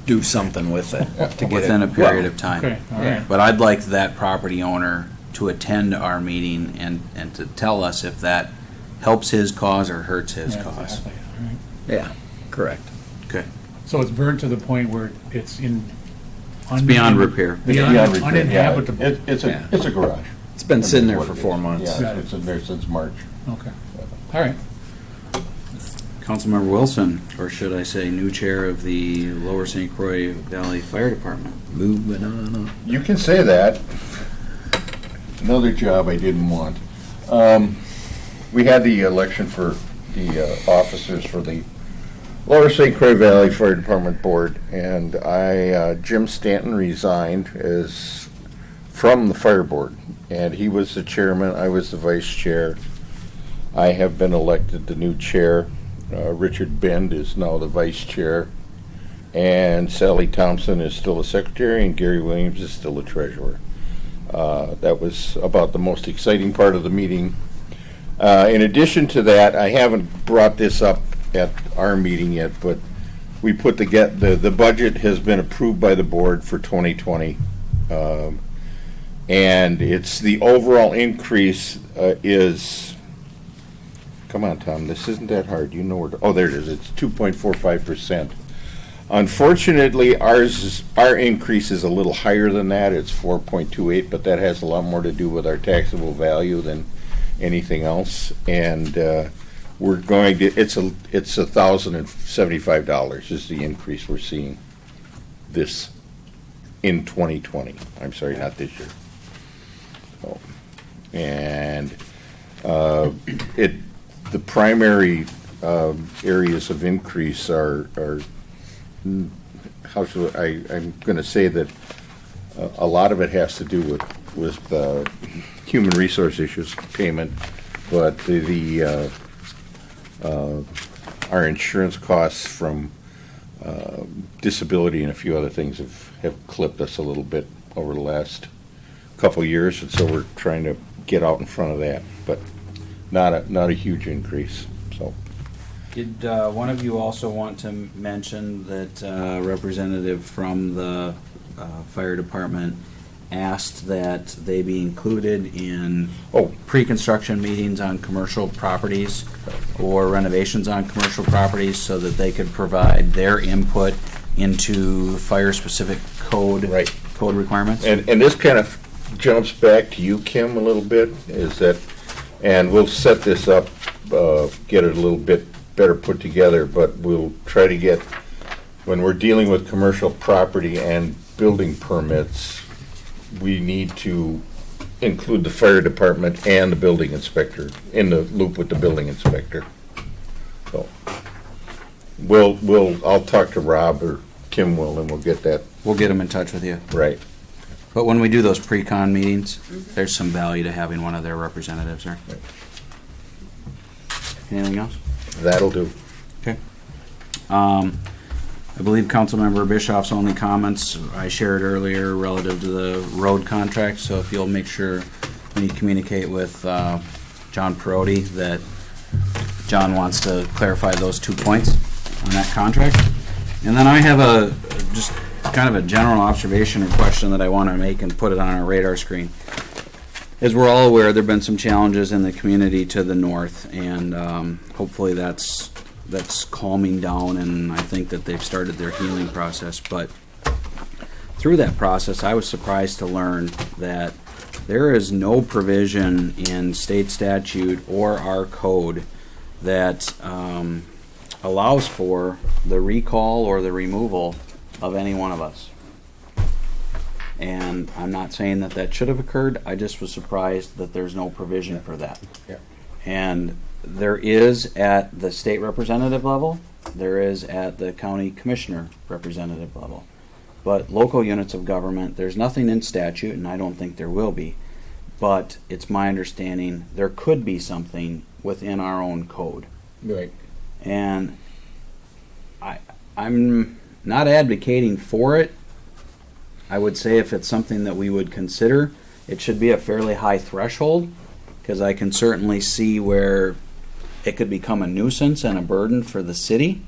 do something with it to get within it. a period of time. Okay, all right. But I'd like that property owner to attend our meeting and to tell us if that helps his cause or hurts his Yeah, cause. exactly, all right. Yeah, correct. Okay. So it's burned to the point where it's in. It's beyond repair. Uninhabitable. It's a garage. It's been sitting there for 4 months. Yeah, it's been there since March. Okay, all right. Councilmember Wilson, or should I say new chair of the Lower St. Croix Valley Fire Department. Moving on up. You can say that. Another job I didn't want. We had the election for the officers for the Lower St. Croix Valley Fire Department Board, and Jim Stanton resigned from the fire board, and he was the chairman, I was the vice chair. I have been elected the new chair. Richard Bend is now the vice chair, and Sally Thompson is still a secretary, and Gary Williams is still a treasurer. That was about the most exciting part of the meeting. In addition to that, I haven't brought this up at our meeting yet, but we put the budget has been approved by the board for 2020, and it's the overall increase is. Come on, Tom, this isn't that hard. You know where oh, there it is. It's 2.45%. Unfortunately, our increase is a little higher than that. It's 4.28, but that has a lot more to do with our taxable value than anything else. And we're going to, it's $1,075 is the increase we're seeing this in 2020. I'm sorry, not this year. So, and the primary areas of increase are how should I'm going to say that a lot of it has to do with human resource issues payment, but our insurance costs from disability and a few other things have clipped us a little bit over the last couple of years, and so we're trying to get out in front of that, but not a huge increase. So. Did one of you also want to mention that a representative from the fire department asked that they be included in pre-construction meetings on commercial properties or renovations on commercial properties so that they could provide their input into fire-specific code requirements? And this kind of jumps back to you, Kim, a little bit, is that, and we'll set this up, get it a little bit better put together, but we'll try to get, when we're dealing with commercial property and building permits, we need to include the fire department and the building inspector in the loop with the building inspector. I'll talk to Rob or Kim will, and we'll get that We'll get them in touch with you. right. But when we do those pre-con meetings, there's some value to having one of their representatives there. Anything else? That'll do. Okay. I believe Councilmember Bischoff's only comments I shared earlier relative to the road contract, so if you'll make sure when you communicate with John Perotti that John wants to clarify those 2 points on that contract. And then I have just kind of a general observation or question that I want to make and put it on our radar screen. As we're all aware, there have been some challenges in the community to the north, and hopefully that's calming down, and I think that they've started their healing process. But through that process, I was surprised to learn that there is no provision in state statute or our code that allows for the recall or the removal of any one of us. And I'm not saying that that should have occurred. I just was surprised that there's no provision for that. Yeah. And there is at the state representative level, there is at the county commissioner representative level. But local units of government, there's nothing in statute, and I don't think there will be. But it's my understanding there could be something within our own code. Right. And I'm not advocating for it. I would say if it's something that we would consider, it should be a fairly high threshold, because I can certainly see where it could become a nuisance and a burden for the city.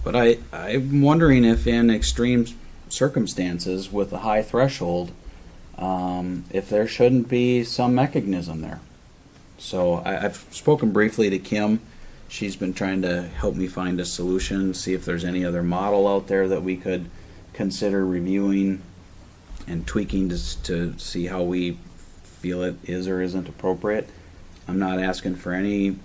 But I'm wondering if in extreme circumstances with a high threshold, if there shouldn't be some mechanism there. So I've spoken briefly to Kim. She's been trying to help me find a solution, see if there's any other model out there that we could consider reviewing and tweaking to see how we feel it is or isn't appropriate. I'm not asking for any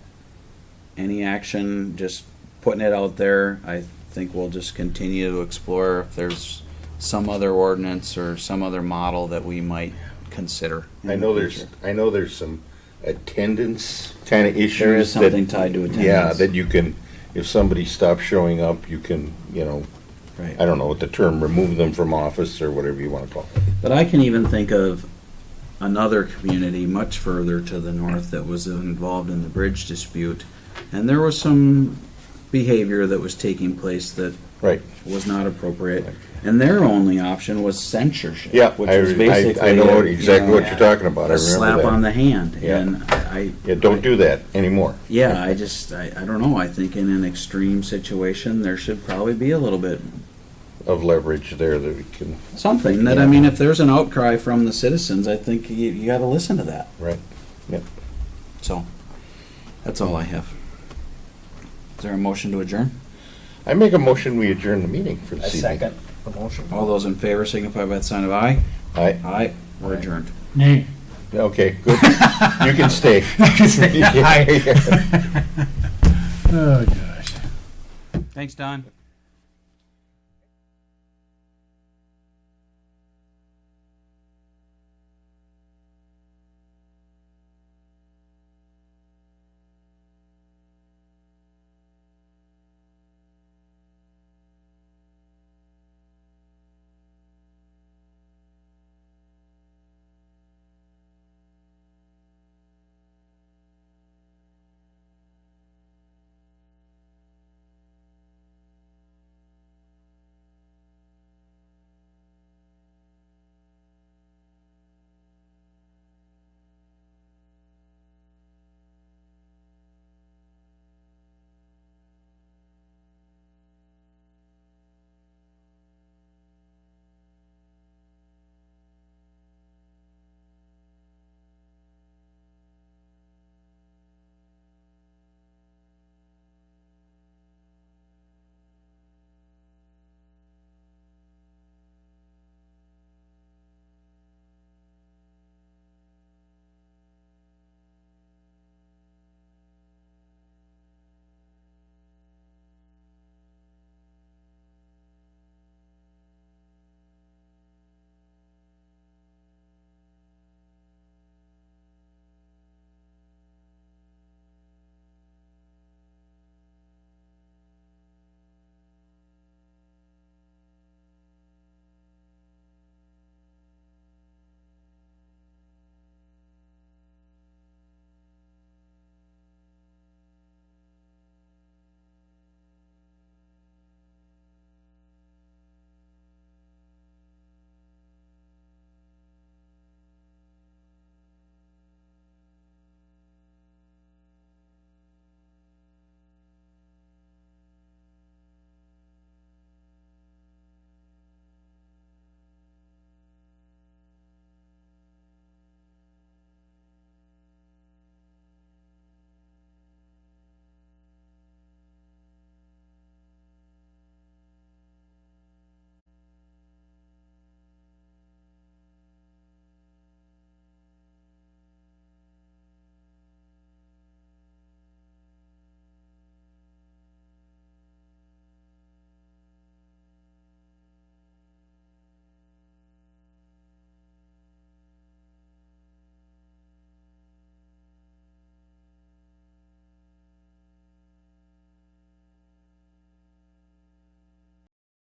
action, just putting it out there. I think we'll just continue to explore if there's some other ordinance or some other model that we might consider. I know there's some attendance kind of issues. There is something tied to attendance. Yeah, that you can, if somebody stops showing up, you can, Right. I don't know what the term, remove them from office or whatever you want to call it. But I can even think of another community much further to the north that was involved in the bridge dispute, and there was some behavior that was taking place that was not appropriate, and their only option was censorship. Yeah, which was basically I know exactly what you're talking about. I a remember slap that. on the hand, Yeah. and don't do that anymore. Yeah, I don't know. I think in an extreme situation, there should probably be a little bit of leverage there that we can. Something that, I mean, if there's an outcry from the citizens, I think you got to listen to that. Right. Yep. So, that's all I have. Is there a motion to adjourn? I make a motion we adjourn the meeting for this evening. Second the motion. All those in favor signify by the sign of aye. Aye. Aye. We're adjourned. Nay. Okay, good. You can stay. Oh, gosh. Thanks, Don.